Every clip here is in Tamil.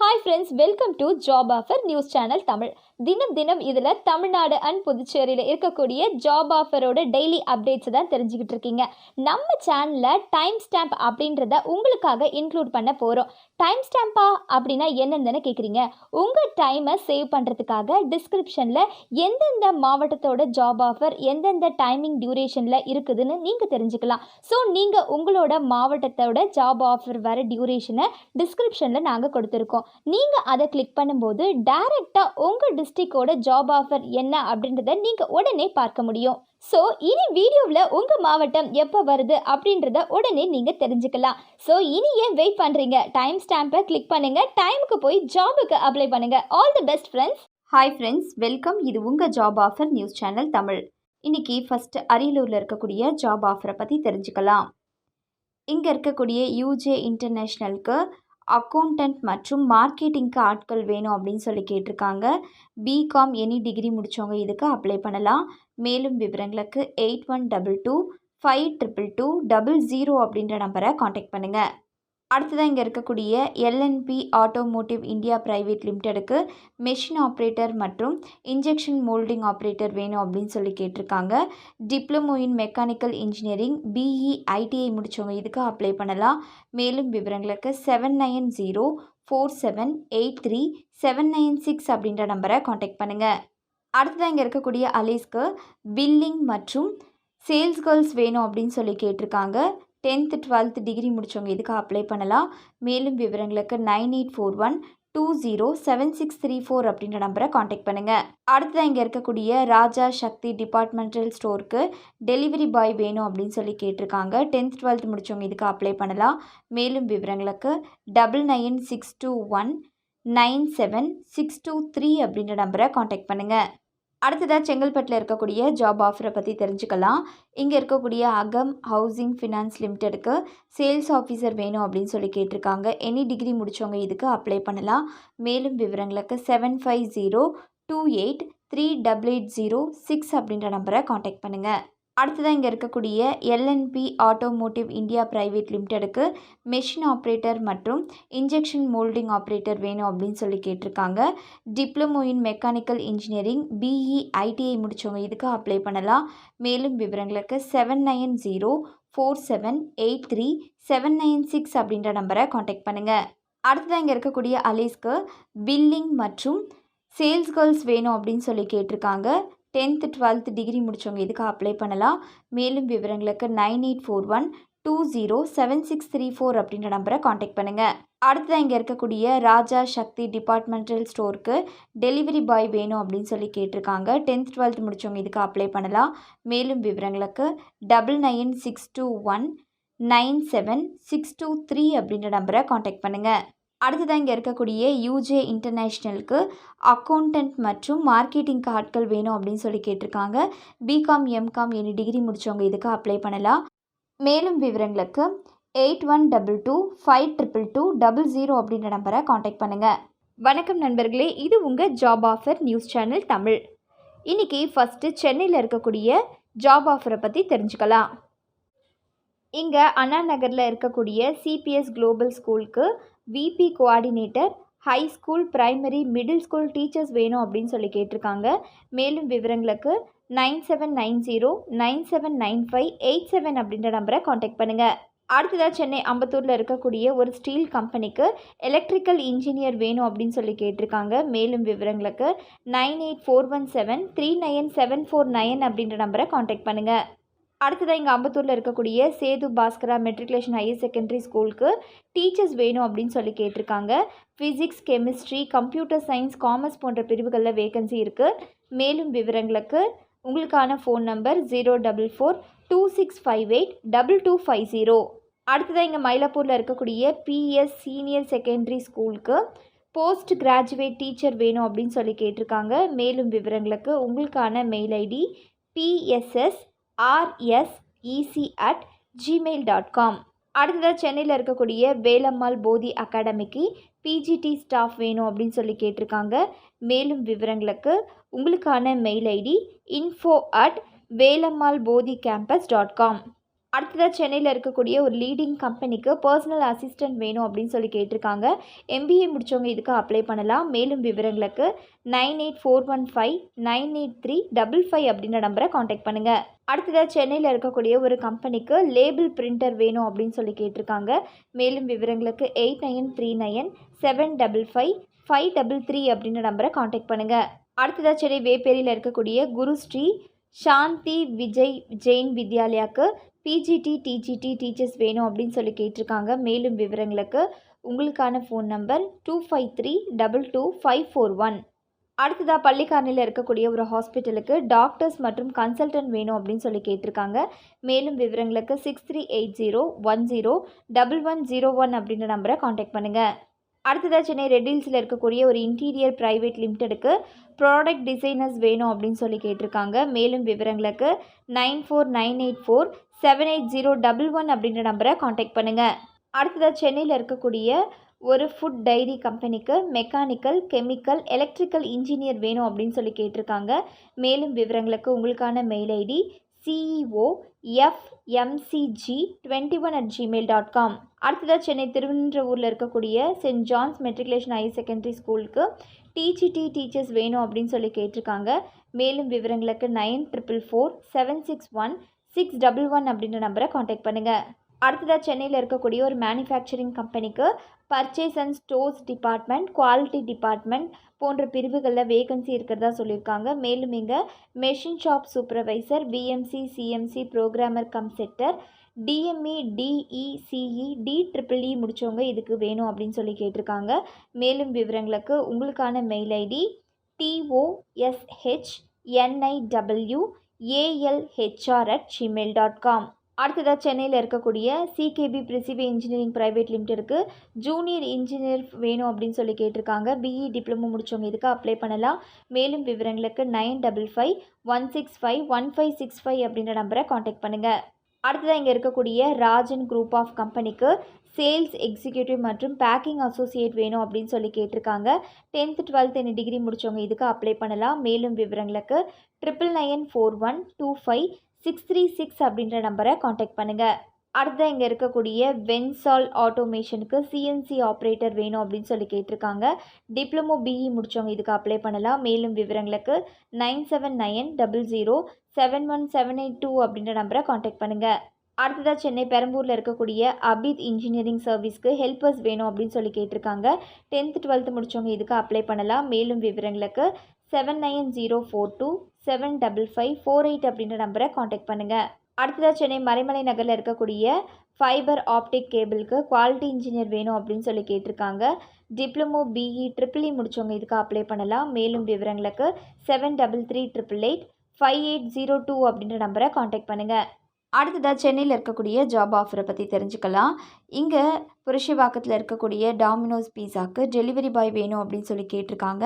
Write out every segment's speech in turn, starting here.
Hi friends, welcome to job offer news channel Tamil. தினம் இதில் தமிழ்நாடு அண்ட் புதுச்சேரியில் இருக்கக்கூடிய ஜாப் ஆஃபரோட டெய்லி அப்டேட்ஸ் தான் தெரிஞ்சுக்கிட்டு இருக்கீங்க. நம்ம சேனலில் டைம் ஸ்டாம்ப் அப்படின்றத உங்களுக்காக இன்க்ளூட் பண்ண போகிறோம். டைம் ஸ்டாம்பா அப்படின்னா என்னென்னு கேட்குறீங்க? உங்கள் டைமை சேவ் பண்ணுறதுக்காக டிஸ்கிரிப்ஷனில் எந்தெந்த மாவட்டத்தோட ஜாப் ஆஃபர் எந்தெந்த டைமிங் டியூரேஷனில் இருக்குதுன்னு நீங்கள் தெரிஞ்சுக்கலாம். ஸோ நீங்கள் உங்களோட மாவட்டத்தோட ஜாப் ஆஃபர் வர டியூரேஷனை டிஸ்கிரிப்ஷனில் நாங்கள் கொடுத்துருக்கோம். நீங்கள் அதை கிளிக் பண்ணும்போது டைரெக்டாக உங்கள் டிஸ்ட்ரிக்டோட ஜாப் ஆஃபர் என்ன அப்படின்றத நீங்கள் உடனே பார்க்க முடியும். ஸோ இனி வீடியோவில் உங்கள் மாவட்டம் எப்போ வருது அப்படின்றத உடனே நீங்கள் தெரிஞ்சுக்கலாம். ஸோ இனி ஏன் வெயிட் பண்ணுறீங்க? டைம் ஸ்டாம்பை கிளிக் பண்ணுங்கள், டைமுக்கு போய் ஜாபுக்கு அப்ளை பண்ணுங்கள். All the best friends. Hi friends, welcome. இது உங்கள் job offer news channel Tamil. இன்னைக்கு ஃபஸ்ட்டு அரியலூரில் இருக்கக்கூடிய ஜாப் ஆஃபரை பற்றி தெரிஞ்சுக்கலாம். இங்கே இருக்கக்கூடிய யூஜே இன்டர்நேஷ்னலுக்கு அக்கௌண்டன்ட் மற்றும் மார்க்கெட்டிங்க்கு ஆட்கள் வேணும் அப்படின்னு சொல்லி கேட்டிருக்காங்க. பிகாம் எனி டிகிரி முடித்தவங்க இதுக்கு அப்ளை பண்ணலாம். மேலும் விவரங்களுக்கு 8122-522-00 அப்படின்ற நம்பரை காண்டாக்ட் பண்ணுங்கள். அடுத்ததாக இங்கே இருக்கக்கூடிய எல்என்பி ஆட்டோமோட்டிவ் இந்தியா பிரைவேட் லிமிடெடுக்கு மெஷின் ஆப்ரேட்டர் மற்றும் இன்ஜெக்ஷன் மோல்டிங் ஆப்ரேட்டர் வேணும் அப்படின்னு சொல்லி கேட்டிருக்காங்க. Diploma in mechanical engineering BE ITI முடித்தவங்க இதுக்கு அப்ளை பண்ணலாம். மேலும் விவரங்களுக்கு 7904783796 அப்படின்ற நம்பரை காண்டாக்ட் பண்ணுங்கள். அடுத்ததாக இங்கே இருக்கக்கூடிய அலீஸ்க்கு பில்லிங் மற்றும் சேல்ஸ் கேர்ள்ஸ் வேணும் அப்படின்னு சொல்லி கேட்டிருக்காங்க. 10th 12th டிகிரி முடித்தவங்க இதுக்கு அப்ளை பண்ணலாம். மேலும் விவரங்களுக்கு 9841207634 அப்படின்ற நம்பரை காண்டாக்ட் பண்ணுங்கள். அடுத்ததாக இங்கே இருக்கக்கூடிய ராஜா சக்தி டிபார்ட்மெண்டல் ஸ்டோருக்கு டெலிவரி பாய் வேணும் அப்படின்னு சொல்லி கேட்டிருக்காங்க. 10th 12th முடித்தவங்க இதுக்கு அப்ளை பண்ணலாம். மேலும் விவரங்களுக்கு 9962197623 அப்படின்ற நம்பரை காண்டாக்ட் பண்ணுங்கள். அடுத்ததாக செங்கல்பட்டில் இருக்கக்கூடிய ஜாப் ஆஃபரை பற்றி தெரிஞ்சுக்கலாம். இங்கே இருக்கக்கூடிய அகம் ஹவுசிங் ஃபினான்ஸ் லிமிடெடுக்கு சேல்ஸ் ஆஃபீஸர் வேணும் அப்படின்னு சொல்லி கேட்டிருக்காங்க. எனி டிகிரி முடித்தவங்க இதுக்கு அப்ளை பண்ணலாம். மேலும் விவரங்களுக்கு 7502838806 அப்படின்ற நம்பரை காண்டாக்ட் பண்ணுங்கள். அடுத்ததாக இங்கே இருக்கக்கூடிய எல்என்பி ஆட்டோமோட்டிவ் இந்தியா பிரைவேட் லிமிடெடுக்கு மெஷின் ஆப்ரேட்டர் மற்றும் இன்ஜெக்ஷன் மோல்டிங் ஆப்ரேட்டர் வேணும் அப்படின்னு சொல்லி கேட்டிருக்காங்க. Diploma in mechanical engineering BE ITI முடித்தவங்க இதுக்கு அப்ளை பண்ணலாம். மேலும் விவரங்களுக்கு 7904783796 அப்படின்ற நம்பரை காண்டாக்ட் பண்ணுங்கள். அடுத்ததாக இங்கே இருக்கக்கூடிய அலீஸ்க்கு பில்லிங் மற்றும் சேல்ஸ் கேர்ள்ஸ் வேணும் அப்படின்னு சொல்லி கேட்டிருக்காங்க. 10th 12th டிகிரி முடித்தவங்க இதுக்கு அப்ளை பண்ணலாம். மேலும் விவரங்களுக்கு 9841207634 அப்படின்ற நம்பரை காண்டாக்ட் பண்ணுங்கள். அடுத்ததாக இங்கே இருக்கக்கூடிய ராஜா சக்தி டிபார்ட்மெண்டல் ஸ்டோருக்கு டெலிவரி பாய் வேணும் அப்படின்னு சொல்லி கேட்டிருக்காங்க. 10th 12th முடித்தவங்க இதுக்கு அப்ளை பண்ணலாம். மேலும் விவரங்களுக்கு 9962197623 அப்படின்ற நம்பரை காண்டாக்ட் பண்ணுங்கள். அடுத்ததாக இங்கே இருக்கக்கூடிய யூஜே இன்டர்நேஷ்னலுக்கு அக்கௌண்டன்ட் மற்றும் மார்க்கெட்டிங்க்கு ஆட்கள் வேணும் அப்படின்னு சொல்லி கேட்டிருக்காங்க. பிகாம் எம்காம் எனி டிகிரி முடித்தவங்க இதுக்கு அப்ளை பண்ணலாம். மேலும் விவரங்களுக்கு 8122-522-00 அப்படின்ற நம்பரை காண்டாக்ட் பண்ணுங்கள். வணக்கம் நண்பர்களே, இது உங்கள் job offer news channel Tamil. இன்றைக்கி ஃபஸ்ட்டு சென்னையில் இருக்கக்கூடிய ஜாப் ஆஃபரை பற்றி தெரிஞ்சுக்கலாம். இங்கே அண்ணா நகரில் இருக்கக்கூடிய சிபிஎஸ் குளோபல் ஸ்கூலுக்கு VP coordinator high school primary middle school teachers வேணும் அப்படின்னு சொல்லி கேட்டிருக்காங்க. மேலும் விவரங்களுக்கு 9790979587 அப்படின்ற நம்பரை காண்டாக்ட் பண்ணுங்கள். அடுத்ததாக சென்னை அம்பத்தூரில் இருக்கக்கூடிய ஒரு ஸ்டீல் கம்பெனிக்கு எலக்ட்ரிக்கல் இன்ஜினியர் வேணும் அப்படின்னு சொல்லி கேட்டிருக்காங்க. மேலும் விவரங்களுக்கு 9841739749 அப்படின்ற நம்பரை காண்டாக்ட் பண்ணுங்கள். அடுத்ததாக இங்கே அம்பத்தூரில் இருக்கக்கூடிய Setu Bhaskara matriculation higher secondary ஸ்கூலுக்கு டீச்சர்ஸ் வேணும் அப்படின்னு சொல்லி கேட்டிருக்காங்க. Physics, chemistry, computer science, commerce போன்ற பிரிவுகளில் வேகன்சி இருக்குது. மேலும் விவரங்களுக்கு உங்களுக்கான ஃபோன் நம்பர் 04426582250. அடுத்ததாக இங்கே மயிலாப்பூரில் இருக்கக்கூடிய பிஎஸ் சீனியர் செகண்டரி ஸ்கூலுக்கு போஸ்ட் கிராஜுவேட் டீச்சர் வேணும் அப்படின்னு சொல்லி கேட்டிருக்காங்க. மேலும் விவரங்களுக்கு உங்களுக்கான மெயில் ஐடி pssrec@gmail.com. அடுத்ததாக சென்னையில் இருக்கக்கூடிய வேலம்மாள் போதி அகாடமிக்கு பிஜிடி ஸ்டாஃப் வேணும் அப்படின்னு சொல்லி கேட்டிருக்காங்க. மேலும் விவரங்களுக்கு உங்களுக்கான மெயில் ஐடி info@velammalbodhicampus.com. அடுத்ததாக சென்னையில் இருக்கக்கூடிய ஒரு லீடிங் கம்பெனிக்கு பர்சனல் அசிஸ்டன்ட் வேணும் அப்படின்னு சொல்லி கேட்டிருக்காங்க. எம்பிஏ முடித்தவங்க இதுக்கு அப்ளை பண்ணலாம். மேலும் விவரங்களுக்கு 9841598355 அப்படின்ற நம்பரை காண்டாக்ட் பண்ணுங்கள். அடுத்ததாக சென்னையில் இருக்கக்கூடிய ஒரு கம்பெனிக்கு லேபிள் பிரிண்டர் வேணும் அப்படின்னு சொல்லி கேட்டிருக்காங்க. மேலும் விவரங்களுக்கு 8939755533 அப்படின்ற நம்பரை காண்டாக்ட் பண்ணுங்கள். அடுத்ததாக சென்னை வேப்பேரியில் இருக்கக்கூடிய குருஸ்ரீ சாந்தி விஜய் ஜெயின் வித்யாலயாவுக்கு பிஜிடி டிஜிடி டீச்சர்ஸ் வேணும் அப்படின்னு சொல்லி கேட்டிருக்காங்க. மேலும் விவரங்களுக்கு உங்களுக்கான ஃபோன் நம்பர் 25322541. அடுத்ததாக பள்ளிக்காரணியில் இருக்கக்கூடிய ஒரு ஹாஸ்பிட்டலுக்கு டாக்டர்ஸ் மற்றும் கன்சல்டன்ட் வேணும் அப்படின்னு சொல்லி கேட்டிருக்காங்க. மேலும் விவரங்களுக்கு 6380101101 அப்படின்ற நம்பரை காண்டாக்ட் பண்ணுங்கள். அடுத்ததாக சென்னை ரெட் ஹில்ஸில் இருக்கக்கூடிய ஒரு இன்டீரியர் ப்ரைவேட் லிமிட்டெடுக்கு ப்ராடக்ட் டிசைனர்ஸ் வேணும் அப்படின்னு சொல்லி கேட்டிருக்காங்க. மேலும் விவரங்களுக்கு 9498478011 அப்படின்ற நம்பரை காண்டாக்ட் பண்ணுங்கள். அடுத்ததாக சென்னையில் இருக்கக்கூடிய ஒரு ஃபுட் டைரி கம்பெனிக்கு மெக்கானிக்கல், கெமிக்கல், எலக்ட்ரிக்கல் இன்ஜினியர் வேணும் அப்படின்னு சொல்லி கேட்டிருக்காங்க. மேலும் விவரங்களுக்கு உங்களுக்கான மெயில் ஐடி ceofmcg21@gmail.com. அடுத்ததாக சென்னை திருவென்றூரில் இருக்கக்கூடிய saint John's matriculation higher secondary ஸ்கூலுக்கு டிஜிடி டீச்சர்ஸ் வேணும் அப்படின்னு சொல்லி கேட்டிருக்காங்க. மேலும் விவரங்களுக்கு 9447616111 அப்படின்ற நம்பரை காண்டாக்ட் பண்ணுங்கள். அடுத்ததாக சென்னையில் இருக்கக்கூடிய ஒரு மேனுஃபேக்சரிங் கம்பெனிக்கு purchase and stores department, quality department போன்ற பிரிவுகளில் வேகன்சி இருக்கிறதா சொல்லியிருக்காங்க. மேலும் இங்கே machine shop supervisor, PMC, CMC, programmer cum setter, DME, DECE, DEE முடித்தவங்க இதுக்கு வேணும் அப்படின்னு சொல்லி கேட்டிருக்காங்க. மேலும் விவரங்களுக்கு உங்களுக்கான மெயில் ஐடி tosniwalhr@gmail.com. அடுத்ததாக சென்னையில் இருக்கக்கூடிய சிகேபி பிரிசிவி இன்ஜினியரிங் ப்ரைவேட் லிமிட்டெடுக்கு ஜூனியர் இன்ஜினியர் வேணும் அப்படின்னு சொல்லி கேட்டிருக்காங்க. பிஇ டிப்ளமோ முடித்தவங்க இதுக்கு அப்ளை பண்ணலாம். மேலும் விவரங்களுக்கு 9551651565 அப்படின்ற நம்பரை காண்டாக்ட் பண்ணுங்கள். அடுத்ததாக இங்கே இருக்கக்கூடிய ராஜன் குரூப் ஆஃப் கம்பெனிக்கு சேல்ஸ் எக்ஸிக்யூட்டிவ் மற்றும் பேக்கிங் அசோசியேட் வேணும் அப்படின்னு சொல்லி கேட்டிருக்காங்க. 10th 12th எனி டிகிரி முடித்தவங்க இதுக்கு அப்ளை பண்ணலாம். மேலும் விவரங்களுக்கு 9994125636 அப்படின்ற நம்பரை காண்டாக்ட் பண்ணுங்கள். அடுத்ததாக இங்கே இருக்கக்கூடிய வென்சால் ஆட்டோமேஷனுக்கு சிஎன்சி ஆப்ரேட்டர் வேணும் அப்படின்னு சொல்லி கேட்டிருக்காங்க. டிப்ளமோ பிஇ முடித்தவங்க இதுக்கு அப்ளை பண்ணலாம். மேலும் விவரங்களுக்கு 9790071782 அப்படின்ற நம்பரை காண்டாக்ட் பண்ணுங்கள். அடுத்ததாக சென்னை பெரம்பூரில் இருக்கக்கூடிய அபித் இன்ஜினியரிங் சர்வீஸ்க்கு ஹெல்ப்பர்ஸ் வேணும் அப்படின்னு சொல்லி கேட்டிருக்காங்க. 10th 12th முடித்தவங்க இதுக்கு அப்ளை பண்ணலாம். மேலும் விவரங்களுக்கு 7904275548 அப்படின்ற நம்பரை காண்டாக்ட் பண்ணுங்கள். அடுத்ததாக சென்னை மறைமலை நகரில் இருக்கக்கூடிய ஃபைபர் ஆப்டிக் கேபிளுக்கு குவாலிட்டி இன்ஜினியர் வேணும் அப்படின்னு சொல்லி கேட்டிருக்காங்க. டிப்ளமோ பிஇ ட்ரிபிள்இ முடித்தவங்க இதுக்கு அப்ளை பண்ணலாம். மேலும் விவரங்களுக்கு 73888580 அப்படின்ற நம்பரை காண்டாக்ட் பண்ணுங்கள். அடுத்ததாக சென்னையில் இருக்கக்கூடிய ஜாப் ஆஃபரை பற்றி தெரிஞ்சுக்கலாம். இங்கே புரஷிவாக்கத்தில் இருக்கக்கூடிய டாமினோஸ் பீஸாக்கு டெலிவரி பாய் வேணும் அப்படின்னு சொல்லி கேட்டிருக்காங்க.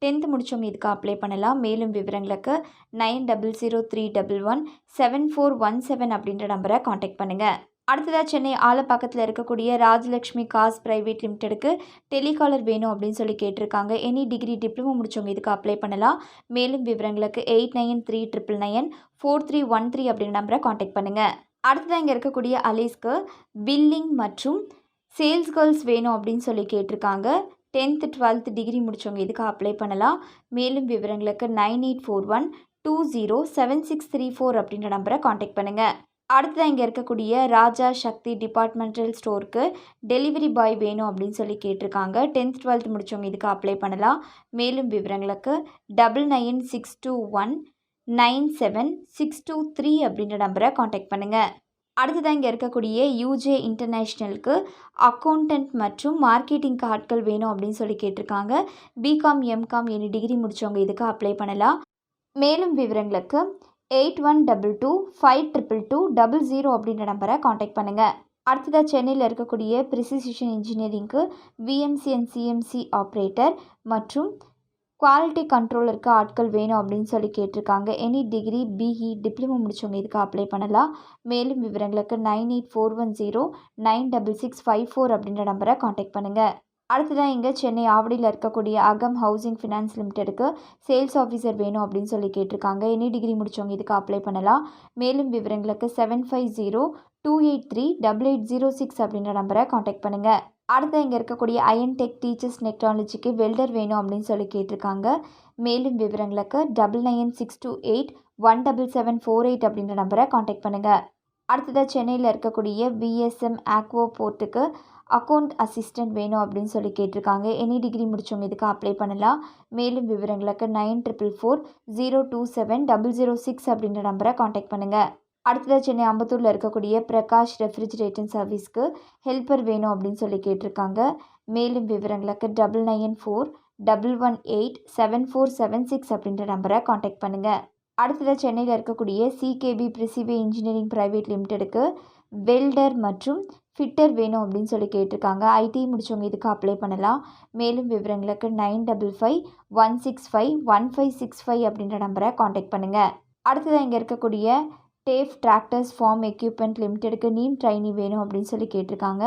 10th முடித்தவங்க இதுக்கு அப்ளை பண்ணலாம். மேலும் விவரங்களுக்கு 9003117417 அப்படின்ற நம்பரை காண்டாக்ட் பண்ணுங்கள். அடுத்ததாக சென்னை ஆலப்பாக்கத்தில் இருக்கக்கூடிய ராஜலக்ஷ்மி காஸ் ப்ரைவேட் லிமிட்டெடுக்கு டெலிகாலர் வேணும் அப்படின்னு சொல்லி கேட்டிருக்காங்க. எனி டிகிரி டிப்ளமோ முடித்தவங்க இதுக்கு அப்ளை பண்ணலாம். மேலும் விவரங்களுக்கு 8939994313 அப்படின்ற நம்பரை காண்டாக்ட் பண்ணுங்கள். அடுத்ததாக இங்கே இருக்கக்கூடிய அலீஸ்க்கு பில்லிங் மற்றும் சேல்ஸ் கேர்ள்ஸ் வேணும் அப்படின்னு சொல்லி கேட்டிருக்காங்க. 10th 12th டிகிரி முடித்தவங்க இதுக்கு அப்ளை பண்ணலாம். மேலும் விவரங்களுக்கு 9841207634 அப்படின்ற நம்பரை காண்டாக்ட் பண்ணுங்கள். அடுத்ததாக இங்கே இருக்கக்கூடிய ராஜா சக்தி டிபார்ட்மெண்டல் ஸ்டோருக்கு டெலிவரி பாய் வேணும் அப்படின்னு சொல்லி கேட்டிருக்காங்க. 10th 12th முடித்தவங்க இதுக்கு அப்ளை பண்ணலாம். மேலும் விவரங்களுக்கு 9962197623 அப்படின்ற நம்பரை காண்டாக்ட் பண்ணுங்கள். அடுத்ததாக இங்கே இருக்கக்கூடிய யூஜே இன்டர்நேஷ்னலுக்கு அக்கௌண்டன்ட் மற்றும் மார்க்கெட்டிங் ஆட்கள் வேணும் அப்படின்னு சொல்லி கேட்டிருக்காங்க. பிகாம், எம்காம் எனி டிகிரி முடித்தவங்க இதுக்கு அப்ளை பண்ணலாம். மேலும் விவரங்களுக்கு 8122522200 அப்படின்ற நம்பரை காண்டாக்ட் பண்ணுங்கள். அடுத்ததாக சென்னையில் இருக்கக்கூடிய ப்ரிசிஷன் இன்ஜினியரிங்க்கு விஎம்சி அண்ட் சிஎம்சி ஆப்ரேட்டர் மற்றும் குவாலிட்டி கண்ட்ரோலருக்கு ஆட்கள் வேணும் அப்படின்னு சொல்லி கேட்டிருக்காங்க. எனி டிகிரி பிஇ டிப்ளமோ முடித்தவங்க இதுக்கு அப்ளை பண்ணலாம். மேலும் விவரங்களுக்கு 9841096654 அப்படின்ற நம்பரை காண்டாக்ட் பண்ணுங்கள். அடுத்ததாக இங்கே சென்னை ஆவடியில் இருக்கக்கூடிய அகம் ஹவுசிங் ஃபினான்ஸ் லிமிட்டெடுக்கு சேல்ஸ் ஆஃபீஸர் வேணும் அப்படின்னு சொல்லி கேட்டிருக்காங்க. எனி டிகிரி முடித்தவங்க இதுக்கு அப்ளை பண்ணலாம். மேலும் விவரங்களுக்கு 28388006 அப்படின்ற நம்பரை காண்டாக்ட் பண்ணுங்கள். அடுத்து இங்கே இருக்கக்கூடிய அயன் டெக் டீச்சர்ஸ் டெக்னாலஜிக்கு வெல்டர் வேணும் அப்படின்னு சொல்லி கேட்டிருக்காங்க. மேலும் விவரங்களுக்கு 9962817748 அப்படின்ற நம்பரை காண்டாக்ட் பண்ணுங்கள். அடுத்ததாக சென்னையில் இருக்கக்கூடிய விஎஸ்எம் ஆக்வோ போர்ட்டுக்கு அக்கௌண்ட் அசிஸ்டன்ட் வேணும் அப்படின்னு சொல்லி கேட்டிருக்காங்க. எனி டிகிரி முடிச்சவங்க இதுக்கு அப்ளை பண்ணலாம். மேலும் விவரங்களுக்கு 9444027006 அப்படின்ற நம்பரை காண்டாக்ட் பண்ணுங்கள். அடுத்ததாக சென்னை அம்பத்தூரில் இருக்கக்கூடிய பிரகாஷ் ரெஃப்ரிஜிரேட்டர் சர்வீஸ்க்கு ஹெல்ப்பர் வேணும் அப்படின்னு சொல்லி கேட்டிருக்காங்க. மேலும் விவரங்களுக்கு 9941187476 அப்படின்ற நம்பரை காண்டாக்ட் பண்ணுங்கள். அடுத்ததாக சென்னையில் இருக்கக்கூடிய சிகேபி பிரிசிவே இன்ஜினியரிங் பிரைவேட் லிமிடெடுக்கு வெல்டர் மற்றும் ஃபிட்டர் வேணும் அப்படின்னு சொல்லி கேட்டிருக்காங்க. ஐடி முடிச்சவங்க இதுக்கு அப்ளை பண்ணலாம். மேலும் விவரங்களுக்கு 9516516565 அப்படின்ற நம்பரை காண்டாக்ட் பண்ணுங்கள். அடுத்ததாக இங்கே இருக்கக்கூடிய டேஃப் டிராக்டர்ஸ் ஃபார்ம் எக்யூப்மெண்ட் லிமிடெடுக்கு நீம் ட்ரைனி வேணும் அப்படின்னு சொல்லி கேட்டிருக்காங்க.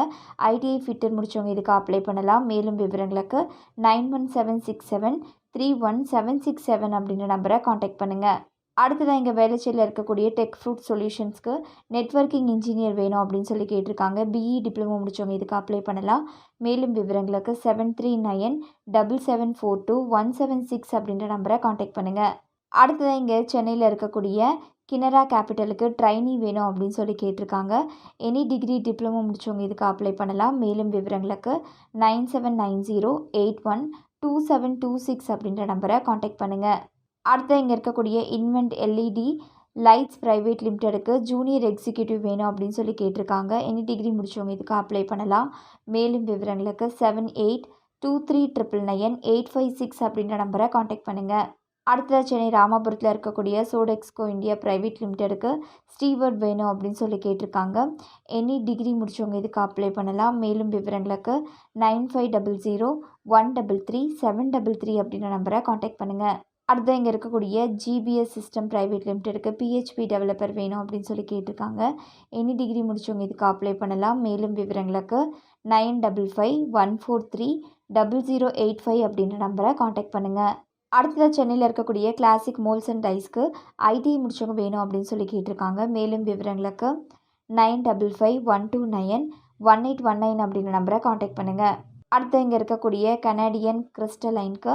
ஐடிஐ ஃபிட்டர் முடிச்சவங்க இதுக்கு அப்ளை பண்ணலாம். மேலும் விவரங்களுக்கு 9176731767 அப்படின்ற நம்பரை காண்டாக்ட் பண்ணுங்கள். அடுத்ததாக இங்கே வேலைச்சேரியில் இருக்கக்கூடிய டெக் ஃப்ரூட் சொல்யூஷன்ஸ்க்கு நெட்வொர்க்கிங் இன்ஜினியர் வேணும் அப்படின்னு சொல்லி கேட்டிருக்காங்க. பிஇ டிப்ளமோ முடிச்சவங்க இதுக்கு அப்ளை பண்ணலாம். மேலும் விவரங்களுக்கு 7397742176 அப்படின்ற நம்பரை காண்டாக்ட் பண்ணுங்கள். அடுத்ததாக இங்கே சென்னையில் இருக்கக்கூடிய கினரா கேபிட்டலுக்கு ட்ரைனி வேணும் அப்படின்னு சொல்லி கேட்டிருக்காங்க. எனி டிகிரி டிப்ளமோ முடிச்சவங்க இதுக்கு அப்ளை பண்ணலாம். மேலும் விவரங்களுக்கு 9790812726 அப்படின்ற நம்பரை காண்டாக்ட் பண்ணுங்கள். அடுத்து இங்கே இருக்கக்கூடிய இன்வென்ட் எல்இடி லைட்ஸ் பிரைவேட் லிமிடெடுக்கு ஜூனியர் எக்ஸிக்யூட்டிவ் வேணும் அப்படின்னு சொல்லி கேட்டிருக்காங்க. எனி டிகிரி முடிச்சவங்க இதுக்கு அப்ளை பண்ணலாம். மேலும் விவரங்களுக்கு 7823999856 அப்படின்ற நம்பரை காண்டாக்ட் பண்ணுங்கள். அடுத்ததாக சென்னை ராமாபுரத்தில் இருக்கக்கூடிய சோடெக்ஸ்கோ இந்தியா பிரைவேட் லிமிடெடுக்கு ஸ்டீவர்ட் வேணும் அப்படின்னு சொல்லி கேட்டிருக்காங்க. எனி டிகிரி முடிச்சவங்க இதுக்கு அப்ளை பண்ணலாம். மேலும் விவரங்களுக்கு 9500133733 அப்படின்ற நம்பரை காண்டாக்ட் பண்ணுங்கள். அடுத்து இங்கே இருக்கக்கூடிய ஜிபிஎஸ் சிஸ்டம் பிரைவேட் லிமிடெடுக்கு பிஹெச்பி டெவலப்பர் வேணும் அப்படின்னு சொல்லி கேட்டிருக்காங்க. எனி டிகிரி முடிச்சவங்க இதுக்கு அப்ளை பண்ணலாம். மேலும் விவரங்களுக்கு 9551430085 அப்படின்ற நம்பரை காண்டாக்ட் பண்ணுங்கள். அடுத்ததாக சென்னையில் இருக்கக்கூடிய கிளாசிக் மோல்ஸ் அண்ட் டைஸ்க்கு ஐடி முடிச்சவங்க வேணும் அப்படின்னு சொல்லி கேட்டிருக்காங்க. மேலும் விவரங்களுக்கு 9551291819 அப்படின்ற நம்பரை காண்டாக்ட் பண்ணுங்கள். அடுத்து இங்கே இருக்கக்கூடிய கனடியன் கிறிஸ்டலைனுக்கு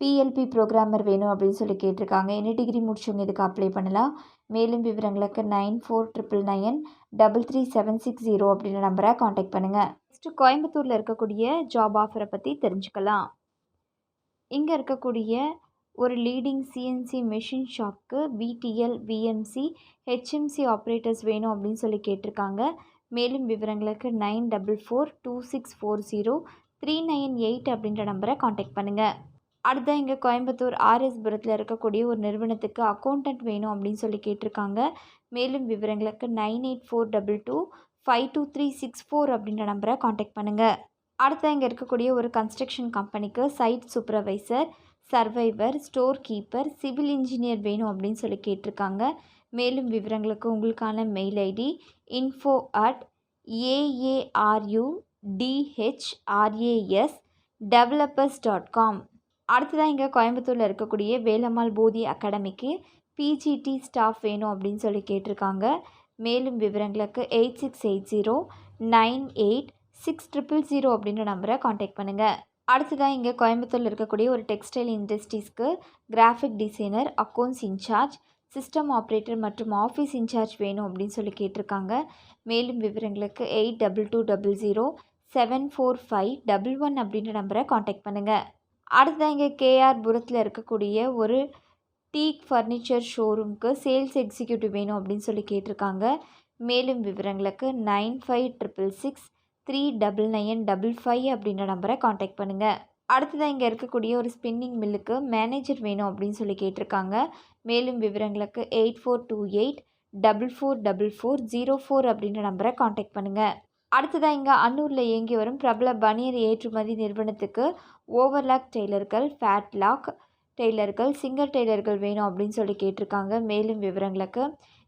பிஎல்பி ப்ரோக்ராமர் வேணும் அப்படின்னு சொல்லி கேட்டிருக்காங்க. எனி டிகிரி முடிச்சவங்க இதுக்கு அப்ளை பண்ணலாம். மேலும் விவரங்களுக்கு 9499933760 அப்படின்ற நம்பரை காண்டாக்ட் பண்ணுங்கள். நெக்ஸ்ட்டு கோயம்புத்தூரில் இருக்கக்கூடிய ஜாப் ஆஃபரை பற்றி தெரிஞ்சுக்கலாம். இங்கே இருக்கக்கூடிய ஒரு லீடிங் சிஎன்சி மெஷின் ஷாப்க்கு விடிஎல் விஎம்சி ஹெச்எம்சி ஆப்ரேட்டர்ஸ் வேணும் அப்படின்னு சொல்லி கேட்டிருக்காங்க. மேலும் விவரங்களுக்கு 9426403998 அப்படின்ற நம்பரை காண்டாக்ட் பண்ணுங்கள். அடுத்த இங்கே கோயம்புத்தூர் ஆர்எஸ்புரத்தில் இருக்கக்கூடிய ஒரு நிறுவனத்துக்கு அக்கௌண்டன்ட் வேணும் அப்படின்னு சொல்லி கேட்டிருக்காங்க. மேலும் விவரங்களுக்கு 9842252364 அப்படின்ற நம்பரை காண்டாக்ட் பண்ணுங்கள். அடுத்த இங்கே இருக்கக்கூடிய ஒரு கன்ஸ்ட்ரக்ஷன் கம்பெனிக்கு side supervisor, survivor, store keeper, civil engineer வேணும் அப்படின்னு சொல்லி கேட்டிருக்காங்க. மேலும் விவரங்களுக்கு உங்களுக்கான மெயில் ஐடி info@aarudhras.developers.com. அடுத்ததாக இங்கே கோயம்புத்தூரில் இருக்கக்கூடிய வேலம்மாள் போதி அகாடமிக்கு பிஜிடி ஸ்டாஃப் வேணும் அப்படின்னு சொல்லி கேட்டிருக்காங்க. மேலும் விவரங்களுக்கு 8680986000 அப்படின்ற நம்பரை காண்டாக்ட் பண்ணுங்கள். அடுத்ததாக இங்கே கோயம்புத்தூரில் இருக்கக்கூடிய ஒரு டெக்ஸ்டைல் இண்டஸ்ட்ரீஸ்க்கு graphic designer, accounts incharge, system operator மற்றும் ஆஃபீஸ் இன்சார்ஜ் வேணும் அப்படின்னு சொல்லி கேட்டிருக்காங்க. மேலும் விவரங்களுக்கு 8220745111 அப்படின்ற நம்பரை காண்டாக்ட் பண்ணுங்கள். அடுத்ததாக இங்கே கேஆர் புரத்தில் இருக்கக்கூடிய ஒரு டீக் ஃபர்னிச்சர் ஷோரூம்க்கு சேல்ஸ் எக்ஸிக்யூட்டிவ் வேணும் அப்படின்னு சொல்லி கேட்டிருக்காங்க. மேலும் விவரங்களுக்கு 9566399955 அப்படின்ற நம்பரை காண்டாக்ட் பண்ணுங்கள். அடுத்ததாக இங்கே இருக்கக்கூடிய ஒரு ஸ்பின்னிங் மில்லுக்கு மேனேஜர் வேணும் அப்படின்னு சொல்லி கேட்டிருக்காங்க. மேலும் விவரங்களுக்கு 8428444404 அப்படின்ற நம்பரை காண்டாக்ட் பண்ணுங்கள். அடுத்ததாக இங்கே அன்னூரில் இயங்கி வரும் பிரபல பனியர் ஏற்றுமதி நிறுவனத்துக்கு ஓவர்லாக் டெய்லர்கள், ஃபேட்லாக் டெய்லர்கள், சிங்கர் டெய்லர்கள் வேணும் அப்படின்னு சொல்லி கேட்டிருக்காங்க. மேலும் விவரங்களுக்கு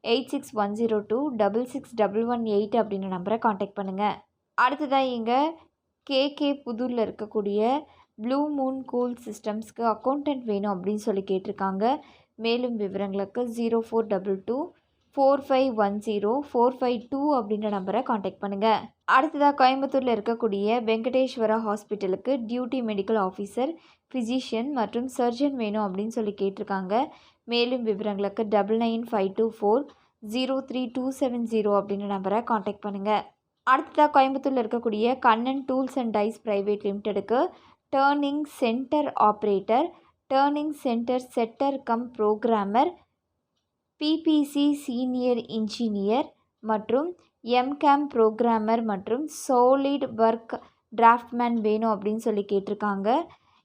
8610266118 அப்படின்ற நம்பரை காண்டாக்ட் பண்ணுங்கள். அடுத்ததாக இங்கே கேகே புதூரில் இருக்கக்கூடிய ப்ளூ மூன் கூல் சிஸ்டம்ஸ்க்கு அக்கௌண்டன்ட் வேணும் அப்படின்னு சொல்லி கேட்டிருக்காங்க. மேலும் விவரங்களுக்கு 0422 45104522 அப்படின்ற நம்பரை காண்டாக்ட் பண்ணுங்கள். அடுத்ததாக கோயம்புத்தூரில் இருக்கக்கூடிய வெங்கடேஸ்வரா ஹாஸ்பிட்டலுக்கு டியூட்டி மெடிக்கல் ஆஃபீஸர், ஃபிசிஷியன் மற்றும் சர்ஜன் வேணும் அப்படின்னு சொல்லி கேட்டிருக்காங்க. மேலும் விவரங்களுக்கு 9952403270 அப்படின்ற நம்பரை காண்டாக்ட் பண்ணுங்கள். அடுத்ததாக கோயம்புத்தூரில் இருக்கக்கூடிய Kannan tools and dies private லிமிடெடுக்கு turning centre operator, turning centre setter cum programmer, PPC senior engineer மற்றும் எம்கேம் ப்ரோக்ராமர் மற்றும் சாலிட் ஒர்க் டிராஃப்ட்மேன் வேணும் அப்படின்னு சொல்லி கேட்டிருக்காங்க.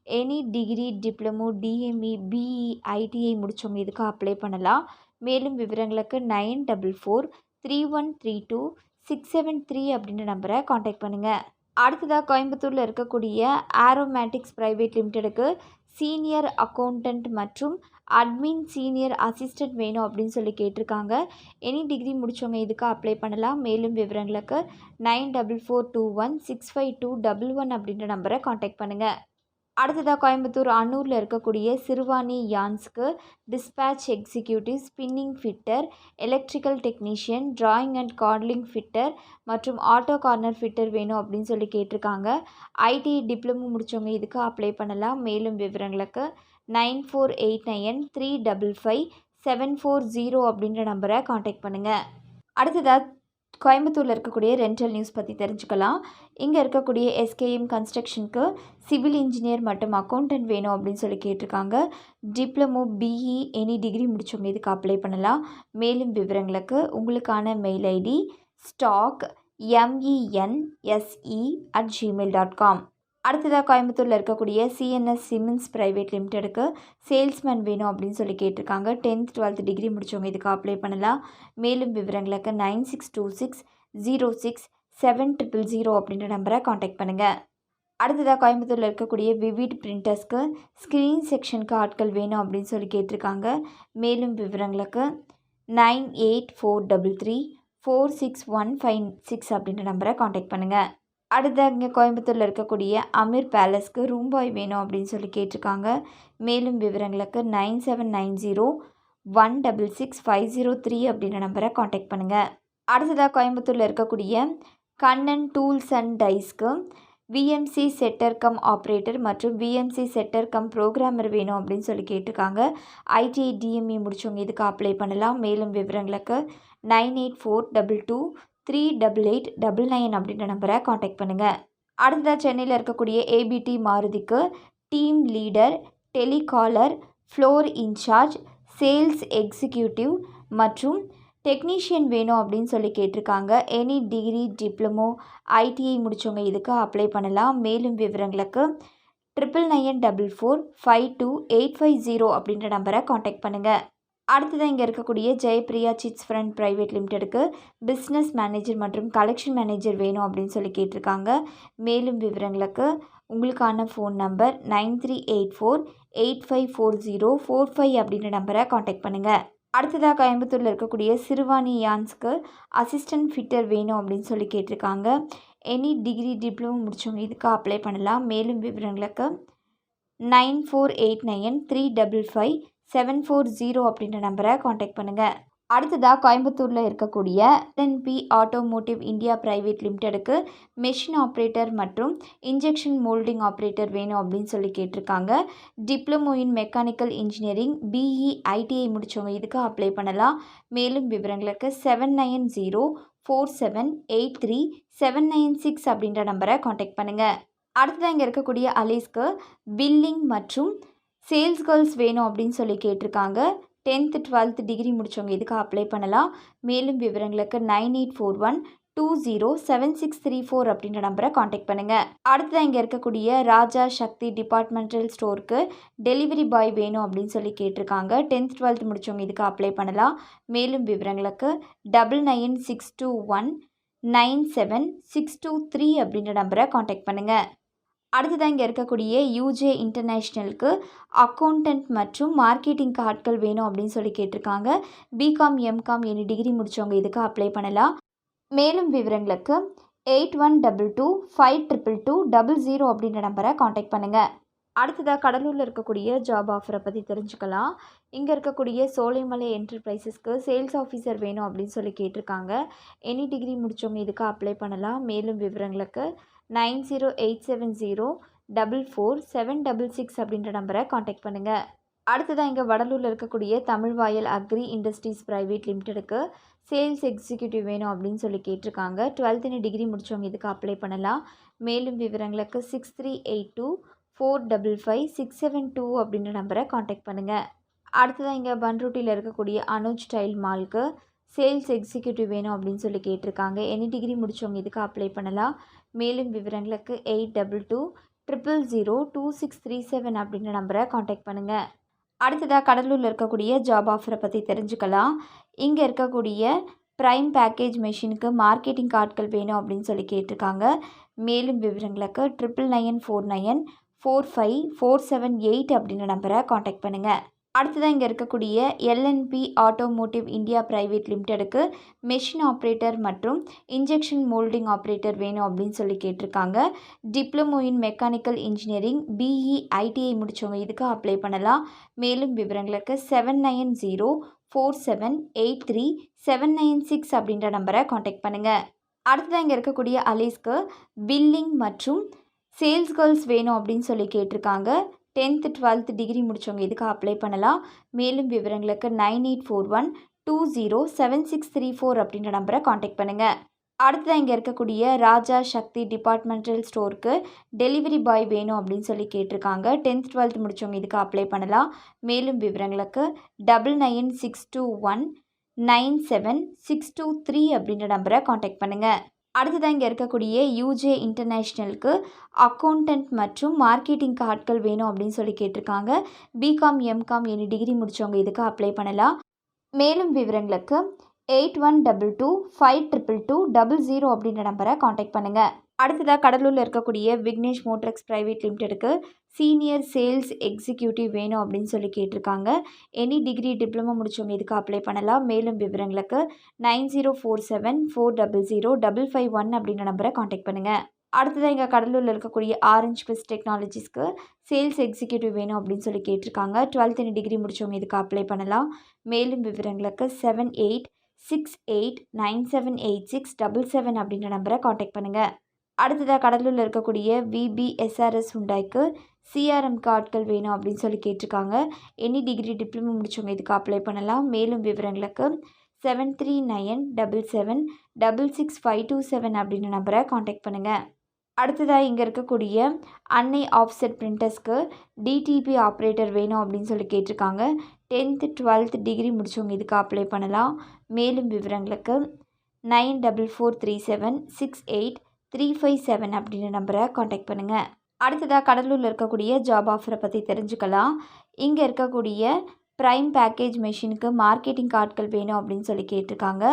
Any degree, diploma, DME, BE, ITI முடித்தவங்க இதுக்கு அப்ளை பண்ணலாம். மேலும் விவரங்களுக்கு 9443132673 அப்படின்ற நம்பரை காண்டாக்ட் பண்ணுங்கள். அடுத்ததாக கோயம்புத்தூரில் இருக்கக்கூடிய ஆரோமேட்டிக்ஸ் பிரைவேட் லிமிடெடுக்கு சீனியர் அக்கௌண்டன்ட் மற்றும் அட்மின் சீனியர் அசிஸ்டன்ட் வேணும் அப்படின்னு சொல்லி கேட்டிருக்காங்க. எனி டிகிரி முடித்தவங்க இதுக்கு அப்ளை பண்ணலாம். மேலும் விவரங்களுக்கு 9442165211 அப்படின்ற நம்பரை காண்டாக்ட் பண்ணுங்கள். அடுத்ததாக கோயம்புத்தூர் அன்னூரில் இருக்கக்கூடிய சிறுவாணி யான்ஸ்க்கு dispatch executive, spinning fitter, electrical technician, drawing and carding fitter மற்றும் ஆட்டோ கார்னர் ஃபிட்டர் வேணும் அப்படின்னு சொல்லி கேட்டிருக்காங்க. ஐடிஐ டிப்ளமோ முடித்தவங்க இதுக்கு அப்ளை பண்ணலாம். மேலும் விவரங்களுக்கு 9489355740 அப்படின்ற நம்பரை காண்டாக்ட் பண்ணுங்கள். அடுத்ததாக கோயம்புத்தூரில் இருக்கக்கூடிய ரெண்டல் நியூஸ் பற்றி தெரிஞ்சுக்கலாம். இங்கே இருக்கக்கூடிய எஸ்கேஎம் கன்ஸ்ட்ரக்ஷனுக்கு சிவில் இன்ஜினியர் மற்றும் அக்கௌண்டன்ட் வேணும் அப்படின்னு சொல்லி கேட்டிருக்காங்க. டிப்ளமோ, பிஇ, எனி டிகிரி முடித்தவங்க இதுக்கு அப்ளை பண்ணலாம். மேலும் விவரங்களுக்கு உங்களுக்கான மெயில் ஐடி stockmense@gmail.com. அடுத்ததாக கோயம்புத்தூரில் இருக்கக்கூடிய சிஎன்எஸ் சிமெண்ட்ஸ் பிரைவேட் லிமிடெடுக்கு சேல்ஸ்மேன் வேணும் அப்படின்னு சொல்லி கேட்டிருக்காங்க. 10th 12th டிகிரி முடித்தவங்க இதுக்கு அப்ளை பண்ணலாம். மேலும் விவரங்களுக்கு 9626067000 அப்படின்ற நம்பரை காண்டாக்ட் பண்ணுங்கள். அடுத்ததாக கோயம்புத்தூரில் இருக்கக்கூடிய விவிட் பிரிண்டர்ஸ்க்கு ஸ்க்ரீன் செக்ஷனுக்கு ஆட்கள் வேணும் அப்படின்னு சொல்லி கேட்டிருக்காங்க. மேலும் விவரங்களுக்கு 9843346156 அப்படின்ற நம்பரை காண்டாக்ட் பண்ணுங்கள். அடுத்ததாக இங்கே கோயம்புத்தூரில் இருக்கக்கூடிய அமீர் பேலஸ்க்கு ரூம் பாய் வேணும் அப்படின்னு சொல்லி கேட்டிருக்காங்க. மேலும் விவரங்களுக்கு 9790166503 அப்படின்ற நம்பரை காண்டாக்ட் பண்ணுங்கள். அடுத்ததாக கோயம்புத்தூரில் இருக்கக்கூடிய கண்ணன் டூல்ஸ் அண்ட் டைஸ்க்கு விஎம்சி செட்டர் கம் ஆப்ரேட்டர் மற்றும் விஎம்சி செட்டர் கம் ப்ரோக்ராமர் வேணும் அப்படின்னு சொல்லி கேட்டிருக்காங்க. ஐடிஐ டிஎம்இ முடித்தவங்க இதுக்கு அப்ளை பண்ணலாம். மேலும் விவரங்களுக்கு 9842238899 அப்படின்ற நம்பரை காண்டாக்ட் பண்ணுங்கள். அடுத்ததாக சென்னையில் இருக்கக்கூடிய ஏபிடி மாருதிக்கு team leader, telecaller, floor incharge, sales executive மற்றும் டெக்னீஷியன் வேணும் அப்படின்னு சொல்லி கேட்டிருக்காங்க. எனி டிகிரி, டிப்ளமோ, ஐடிஐ முடித்தவங்க இதுக்கு அப்ளை பண்ணலாம். மேலும் விவரங்களுக்கு 9944452850 அப்படின்ற நம்பரை காண்டாக்ட் பண்ணுங்கள். அடுத்ததாக இங்கே இருக்கக்கூடிய ஜெயப்பிரியா சிட்ஸ் ஃபண்ட் பிரைவேட் லிமிடெடுக்கு பிஸ்னஸ் மேனேஜர் மற்றும் கலெக்ஷன் மேனேஜர் வேணும் அப்படின்னு சொல்லி கேட்டிருக்காங்க. மேலும் விவரங்களுக்கு உங்களுக்கான ஃபோன் நம்பர் 9384854045 அப்படின்ற நம்பரை காண்டாக்ட் பண்ணுங்கள். அடுத்ததாக கோயம்புத்தூரில் இருக்கக்கூடிய சிறுவாணி யான்ஸ்க்கு அசிஸ்டன்ட் ஃபிட்டர் வேணும் அப்படின்னு சொல்லி கேட்டிருக்காங்க. எனி டிகிரி, டிப்ளமோ முடித்தவங்க இதுக்கு அப்ளை பண்ணலாம். மேலும் விவரங்களுக்கு 9489355740 அப்படின்ற நம்பரை காண்டாக்ட் பண்ணுங்கள். அடுத்ததாக கோயம்புத்தூரில் இருக்கக்கூடிய என்பி ஆட்டோமோட்டிவ் இந்தியா பிரைவேட் லிமிடெடுக்கு மெஷின் ஆப்ரேட்டர் மற்றும் இன்ஜெக்ஷன் மோல்டிங் ஆப்ரேட்டர் வேணும் அப்படின்னு சொல்லி கேட்டிருக்காங்க. Diploma in mechanical engineering, BE, ITI முடித்தவங்க இதுக்கு அப்ளை பண்ணலாம். மேலும் விவரங்களுக்கு 7904783796 அப்படின்ற நம்பரை காண்டாக்ட் பண்ணுங்கள். அடுத்ததாக இங்கே இருக்கக்கூடிய அலீஸ்க்கு பில்லிங் மற்றும் சேல்ஸ் கேர்ள்ஸ் வேணும் அப்படின்னு சொல்லி கேட்டிருக்காங்க. 10th 12th டிகிரி முடித்தவங்க இதுக்கு அப்ளை பண்ணலாம். மேலும் விவரங்களுக்கு 9841207634 அப்படின்ற நம்பரை காண்டாக்ட் பண்ணுங்கள். அடுத்ததாக இங்கே இருக்கக்கூடிய ராஜா சக்தி டிபார்ட்மெண்டல் ஸ்டோருக்கு டெலிவரி பாய் வேணும் அப்படின்னு சொல்லி கேட்டிருக்காங்க. 10th 12th முடித்தவங்க இதுக்கு அப்ளை பண்ணலாம். மேலும் விவரங்களுக்கு 9962197623 அப்படின்ற நம்பரை காண்டாக்ட் பண்ணுங்கள். அடுத்ததாக இங்கே இருக்கக்கூடிய யூஜே இன்டர்நேஷ்னலுக்கு அக்கௌண்டன்ட் மற்றும் மார்க்கெட்டிங்க்கு ஆட்கள் வேணும் அப்படின்னு சொல்லி கேட்டிருக்காங்க. பிகாம், எம்காம், எனி டிகிரி முடித்தவங்க இதுக்கு அப்ளை பண்ணலாம். மேலும் விவரங்களுக்கு 8122522200 அப்படின்ற நம்பரை காண்டாக்ட் பண்ணுங்கள். அடுத்ததாக கடலூரில் இருக்கக்கூடிய ஜாப் ஆஃபரை பற்றி தெரிஞ்சுக்கலாம். இங்கே இருக்கக்கூடிய சோலைமலை என்டர்பிரைசஸ்க்கு சேல்ஸ் ஆஃபீஸர் வேணும் அப்படின்னு சொல்லி கேட்டிருக்காங்க. எனி டிகிரி முடித்தவங்க இதுக்கு அப்ளை பண்ணலாம். மேலும் விவரங்களுக்கு 9087044766 அப்படின்ற நம்பரை காண்டாக்ட் பண்ணுங்கள். அடுத்ததாக இங்கே வடலூரில் இருக்கக்கூடிய தமிழ்வாயல் அக்ரி இண்டஸ்ட்ரீஸ் பிரைவேட் லிமிடெடுக்கு சேல்ஸ் எக்ஸிக்யூட்டிவ் வேணும் அப்படின்னு சொல்லி கேட்டிருக்காங்க. 12th டிகிரி முடித்தவங்க இதுக்கு அப்ளை பண்ணலாம். மேலும் விவரங்களுக்கு 6382455672 அப்படின்ற நம்பரை காண்டாக்ட் பண்ணுங்கள். அடுத்ததாக இங்கே பன்ருட்டியில் இருக்கக்கூடிய அனுஜ் டைல் மால்க்கு சேல்ஸ் எக்ஸிக்யூட்டிவ் வேணும் அப்படின்னு சொல்லி கேட்டிருக்காங்க. எனி டிகிரி முடித்தவங்க இதுக்கு அப்ளை பண்ணலாம். மேலும் விவரங்களுக்கு 8220002637 அப்படின்ற நம்பரை காண்டாக்ட் பண்ணுங்கள். அடுத்ததாக கடலூரில் இருக்கக்கூடிய ஜாப் ஆஃபரை பற்றி தெரிஞ்சுக்கலாம். இங்கே இருக்கக்கூடிய ப்ரைம் பேக்கேஜ் மெஷினுக்கு மார்க்கெட்டிங் ஆட்கள் வேணும் அப்படின்னு சொல்லி கேட்டிருக்காங்க. மேலும் விவரங்களுக்கு 9994545478 அப்படின்ற நம்பரை காண்டாக்ட் பண்ணுங்கள். அடுத்ததாக இங்கே இருக்கக்கூடிய எல்என்பி ஆட்டோமோட்டிவ் இந்தியா பிரைவேட் லிமிடெடுக்கு மெஷின் ஆப்ரேட்டர் மற்றும் இன்ஜெக்ஷன் மோல்டிங் ஆப்ரேட்டர் வேணும் அப்படின்னு சொல்லி கேட்டிருக்காங்க. Diploma in mechanical engineering BE ITI முடித்தவங்க இதுக்கு அப்ளை பண்ணலாம். மேலும் விவரங்களுக்கு 7904783796 அப்படின்ற நம்பரை காண்டாக்ட் பண்ணுங்கள். அடுத்ததாக இங்கே இருக்கக்கூடிய அலீஸ்க்கு பில்லிங் மற்றும் சேல்ஸ் கேர்ள்ஸ் வேணும் அப்படின்னு சொல்லி கேட்டிருக்காங்க. 10th 12th டிகிரி முடித்தவங்க இதுக்கு அப்ளை பண்ணலாம். மேலும் விவரங்களுக்கு 9841207634 அப்படின்ற நம்பரை காண்டாக்ட் பண்ணுங்கள். அடுத்ததாக இங்கே இருக்கக்கூடிய ராஜா சக்தி டிபார்ட்மெண்டல் ஸ்டோருக்கு டெலிவரி பாய் வேணும் அப்படின்னு சொல்லி கேட்டிருக்காங்க. 10th 12th முடித்தவங்க இதுக்கு அப்ளை பண்ணலாம். மேலும் விவரங்களுக்கு 9962197623 அப்படின்ற நம்பரை காண்டாக்ட் பண்ணுங்கள். அடுத்ததாக இங்கே இருக்கக்கூடிய யூஜே இன்டர்நேஷ்னலுக்கு அக்கௌண்டன்ட் மற்றும் மார்க்கெட்டிங் ஆட்கள் வேணும் அப்படின்னு சொல்லி கேட்டிருக்காங்க. பிகாம் எம்காம் எனி டிகிரி முடித்தவங்க இதுக்கு அப்ளை பண்ணலாம். மேலும் விவரங்களுக்கு 8122522200 அப்படின்ற நம்பரை காண்டாக்ட் பண்ணுங்கள். அடுத்ததாக கடலூரில் இருக்கக்கூடிய விக்னேஷ் மோட்ரக்ஸ் பிரைவேட் லிமிடெடுக்கு சீனியர் சேல்ஸ் எக்ஸிக்யூட்டிவ் வேணும் அப்படின்னு சொல்லி கேட்டிருக்காங்க. எனி டிகிரி டிப்ளமோ முடித்தவங்க இதுக்கு அப்ளை பண்ணலாம். மேலும் விவரங்களுக்கு 9047400551 அப்படின்ற நம்பரை காண்டாக்ட் பண்ணுங்கள். அடுத்ததாக இங்கே கடலூரில் இருக்கக்கூடிய ஆரஞ்ச் ப்ளஸ் டெக்னாலஜிஸ்க்கு சேல்ஸ் எக்ஸிக்யூட்டிவ் வேணும் அப்படின்னு சொல்லி கேட்டிருக்காங்க. 12th டிகிரி முடித்தவங்க இதுக்கு அப்ளை பண்ணலாம். மேலும் விவரங்களுக்கு 7868978677 அப்படின்ற நம்பரை காண்டாக்ட் பண்ணுங்கள். அடுத்ததாக கடலூரில் இருக்கக்கூடிய விபிஎஸ்ஆர்எஸ் ஹுண்டாய்க்கு சிஆர்எம்க்கு ஆட்கள் வேணும் அப்படின்னு சொல்லி கேட்டிருக்காங்க. எனி டிகிரி டிப்ளமோ முடித்தவங்க இதுக்கு அப்ளை பண்ணலாம். மேலும் விவரங்களுக்கு 7397666527 அப்படின்ற நம்பரை காண்டாக்ட் பண்ணுங்கள். அடுத்ததாக இங்கே இருக்கக்கூடிய அன்னை ஆஃப்செட் பிரிண்டர்ஸ்க்கு டிடிபி ஆப்ரேட்டர் வேணும் அப்படின்னு சொல்லி கேட்டிருக்காங்க. 10th 12th டிகிரி முடித்தவங்க இதுக்கு அப்ளை பண்ணலாம். மேலும் விவரங்களுக்கு 9437683557 அப்படின்ற நம்பரை காண்டாக்ட் பண்ணுங்கள். அடுத்ததாக கடலூரில் இருக்கக்கூடிய ஜாப் ஆஃபரை பற்றி தெரிஞ்சுக்கலாம். இங்கே இருக்கக்கூடிய ப்ரைம் பேக்கேஜ் மெஷினுக்கு மார்க்கெட்டிங் ஆட்கள் வேணும் அப்படின்னு சொல்லி கேட்டிருக்காங்க.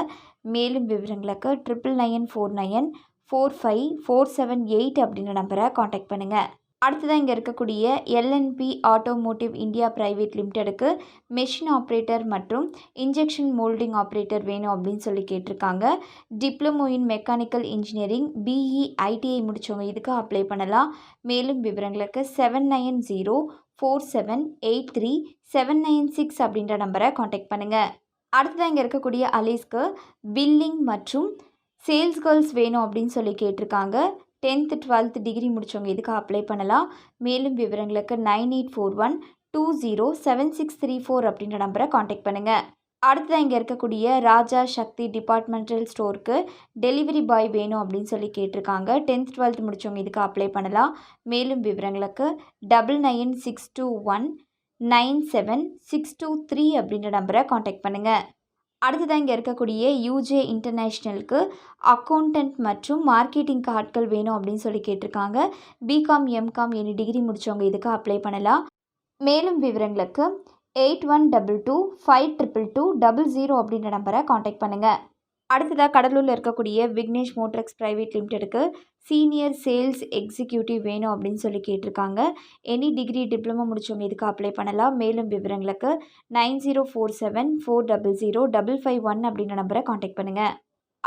மேலும் விவரங்களுக்கு 9994545478 அப்படின்ற நம்பரை காண்டாக்ட் பண்ணுங்கள். அடுத்ததாக இங்கே இருக்கக்கூடிய எல்என்பி ஆட்டோமோட்டிவ் இந்தியா பிரைவேட் லிமிடெடுக்கு மெஷின் ஆப்ரேட்டர் மற்றும் இன்ஜெக்ஷன் மோல்டிங் ஆப்ரேட்டர் வேணும் அப்படின்னு சொல்லி கேட்டிருக்காங்க. Diploma in mechanical engineering BE ITI முடித்தவங்க இதுக்கு அப்ளை பண்ணலாம். மேலும் விவரங்களுக்கு 7904783796 அப்படின்ற நம்பரை காண்டாக்ட் பண்ணுங்கள். அடுத்ததாக இங்கே இருக்கக்கூடிய அலீஸ்க்கு பில்லிங் மற்றும் சேல்ஸ் கேர்ள்ஸ் வேணும் அப்படின்னு சொல்லி கேட்டிருக்காங்க. 10th 12th டிகிரி முடித்தவங்க இதுக்கு அப்ளை பண்ணலாம். மேலும் விவரங்களுக்கு 9841207634 அப்படின்ற நம்பரை காண்டாக்ட் பண்ணுங்கள். அடுத்ததாக இங்கே இருக்கக்கூடிய ராஜா சக்தி டிபார்ட்மெண்டல் ஸ்டோருக்கு டெலிவரி பாய் வேணும் அப்படின்னு சொல்லி கேட்டிருக்காங்க. 10th 12th முடித்தவங்க இதுக்கு அப்ளை பண்ணலாம். மேலும் விவரங்களுக்கு 9962197623 அப்படின்ற நம்பரை காண்டாக்ட் பண்ணுங்கள். அடுத்ததாக இங்கே இருக்கக்கூடிய யூஜே இன்டர்நேஷ்னலுக்கு அக்கௌண்டன்ட் மற்றும் மார்க்கெட்டிங் ஆட்கள் வேணும் அப்படின்னு சொல்லி கேட்டிருக்காங்க. பிகாம் எம்காம் எனி டிகிரி முடித்தவங்க இதுக்கு அப்ளை பண்ணலாம். மேலும் விவரங்களுக்கு 8122522200 அப்படின்ற நம்பரை காண்டாக்ட் பண்ணுங்கள். அடுத்ததாக கடலூரில் இருக்கக்கூடிய விக்னேஷ் மோட்ரக்ஸ் பிரைவேட் லிமிடெடுக்கு சீனியர் சேல்ஸ் எக்ஸிக்யூட்டிவ் வேணும் அப்படின்னு சொல்லி கேட்டிருக்காங்க. எனி டிகிரி டிப்ளமோ முடித்தவங்க இதுக்கு அப்ளை பண்ணலாம். மேலும் விவரங்களுக்கு 9047400551 அப்படின்ற நம்பரை காண்டாக்ட் பண்ணுங்கள்.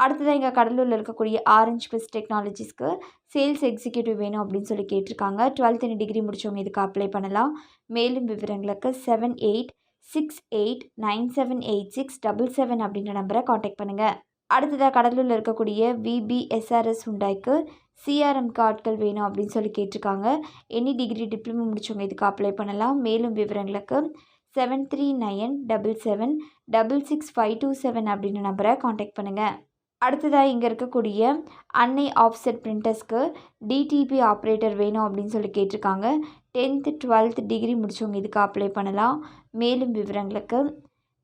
அடுத்ததாக இங்கே கடலூரில் இருக்கக்கூடிய ஆரஞ்ச் ப்ளஸ் டெக்னாலஜிஸ்க்கு சேல்ஸ் எக்ஸிக்யூட்டிவ் வேணும் அப்படின்னு சொல்லி கேட்டிருக்காங்க. 12th டிகிரி முடித்தவங்க இதுக்கு அப்ளை பண்ணலாம். மேலும் விவரங்களுக்கு 7868978677 அப்படின்ற நம்பரை காண்டாக்ட் பண்ணுங்கள். அடுத்ததாக கடலூரில் இருக்கக்கூடிய விபிஎஸ்ஆர்எஸ் ஹுண்டாய்க்கு சிஆர்எம்க்கு ஆட்கள் வேணும் அப்படின்னு சொல்லி கேட்டிருக்காங்க. எனி டிகிரி டிப்ளமோ முடித்தவங்க இதுக்கு அப்ளை பண்ணலாம். மேலும் விவரங்களுக்கு 739777666527 அப்படின்ற நம்பரை காண்டாக்ட் பண்ணுங்கள். அடுத்ததாக இங்கே இருக்கக்கூடிய அன்னை ஆஃப்செட் பிரிண்டர்ஸ்க்கு டிடிபி ஆப்ரேட்டர் வேணும் அப்படின்னு சொல்லி கேட்டிருக்காங்க. 10th 12th டிகிரி முடித்தவங்க இதுக்கு அப்ளை பண்ணலாம். மேலும் விவரங்களுக்கு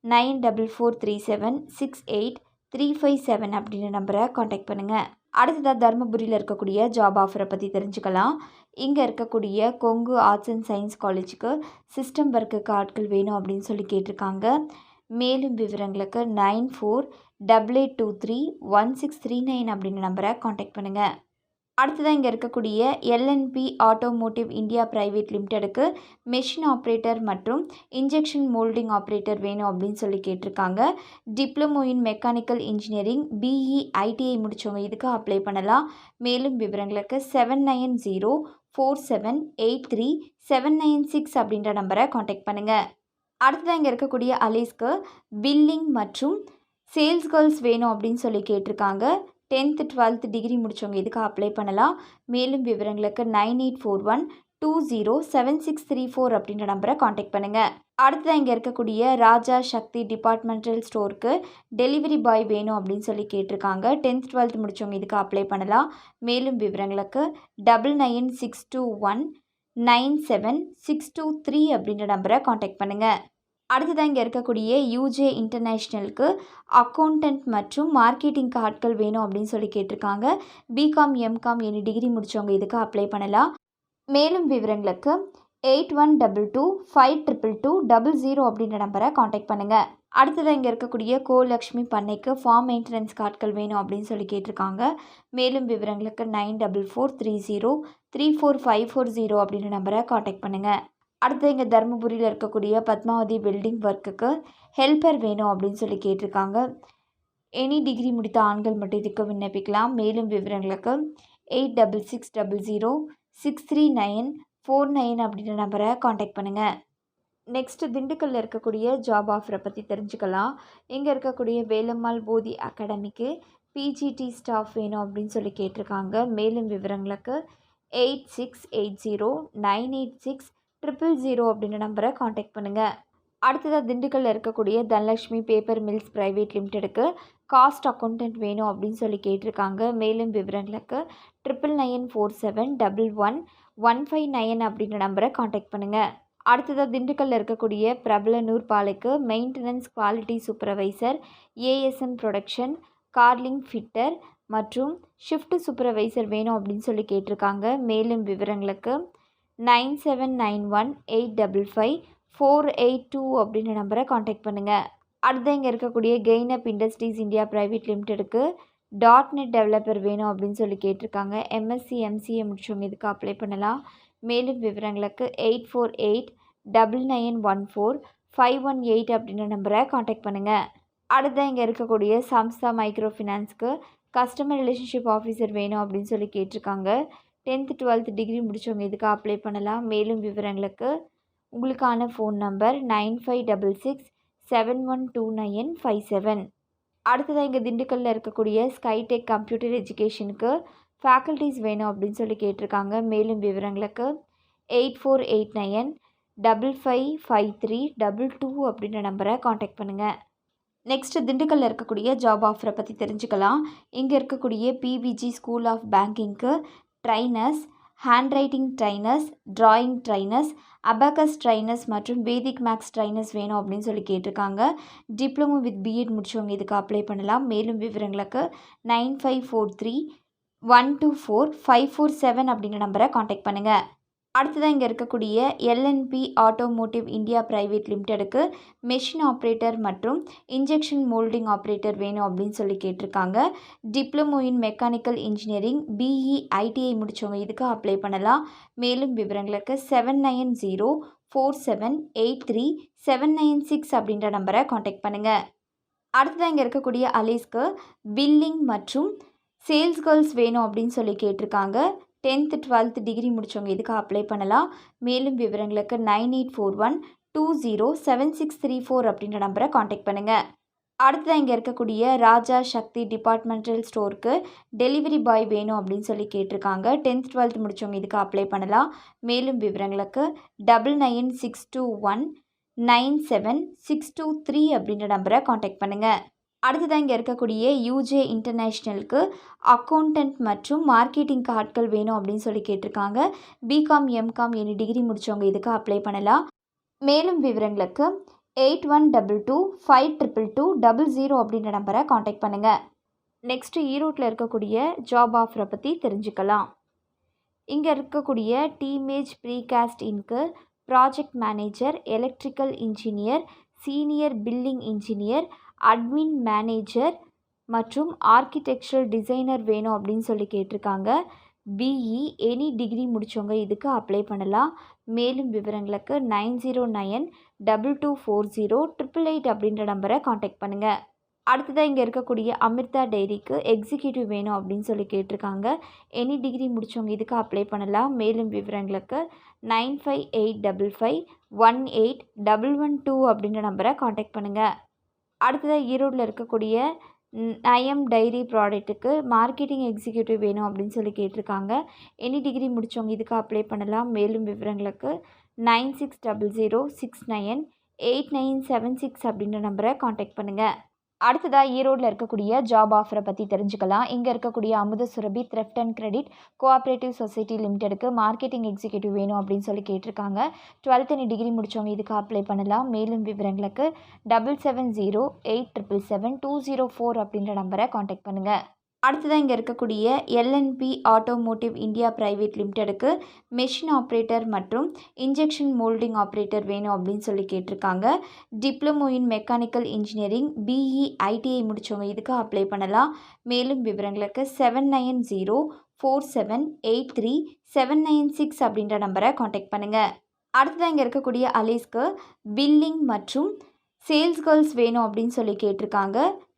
9443768357 அப்படின்ற நம்பரை காண்டாக்ட் பண்ணுங்கள். அடுத்ததாக தருமபுரியில் இருக்கக்கூடிய ஜாப் ஆஃபரை பற்றி தெரிஞ்சுக்கலாம். இங்கே இருக்கக்கூடிய கொங்கு ஆர்ட்ஸ் அண்ட் சயின்ஸ் காலேஜுக்கு சிஸ்டம் ஒர்க்குக்கு ஆட்கள் வேணும் அப்படின்னு சொல்லி கேட்டிருக்காங்க. மேலும் விவரங்களுக்கு 9488231639 அப்படின்ற நம்பரை காண்டாக்ட் பண்ணுங்கள். அடுத்ததாக இங்கே இருக்கக்கூடிய எல்என்பி ஆட்டோமோட்டிவ் இந்தியா பிரைவேட் லிமிடெடுக்கு மெஷின் ஆப்ரேட்டர் மற்றும் இன்ஜெக்ஷன் மோல்டிங் ஆப்ரேட்டர் வேணும் அப்படின்னு சொல்லி கேட்டிருக்காங்க. Diploma in mechanical engineering BE ITI முடித்தவங்க இதுக்கு அப்ளை பண்ணலாம். மேலும் விவரங்களுக்கு 7904783796 அப்படின்ற நம்பரை காண்டாக்ட் பண்ணுங்கள். அடுத்ததாக இங்கே இருக்கக்கூடிய அலீஸ்க்கு பில்லிங் மற்றும் சேல்ஸ் கேர்ள்ஸ் வேணும் அப்படின்னு சொல்லி கேட்டிருக்காங்க. 10th 12th டிகிரி முடித்தவங்க இதுக்கு அப்ளை பண்ணலாம். மேலும் விவரங்களுக்கு 9841207634 அப்படின்ற நம்பரை காண்டாக்ட் பண்ணுங்கள். அடுத்ததாக இங்கே இருக்கக்கூடிய ராஜா சக்தி டிபார்ட்மெண்டல் ஸ்டோருக்கு டெலிவரி பாய் வேணும் அப்படின்னு சொல்லி கேட்டிருக்காங்க. 10th 12th முடித்தவங்க இதுக்கு அப்ளை பண்ணலாம். மேலும் விவரங்களுக்கு 9962197623 அப்படின்ற நம்பரை காண்டாக்ட் பண்ணுங்கள். அடுத்ததாக இங்கே இருக்கக்கூடிய யூஜே இன்டர்நேஷ்னலுக்கு அக்கௌண்டன்ட் மற்றும் மார்க்கெட்டிங்க்கு ஆட்கள் வேணும் அப்படின்னு சொல்லி கேட்டிருக்காங்க. பிகாம் எம்காம் எனி டிகிரி முடித்தவங்க இதுக்கு அப்ளை பண்ணலாம். மேலும் விவரங்களுக்கு 8122522200 அப்படின்ற நம்பரை காண்டாக்ட் பண்ணுங்கள். அடுத்ததாக இங்கே இருக்கக்கூடிய கோலக்ஷ்மி பண்ணைக்கு ஃபார்ம் மெயின்டெனன்ஸ்க்கு ஆட்கள் வேணும் அப்படின்னு சொல்லி கேட்டிருக்காங்க. மேலும் விவரங்களுக்கு 9443034540 அப்படின்ற நம்பரை காண்டாக்ட் பண்ணுங்கள். அடுத்து இங்கே தருமபுரியில் இருக்கக்கூடிய பத்மாவதி பில்டிங் ஒர்க்குக்கு ஹெல்ப்பர் வேணும் அப்படின்னு சொல்லி கேட்டிருக்காங்க. எனி டிகிரி முடித்த ஆண்கள் மட்டும் இதுக்கு விண்ணப்பிக்கலாம். மேலும் விவரங்களுக்கு 8600639449 அப்படின்ற நம்பரை காண்டாக்ட் பண்ணுங்கள். நெக்ஸ்ட்டு திண்டுக்கல்லில் இருக்கக்கூடிய ஜாப் ஆஃபரை பற்றி தெரிஞ்சுக்கலாம். இங்கே இருக்கக்கூடிய வேலம்மாள் போதி அகாடமிக்கு பிஜிடி ஸ்டாஃப் வேணும் அப்படின்னு சொல்லி கேட்டிருக்காங்க. மேலும் விவரங்களுக்கு 8680986000 அப்படின்ற நம்பரை காண்டாக்ட் பண்ணுங்கள். அடுத்ததாக திண்டுக்கல்லில் இருக்கக்கூடிய தனலட்சுமி பேப்பர் மில்ஸ் பிரைவேட் லிமிடெடுக்கு காஸ்ட் அக்கௌண்டன்ட் வேணும் அப்படின்னு சொல்லி கேட்டிருக்காங்க. மேலும் விவரங்களுக்கு 9947111159 அப்படின்ற நம்பரை காண்டாக்ட் பண்ணுங்கள். அடுத்ததாக திண்டுக்கல்லில் இருக்கக்கூடிய பிரபல நூற்பாலைக்கு maintenance quality supervisor ASM production carding fitter மற்றும் ஷிஃப்ட் சூப்பர்வைசர் வேணும் அப்படின்னு சொல்லி கேட்டிருக்காங்க. மேலும் விவரங்களுக்கு 9791855482 அப்படின்ற நம்பரை காண்டாக்ட் பண்ணுங்கள். அடுத்து இங்கே இருக்கக்கூடிய கெய்னப் இண்டஸ்ட்ரீஸ் இந்தியா பிரைவேட் லிமிடெடுக்கு .NET டெவலப்பர் வேணும் அப்படின்னு சொல்லி கேட்டிருக்காங்க. எம்எஸ்சி எம்சிஏ முடிச்சவங்க இதுக்கு அப்ளை பண்ணலாம். மேலும் விவரங்களுக்கு 8489914518 அப்படின்ற நம்பரை காண்டாக்ட் பண்ணுங்கள். அடுத்து இங்கே இருக்கக்கூடிய சம்ஸ்தா மைக்ரோ ஃபினான்ஸ்க்கு கஸ்டமர் ரிலேஷன்ஷிப் ஆஃபீஸர் வேணும் அப்படின்னு சொல்லி கேட்டிருக்காங்க. 10th 12th டிகிரி முடித்தவங்க இதுக்கு அப்ளை பண்ணலாம். மேலும் விவரங்களுக்கு உங்களுக்கான ஃபோன் நம்பர் 9566712957. அடுத்ததாக இங்கே திண்டுக்கல்லில் இருக்கக்கூடிய ஸ்கைடெக் கம்ப்யூட்டர் எஜுகேஷனுக்கு ஃபேக்கல்ட்டிஸ் வேணும் அப்படின்னு சொல்லி கேட்டிருக்காங்க. மேலும் விவரங்களுக்கு 8489555322 அப்படின்ற நம்பரை காண்டாக்ட் பண்ணுங்கள். நெக்ஸ்ட்டு திண்டுக்கல்லில் இருக்கக்கூடிய ஜாப் ஆஃபரை பற்றி தெரிஞ்சுக்கலாம். இங்கே இருக்கக்கூடிய பிவிஜி ஸ்கூல் ஆஃப் பேங்கிங்க்கு trainers, hand writing trainers, drawing trainers, abacus trainers மற்றும் வேதிக் மேக்ஸ் ட்ரைனர்ஸ் வேணும் அப்படின்னு சொல்லி கேட்டிருக்காங்க. டிப்ளமோ வித் பிஎட் முடிச்சவங்க இதுக்கு அப்ளை பண்ணலாம். மேலும் விவரங்களுக்கு 9543124547 அப்படின்ற நம்பரை காண்டாக்ட் பண்ணுங்கள். அடுத்ததாக இங்கே இருக்கக்கூடிய எல்என்பி ஆட்டோமோட்டிவ் இந்தியா பிரைவேட் லிமிடெடுக்கு மெஷின் ஆப்ரேட்டர் மற்றும் இன்ஜெக்ஷன் மோல்டிங் ஆப்ரேட்டர் வேணும் அப்படின்னு சொல்லி கேட்டிருக்காங்க. Diploma in mechanical engineering BE ITI முடித்தவங்க இதுக்கு அப்ளை பண்ணலாம். மேலும் விவரங்களுக்கு 7904783796 அப்படின்ற நம்பரை காண்டாக்ட் பண்ணுங்கள். அடுத்ததாக இங்கே இருக்கக்கூடிய அலீஸ்க்கு பில்லிங் மற்றும் சேல்ஸ் கேர்ள்ஸ் வேணும் அப்படின்னு சொல்லி கேட்டிருக்காங்க. 10th 12th டிகிரி முடித்தவங்க இதுக்கு அப்ளை பண்ணலாம். மேலும் விவரங்களுக்கு 9841207634 அப்படின்ற நம்பரை காண்டாக்ட் பண்ணுங்கள். அடுத்ததாக இங்கே இருக்கக்கூடிய ராஜா சக்தி டிபார்ட்மெண்டல் ஸ்டோருக்கு டெலிவரி பாய் வேணும் அப்படின்னு சொல்லி கேட்டிருக்காங்க. 10th 12th முடித்தவங்க இதுக்கு அப்ளை பண்ணலாம். மேலும் விவரங்களுக்கு 9962197623 அப்படின்ற நம்பரை காண்டாக்ட் பண்ணுங்கள். அடுத்ததாக இங்கே இருக்கக்கூடிய யூஜே இன்டர்நேஷ்னலுக்கு அக்கௌண்டன்ட் மற்றும் மார்க்கெட்டிங் ஆட்கள் வேணும் அப்படின்னு சொல்லி கேட்டிருக்காங்க. பிகாம் எம்காம் எனி டிகிரி முடித்தவங்க இதுக்கு அப்ளை பண்ணலாம். மேலும் விவரங்களுக்கு 8122522200 அப்படின்ற நம்பரை காண்டாக்ட் பண்ணுங்கள். நெக்ஸ்ட்டு ஈரோட்டில் இருக்கக்கூடிய ஜாப் ஆஃபரை பற்றி தெரிஞ்சுக்கலாம். இங்கே இருக்கக்கூடிய டீமேஜ் ப்ரீகாஸ்ட் இன்க்கு project manager, electrical engineer, senior billing engineer, admin manager மற்றும் ஆர்கிடெக்சரல் டிசைனர் வேணும் அப்படின்னு சொல்லி கேட்டிருக்காங்க. பிஇ எனி டிகிரி முடித்தவங்க இதுக்கு அப்ளை பண்ணலாம். மேலும் விவரங்களுக்கு 9092240888 அப்படின்ற நம்பரை காண்டாக்ட் பண்ணுங்கள். அடுத்ததாக இங்கே இருக்கக்கூடிய அமிர்தா டைரிக்கு எக்ஸிக்யூட்டிவ் வேணும் அப்படின்னு சொல்லி கேட்டிருக்காங்க. எனி டிகிரி முடித்தவங்க இதுக்கு அப்ளை பண்ணலாம். மேலும் விவரங்களுக்கு 9585518112 அப்படின்ற நம்பரை காண்டாக்ட் பண்ணுங்கள். அடுத்ததாக ஈரோட்டில் இருக்கக்கூடிய நயம் டைரி ப்ராடக்ட்டுக்கு மார்க்கெட்டிங் எக்ஸிக்யூட்டிவ் வேணும் அப்படின்னு சொல்லி கேட்டிருக்காங்க. எனி டிகிரி முடித்தவங்க இதுக்கு அப்ளை பண்ணலாம். மேலும் விவரங்களுக்கு 9600698976 அப்படின்ற நம்பரை காண்டாக்ட் பண்ணுங்கள். அடுத்ததாக ஈரோட்டில் இருக்கக்கூடிய ஜாப் ஆஃபரை பற்றி தெரிஞ்சுக்கலாம். இங்கே இருக்கக்கூடிய Amutha Surabhi thrift and credit cooperative society லிமிடெடுக்கு மார்க்கெட்டிங் எக்ஸிக்யூட்டிவ் வேணும் அப்படின்னு சொல்லி கேட்டிருக்காங்க. 12th டிகிரி முடித்தவங்க இதுக்கு அப்ளை பண்ணலாம். மேலும் விவரங்களுக்கு 7708777204 அப்படின்ற நம்பரை காண்டாக்ட் பண்ணுங்கள். அடுத்ததாக இங்கே இருக்கக்கூடிய எல்என்பி ஆட்டோமோட்டிவ் இந்தியா பிரைவேட் லிமிடெடுக்கு மெஷின் ஆப்ரேட்டர் மற்றும் இன்ஜெக்ஷன் மோல்டிங் ஆப்ரேட்டர் வேணும் அப்படின்னு சொல்லி கேட்டிருக்காங்க. Diploma in mechanical engineering BE ITI முடித்தவங்க இதுக்கு அப்ளை பண்ணலாம். மேலும் விவரங்களுக்கு 7904783796 அப்படின்ற நம்பரை காண்டாக்ட் பண்ணுங்கள். அடுத்ததாக இங்கே இருக்கக்கூடிய அலீஸ்க்கு பில்லிங் மற்றும் சேல்ஸ் கேர்ள்ஸ் வேணும் அப்படின்னு சொல்லி கேட்டிருக்காங்க.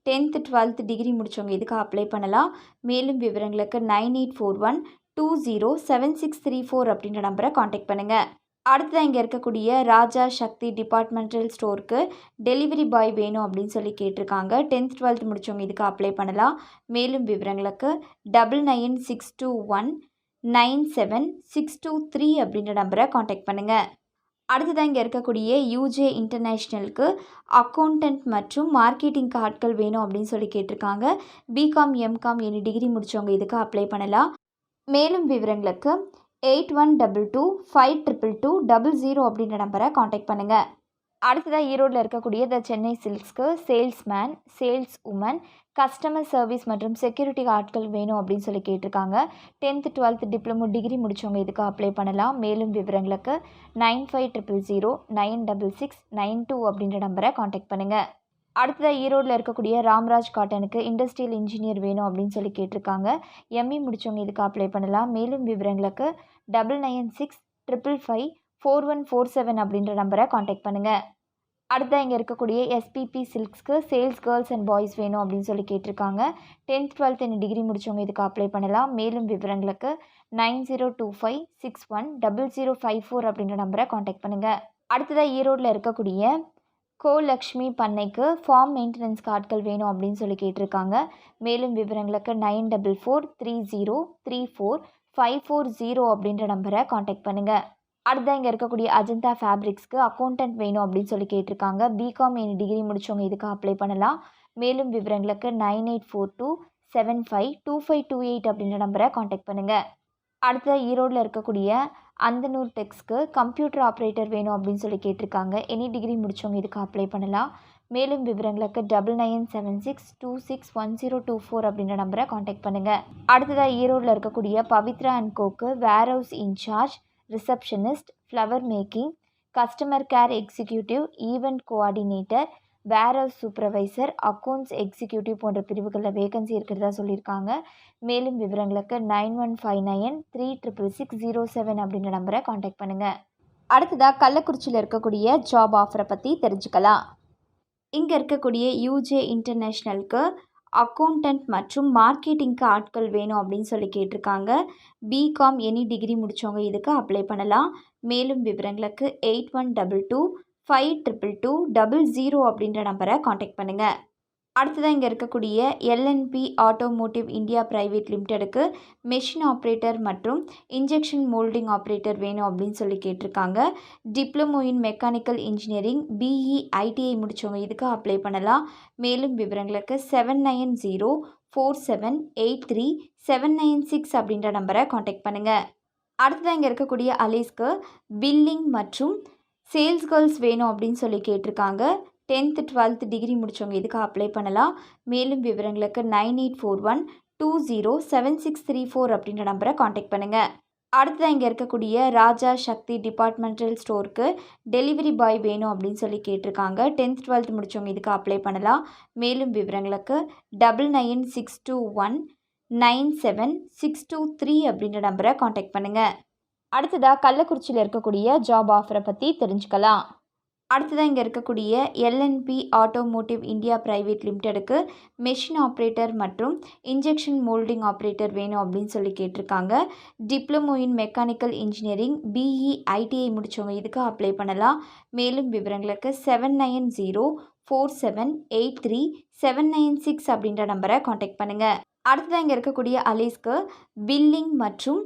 10th 12th டிகிரி முடித்தவங்க இதுக்கு அப்ளை பண்ணலாம். மேலும் விவரங்களுக்கு 9841207634 அப்படின்ற நம்பரை காண்டாக்ட் பண்ணுங்கள். அடுத்ததாக இங்கே இருக்கக்கூடிய ராஜா சக்தி டிபார்ட்மெண்டல் ஸ்டோருக்கு டெலிவரி பாய் வேணும் அப்படின்னு சொல்லி கேட்டிருக்காங்க. 10th 12th முடித்தவங்க இதுக்கு அப்ளை பண்ணலாம். மேலும் விவரங்களுக்கு 9962197623 அப்படின்ற நம்பரை காண்டாக்ட் பண்ணுங்கள். அடுத்ததாக இங்கே இருக்கக்கூடிய யூஜே இன்டர்நேஷ்னலுக்கு அக்கௌண்டன்ட் மற்றும் மார்க்கெட்டிங் ஆட்கள் வேணும் அப்படின்னு சொல்லி கேட்டிருக்காங்க. பிகாம் எம்காம் எனி டிகிரி முடித்தவங்க இதுக்கு அப்ளை பண்ணலாம். மேலும் விவரங்களுக்கு 8122522200 அப்படின்ற நம்பரை காண்டாக்ட் பண்ணுங்கள். அடுத்ததாக ஈரோட்டில் இருக்கக்கூடிய த சென்னை சில்க்ஸ்க்கு salesman, sales woman, customer service மற்றும் செக்யூரிட்டி ஆட்கள் வேணும் அப்படின்னு சொல்லி கேட்டிருக்காங்க. 10th 12th டிப்ளமோ டிகிரி முடித்தவங்க இதுக்கு அப்ளை பண்ணலாம். மேலும் விவரங்களுக்கு 9500966992 அப்படின்ற நம்பரை காண்டாக்ட் பண்ணுங்கள். அடுத்ததாக ஈரோட்டில் இருக்கக்கூடிய ராம்ராஜ் காட்டனுக்கு இண்டஸ்ட்ரியல் இன்ஜினியர் வேணும் அப்படின்னு சொல்லி கேட்டிருக்காங்க. எம்இ முடித்தவங்க இதுக்கு அப்ளை பண்ணலாம். மேலும் விவரங்களுக்கு 9965554147 அப்படின்ற நம்பரை காண்டாக்ட் பண்ணுங்கள். அடுத்ததாக இங்கே இருக்கக்கூடிய எஸ்பிபி சில்க்ஸ்க்கு சேல்ஸ் கேர்ள்ஸ் அண்ட் பாய்ஸ் வேணும் அப்படின்னு சொல்லி கேட்டிருக்காங்க. 10th 12th டிகிரி முடித்தவங்க இதுக்கு அப்ளை பண்ணலாம். மேலும் விவரங்களுக்கு 9025610054 அப்படின்ற நம்பரை காண்டாக்ட் பண்ணுங்கள். அடுத்ததாக ஈரோட்டில் இருக்கக்கூடிய கோலக்ஷ்மி பண்ணைக்கு ஃபார்ம் மெயின்டெனன்ஸ் ஆட்கள் வேணும் அப்படின்னு சொல்லி கேட்டிருக்காங்க. மேலும் விவரங்களுக்கு 9430345440 அப்படின்ற நம்பரை காண்டாக்ட் பண்ணுங்கள். அடுத்ததாக இங்கே இருக்கக்கூடிய அஜந்தா ஃபேப்ரிக்ஸ்க்கு அக்கௌண்டன்ட் வேணும் அப்படின்னு சொல்லி கேட்டிருக்காங்க. பிகாம் எனி டிகிரி முடித்தவங்க இதுக்கு அப்ளை பண்ணலாம். மேலும் விவரங்களுக்கு 9842752528 அப்படின்ற நம்பரை காண்டாக்ட் பண்ணுங்கள். அடுத்ததாக ஈரோட்டில் இருக்கக்கூடிய அந்தனூர் டெக்ஸ்க்கு கம்ப்யூட்டர் ஆப்ரேட்டர் வேணும் அப்படின்னு சொல்லி கேட்டிருக்காங்க. எனி டிகிரி முடித்தவங்க இதுக்கு அப்ளை பண்ணலாம். மேலும் விவரங்களுக்கு 9976261024 அப்படின்ற நம்பரை காண்டாக்ட் பண்ணுங்கள். அடுத்ததாக ஈரோட்டில் இருக்கக்கூடிய பவித்ரா அண்ட் கோக்கு warehouse incharge, receptionist, flower making, customer care executive, event coordinator, warehouse supervisor, accounts executive போன்ற பிரிவுகளில் வேகன்சி இருக்கிறதா சொல்லியிருக்காங்க. மேலும் விவரங்களுக்கு 9159366607 அப்படின்ற நம்பரை காண்டாக்ட் பண்ணுங்கள். அடுத்ததாக கள்ளக்குறிச்சியில் இருக்கக்கூடிய ஜாப் ஆஃபரை பற்றி தெரிஞ்சுக்கலாம். இங்கே இருக்கக்கூடிய யூஜே இன்டர்நேஷ்னலுக்கு அக்கௌண்டன்ட் மற்றும் மார்க்கெட்டிங்க்கு ஆட்கள் வேணும் அப்படின்னு சொல்லி கேட்டிருக்காங்க. பிகாம் எனி டிகிரி முடித்தவங்க இதுக்கு அப்ளை பண்ணலாம். மேலும் விவரங்களுக்கு 8122 522 00 அப்படின்ற நம்பரை காண்டாக்ட் பண்ணுங்கள். அடுத்ததாக இங்கே இருக்கக்கூடிய எல்என்பி ஆட்டோமோட்டிவ் இந்தியா பிரைவேட் லிமிடெடுக்கு மெஷின் ஆப்ரேட்டர் மற்றும் இன்ஜெக்ஷன் மோல்டிங் ஆப்ரேட்டர் வேணும் அப்படின்னு சொல்லி கேட்டிருக்காங்க. Diploma in mechanical engineering BE ITI முடித்தவங்க இதுக்கு அப்ளை பண்ணலாம். மேலும் விவரங்களுக்கு 7904783796 அப்படின்ற நம்பரை காண்டாக்ட் பண்ணுங்கள். அடுத்ததாக இங்கே இருக்கக்கூடிய அலீஸ்க்கு பில்லிங் மற்றும் சேல்ஸ் கேர்ள்ஸ் வேணும் அப்படின்னு சொல்லி கேட்டிருக்காங்க. 10th 12th டிகிரி முடித்தவங்க இதுக்கு அப்ளை பண்ணலாம். மேலும் விவரங்களுக்கு 9841207634 அப்படின்ற நம்பரை காண்டாக்ட் பண்ணுங்கள். அடுத்ததாக இங்கே இருக்கக்கூடிய ராஜா சக்தி டிபார்ட்மெண்டல் ஸ்டோருக்கு டெலிவரி பாய் வேணும் அப்படின்னு சொல்லி கேட்டிருக்காங்க. 10th 12th முடித்தவங்க இதுக்கு அப்ளை பண்ணலாம். மேலும் விவரங்களுக்கு 9962197623 அப்படின்ற நம்பரை காண்டாக்ட் பண்ணுங்கள். அடுத்ததாக கள்ளக்குறிச்சியில் இருக்கக்கூடிய ஜாப் ஆஃபரை பற்றி தெரிஞ்சுக்கலாம். அடுத்ததாக இங்கே இருக்கக்கூடிய எல்என்பி ஆட்டோமோட்டிவ் இந்தியா பிரைவேட் லிமிடெடுக்கு மெஷின் ஆப்ரேட்டர் மற்றும் இன்ஜெக்ஷன் மோல்டிங் ஆப்ரேட்டர் வேணும் அப்படின்னு சொல்லி கேட்டிருக்காங்க. Diploma in mechanical engineering BE ITI முடித்தவங்க இதுக்கு அப்ளை பண்ணலாம். மேலும் விவரங்களுக்கு 7904783796 அப்படின்ற நம்பரை காண்டாக்ட் பண்ணுங்கள். அடுத்ததாக இங்கே இருக்கக்கூடிய அலீஸ்க்கு பில்லிங் மற்றும்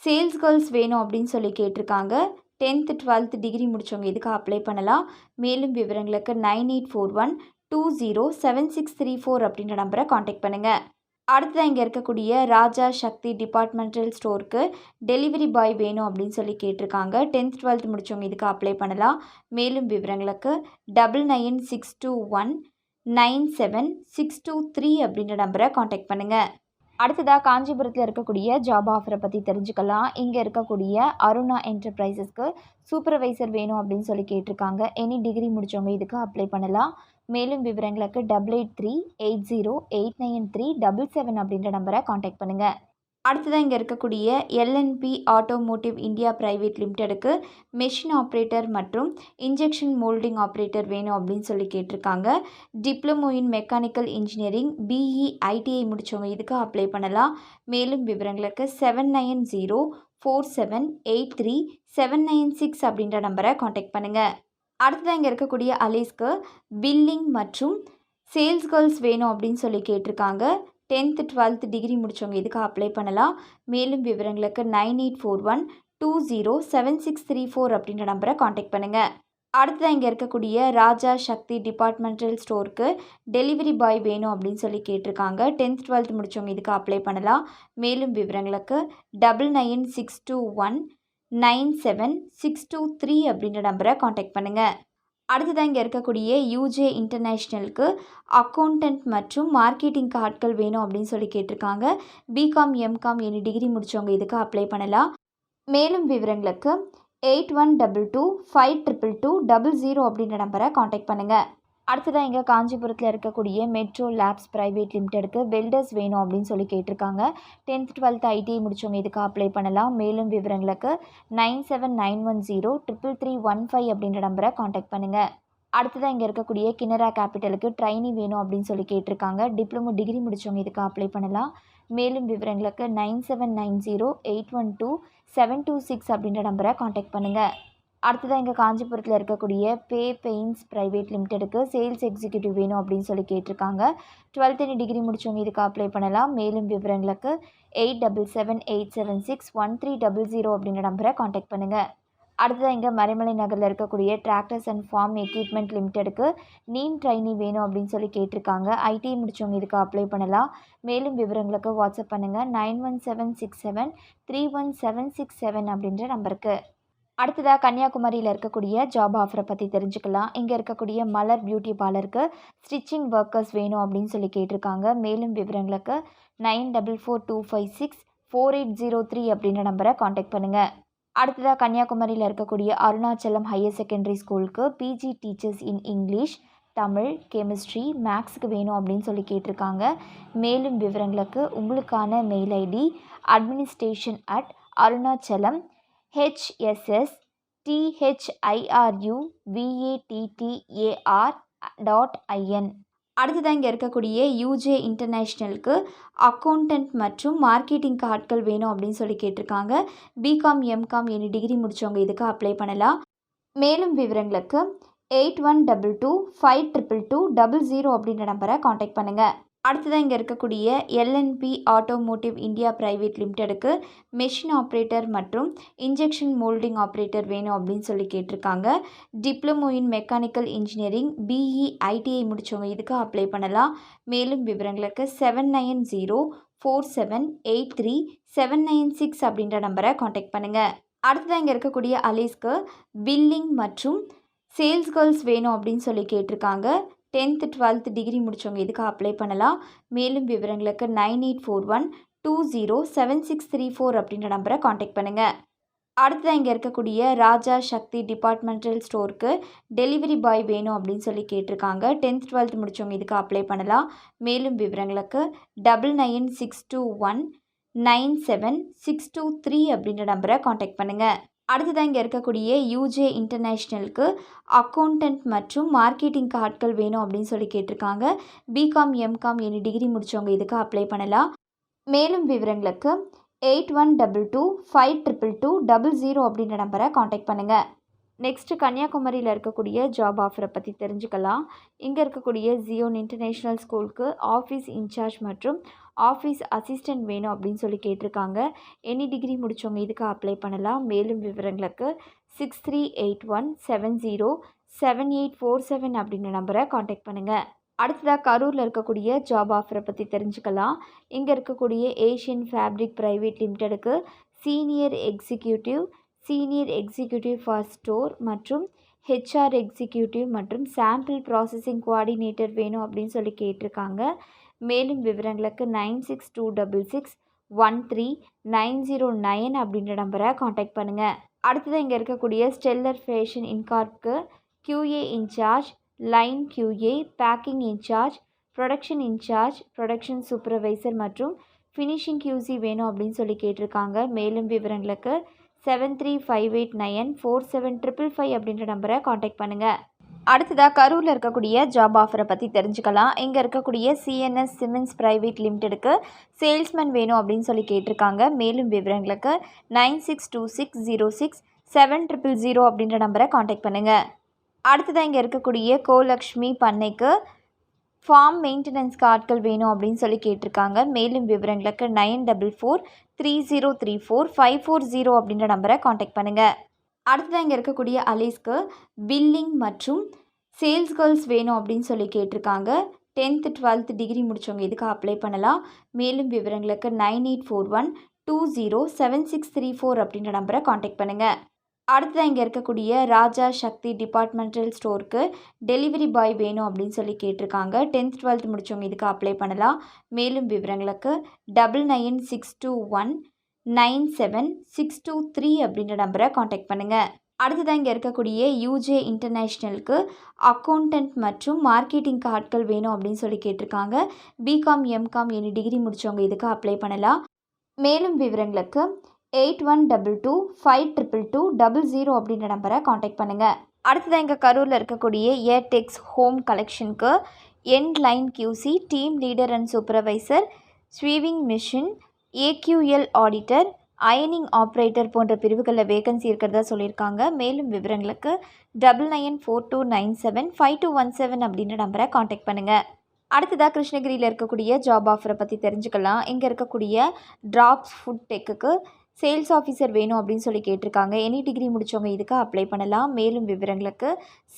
சேல்ஸ் கேர்ள்ஸ் வேணும் அப்படின்னு சொல்லி கேட்டிருக்காங்க. 10th 12th டிகிரி முடித்தவங்க இதுக்கு அப்ளை பண்ணலாம். மேலும் விவரங்களுக்கு 9841207634 அப்படின்ற நம்பரை காண்டாக்ட் பண்ணுங்கள். அடுத்ததாக இங்கே இருக்கக்கூடிய ராஜா சக்தி டிபார்ட்மெண்டல் ஸ்டோருக்கு டெலிவரி பாய் வேணும் அப்படின்னு சொல்லி கேட்டிருக்காங்க. 10th 12th முடித்தவங்க இதுக்கு அப்ளை பண்ணலாம். மேலும் விவரங்களுக்கு 9962197623 அப்படின்ற நம்பரை காண்டாக்ட் பண்ணுங்கள். அடுத்ததாக காஞ்சிபுரத்தில் இருக்கக்கூடிய ஜாப் ஆஃபரை பற்றி தெரிஞ்சுக்கலாம். இங்கே இருக்கக்கூடிய அருணா என்டர்பிரைசஸ்க்கு சூப்பர்வைசர் வேணும் அப்படின்னு சொல்லி கேட்டிருக்காங்க. எனி டிகிரி முடித்தவங்க இதுக்கு அப்ளை பண்ணலாம். மேலும் விவரங்களுக்கு 8838089377 அப்படின்ற நம்பரை காண்டாக்ட் பண்ணுங்கள். அடுத்ததாக இங்கே இருக்கக்கூடிய எல்என்பி ஆட்டோமோட்டிவ் இந்தியா பிரைவேட் லிமிடெடுக்கு மெஷின் ஆப்ரேட்டர் மற்றும் இன்ஜெக்ஷன் மோல்டிங் ஆப்ரேட்டர் வேணும் அப்படின்னு சொல்லி கேட்டிருக்காங்க. Diploma in mechanical engineering BE ITI முடித்தவங்க இதுக்கு அப்ளை பண்ணலாம். மேலும் விவரங்களுக்கு 7904783796 அப்படின்ற நம்பரை காண்டாக்ட் பண்ணுங்கள். அடுத்ததாக இங்கே இருக்கக்கூடிய அலீஸ்க்கு பில்லிங் மற்றும் சேல்ஸ் கேர்ள்ஸ் வேணும் அப்படின்னு சொல்லி கேட்டிருக்காங்க. 10th 12th டிகிரி முடித்தவங்க இதுக்கு அப்ளை பண்ணலாம். மேலும் விவரங்களுக்கு 9841207634 அப்படின்ற நம்பரை காண்டாக்ட் பண்ணுங்கள். அடுத்ததாக இங்கே இருக்கக்கூடிய ராஜா சக்தி டிபார்ட்மெண்டல் ஸ்டோருக்கு டெலிவரி பாய் வேணும் அப்படின்னு சொல்லி கேட்டிருக்காங்க. 10th 12th முடித்தவங்க இதுக்கு அப்ளை பண்ணலாம். மேலும் விவரங்களுக்கு 9962197623 அப்படின்ற நம்பரை காண்டாக்ட் பண்ணுங்கள். அடுத்ததாக இங்கே இருக்கக்கூடிய யூஜே இன்டர்நேஷ்னலுக்கு அக்கௌண்டன்ட் மற்றும் மார்க்கெட்டிங்க்கு ஆட்கள் வேணும் அப்படின்னு சொல்லி கேட்டிருக்காங்க. பிகாம் எம்காம் எனி டிகிரி முடித்தவங்க இதுக்கு அப்ளை பண்ணலாம். மேலும் விவரங்களுக்கு 8122 522 அப்படின்ற நம்பரை காண்டாக்ட் பண்ணுங்கள். அடுத்ததாக இங்கே காஞ்சிபுரத்தில் இருக்கக்கூடிய மெட்ரோ லேப்ஸ் பிரைவேட் லிமிடெடுக்கு வெல்டர்ஸ் வேணும் அப்படின்னு சொல்லி கேட்டிருக்காங்க. 10th 12th ஐடிஐ முடித்தவங்க இதுக்கு அப்ளை பண்ணலாம். மேலும் விவரங்களுக்கு 9791033315 அப்படின்ற நம்பரை காண்டாக்ட் பண்ணுங்கள். அடுத்ததாக இங்கே இருக்கக்கூடிய கினரா கேபிட்டலுக்கு ட்ரைனி வேணும் அப்படின்னு சொல்லி கேட்டிருக்காங்க. டிப்ளமோ டிகிரி முடித்தவங்க இதுக்கு அப்ளை பண்ணலாம். மேலும் விவரங்களுக்கு 9790812726 அப்படின்ற நம்பரை காண்டாக்ட் பண்ணுங்கள். அடுத்ததாக இங்கே காஞ்சிபுரத்தில் இருக்கக்கூடிய பெயிண்ட்ஸ் பிரைவேட் லிமிடெடுக்கு சேல்ஸ் எக்ஸிக்யூட்டிவ் வேணும் அப்படின்னு சொல்லி கேட்டிருக்காங்க. 12th டிகிரி முடித்தவங்க இதுக்கு அப்ளை பண்ணலாம். மேலும் விவரங்களுக்கு 8778761300 அப்படின்ற நம்பரை காண்டாக்ட் பண்ணுங்கள். அடுத்ததாக இங்கே மறைமலை நகரில் இருக்கக்கூடிய டிராக்டர்ஸ் அண்ட் ஃபார்ம் எக்யூப்மெண்ட் லிமிடெடுக்கு நீம் ட்ரைனி வேணும் அப்படின்னு சொல்லி கேட்டிருக்காங்க. ஐடிஐ முடித்தவங்க இதுக்கு அப்ளை பண்ணலாம். மேலும் விவரங்களுக்கு வாட்ஸ்அப் பண்ணுங்கள் 9176731767 அப்படின்ற நம்பருக்கு. அடுத்ததாக கன்னியாகுமரியில் இருக்கக்கூடிய ஜாப் ஆஃபரை பற்றி தெரிஞ்சுக்கலாம். இங்கே இருக்கக்கூடிய மலர் பியூட்டி பார்லருக்கு ஸ்டிச்சிங் ஒர்க்கர்ஸ் வேணும் அப்படின்னு சொல்லி கேட்டிருக்காங்க. மேலும் விவரங்களுக்கு 9442564803 அப்படின்ற நம்பரை காண்டாக்ட் பண்ணுங்கள். அடுத்ததாக கன்னியாகுமரியில் இருக்கக்கூடிய அருணாச்சலம் ஹையர் செகண்டரி ஸ்கூலுக்கு PG teachers in English, Tamil, chemistry, மேக்ஸுக்கு வேணும் அப்படின்னு சொல்லி கேட்டிருக்காங்க. மேலும் விவரங்களுக்கு உங்களுக்கான mail ID administration@arunachalam HSSTHIRUVATTAR in. அடுத்ததாக இங்கே இருக்கக்கூடிய யூஜே இன்டர்நேஷ்னலுக்கு அக்கௌண்டன்ட் மற்றும் மார்க்கெட்டிங்க்கு ஆட்கள் வேணும் அப்படின்னு சொல்லி கேட்டிருக்காங்க. பிகாம் எம்காம் எனி டிகிரி முடித்தவங்க இதுக்கு அப்ளை பண்ணலாம். மேலும் விவரங்களுக்கு 8122522200 அப்படின்ற நம்பரை காண்டாக்ட் பண்ணுங்கள். அடுத்ததாக இங்கே இருக்கக்கூடிய எல்என்பி ஆட்டோமோட்டிவ் இந்தியா பிரைவேட் லிமிடெடுக்கு மெஷின் ஆப்ரேட்டர் மற்றும் இன்ஜெக்ஷன் மோல்டிங் ஆப்ரேட்டர் வேணும் அப்படின்னு சொல்லி கேட்டிருக்காங்க. Diploma in mechanical engineering BE ITI முடித்தவங்க இதுக்கு அப்ளை பண்ணலாம். மேலும் விவரங்களுக்கு 7904783796 அப்படின்ற நம்பரை காண்டாக்ட் பண்ணுங்கள். அடுத்ததாக இங்கே இருக்கக்கூடிய அலீஸ்க்கு பில்லிங் மற்றும் சேல்ஸ் கேர்ள்ஸ் வேணும் அப்படின்னு சொல்லி கேட்டிருக்காங்க. 10th 12th டிகிரி முடித்தவங்க இதுக்கு அப்ளை பண்ணலாம். மேலும் விவரங்களுக்கு 9841207634 அப்படின்ற நம்பரை காண்டாக்ட் பண்ணுங்கள். அடுத்ததாக இங்கே இருக்கக்கூடிய ராஜா சக்தி டிபார்ட்மெண்டல் ஸ்டோருக்கு டெலிவரி பாய் வேணும் அப்படின்னு சொல்லி கேட்டிருக்காங்க. 10th 12th முடித்தவங்க இதுக்கு அப்ளை பண்ணலாம். மேலும் விவரங்களுக்கு 9962197623 அப்படின்ற நம்பரை காண்டாக்ட் பண்ணுங்கள். அடுத்ததாக இங்கே இருக்கக்கூடிய யூஜே இன்டர்நேஷ்னலுக்கு அக்கௌண்டன்ட் மற்றும் மார்க்கெட்டிங்க்கு ஆட்கள் வேணும் அப்படின்னு சொல்லி கேட்டிருக்காங்க. பிகாம் எம்காம் எனி டிகிரி முடித்தவங்க இதுக்கு அப்ளை பண்ணலாம். மேலும் விவரங்களுக்கு 8122522200 அப்படின்ற நம்பரை காண்டாக்ட் பண்ணுங்கள். நெக்ஸ்ட்டு கன்னியாகுமரியில் இருக்கக்கூடிய ஜாப் ஆஃபரை பற்றி தெரிஞ்சுக்கலாம். இங்கே இருக்கக்கூடிய ஜியோன் இன்டர்நேஷ்னல் ஸ்கூலுக்கு ஆஃபீஸ் இன்சார்ஜ் மற்றும் ஆஃபீஸ் அசிஸ்டன்ட் வேணும் அப்படின்னு சொல்லி கேட்டிருக்காங்க. எனி டிகிரி முடித்தவங்க இதுக்கு அப்ளை பண்ணலாம். மேலும் விவரங்களுக்கு 6381707847 அப்படின்ற நம்பரை காண்டாக்ட் பண்ணுங்கள். அடுத்ததாக கரூரில் இருக்கக்கூடிய ஜாப் ஆஃபரை பற்றி தெரிஞ்சுக்கலாம். இங்கே இருக்கக்கூடிய ஏஷியன் ஃபேப்ரிக் பிரைவேட் லிமிடெடுக்கு சீனியர் எக்ஸிக்யூட்டிவ் ஃபார் ஸ்டோர் மற்றும் ஹெச்ஆர் எக்ஸிக்யூட்டிவ் மற்றும் சாம்பிள் ப்ராசஸிங் கோஆர்டினேட்டர் வேணும் அப்படின்னு சொல்லி கேட்டிருக்காங்க. மேலும் விவரங்களுக்கு 9626139009 அப்படின்ற நம்பரை காண்டாக்ட் பண்ணுங்கள். அடுத்ததாக இங்கே இருக்கக்கூடிய ஸ்டெல்லர் ஃபேஷன் இன்கார்ப்க்கு QA incharge, line QA, packing incharge, production incharge, production supervisor மற்றும் ஃபினிஷிங் QC வேணும் அப்படின்னு சொல்லி கேட்டிருக்காங்க. மேலும் விவரங்களுக்கு 7358947555 அப்படின்ற நம்பரை காண்டாக்ட் பண்ணுங்கள். அடுத்ததாக கரூரில் இருக்கக்கூடிய ஜாப் ஆஃபரை பற்றி தெரிஞ்சுக்கலாம். இங்கே இருக்கக்கூடிய சிஎன்எஸ் சிமெண்ட்ஸ் பிரைவேட் லிமிடெடுக்கு சேல்ஸ்மேன் வேணும் அப்படின்னு சொல்லி கேட்டிருக்காங்க. மேலும் விவரங்களுக்கு 9626067000 அப்படின்ற நம்பரை காண்டாக்ட் பண்ணுங்கள். அடுத்ததாக இங்கே இருக்கக்கூடிய கோலக்ஷ்மி பண்ணைக்கு ஃபார்ம் மெயின்டெனன்ஸ்க்கு ஆட்கள் வேணும் அப்படின்னு சொல்லி கேட்டிருக்காங்க. மேலும் விவரங்களுக்கு 9443034540 அப்படின்ற நம்பரை காண்டாக்ட் பண்ணுங்கள். அடுத்ததாக இங்கே இருக்கக்கூடிய அலீஸ்க்கு பில்லிங் மற்றும் சேல்ஸ் கேர்ள்ஸ் வேணும் அப்படின்னு சொல்லி கேட்டிருக்காங்க. 10th 12th டிகிரி முடித்தவங்க இதுக்கு அப்ளை பண்ணலாம். மேலும் விவரங்களுக்கு 9841207634 அப்படின்ற நம்பரை காண்டாக்ட் பண்ணுங்கள். அடுத்ததாக இங்கே இருக்கக்கூடிய ராஜா சக்தி டிபார்ட்மெண்டல் ஸ்டோருக்கு டெலிவரி பாய் வேணும் அப்படின்னு சொல்லி கேட்டிருக்காங்க. 10th 12th முடித்தவங்க இதுக்கு அப்ளை பண்ணலாம். மேலும் விவரங்களுக்கு 9962197623 அப்படின்ற நம்பரை காண்டாக்ட் பண்ணுங்கள். அடுத்ததாக இங்கே இருக்கக்கூடிய யூஜே இன்டர்நேஷ்னலுக்கு அக்கௌண்டன்ட் மற்றும் மார்க்கெட்டிங்க்கு ஆட்கள் வேணும் அப்படின்னு சொல்லி கேட்டிருக்காங்க. பிகாம் எம்காம் எனி டிகிரி முடித்தவங்க இதுக்கு அப்ளை பண்ணலாம். மேலும் விவரங்களுக்கு 8122522200 அப்படின்ற நம்பரை காண்டாக்ட் பண்ணுங்கள். அடுத்ததாக இங்கே கரூரில் இருக்கக்கூடிய ஏர்டெக்ஸ் ஹோம் கலெக்ஷனுக்கு end line QC, team leader and supervisor, sewing machine, AQL auditor, அயனிங் ஆப்ரேட்டர் போன்ற பிரிவுகளில் வேகன்சி இருக்கிறதா சொல்லியிருக்காங்க. மேலும் விவரங்களுக்கு 9942975217 அப்படின்ற நம்பரை காண்டாக்ட் பண்ணுங்கள். அடுத்ததாக கிருஷ்ணகிரியில் இருக்கக்கூடிய ஜாப் ஆஃபரை பற்றி தெரிஞ்சுக்கலாம். இங்கே இருக்கக்கூடிய ட்ராப்ஸ் ஃபுட் டெக்குக்கு சேல்ஸ் ஆஃபீஸர் வேணும் அப்படின்னு சொல்லி கேட்டிருக்காங்க. எனி டிகிரி முடித்தவங்க இதுக்கு அப்ளை பண்ணலாம். மேலும் விவரங்களுக்கு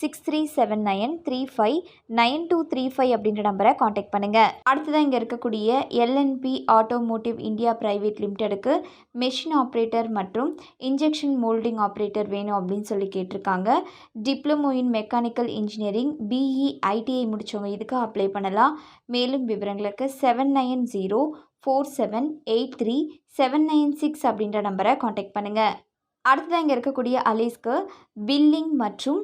6379359235 அப்படின்ற நம்பரை காண்டாக்ட் பண்ணுங்கள். அடுத்ததாக இங்கே இருக்கக்கூடிய எல்என்பி ஆட்டோமோட்டிவ் இந்தியா பிரைவேட் லிமிடெடுக்கு மெஷின் ஆப்ரேட்டர் மற்றும் இன்ஜெக்ஷன் மோல்டிங் ஆப்ரேட்டர் வேணும் அப்படின்னு சொல்லி கேட்டிருக்காங்க. Diploma in mechanical engineering BE ITI முடித்தவங்க இதுக்கு அப்ளை பண்ணலாம். மேலும் விவரங்களுக்கு 7904783796 அப்படின்ற நம்பரை காண்டாக்ட் பண்ணுங்கள். அடுத்ததாக இங்கே இருக்கக்கூடிய அலீஸ்க்கு பில்லிங் மற்றும்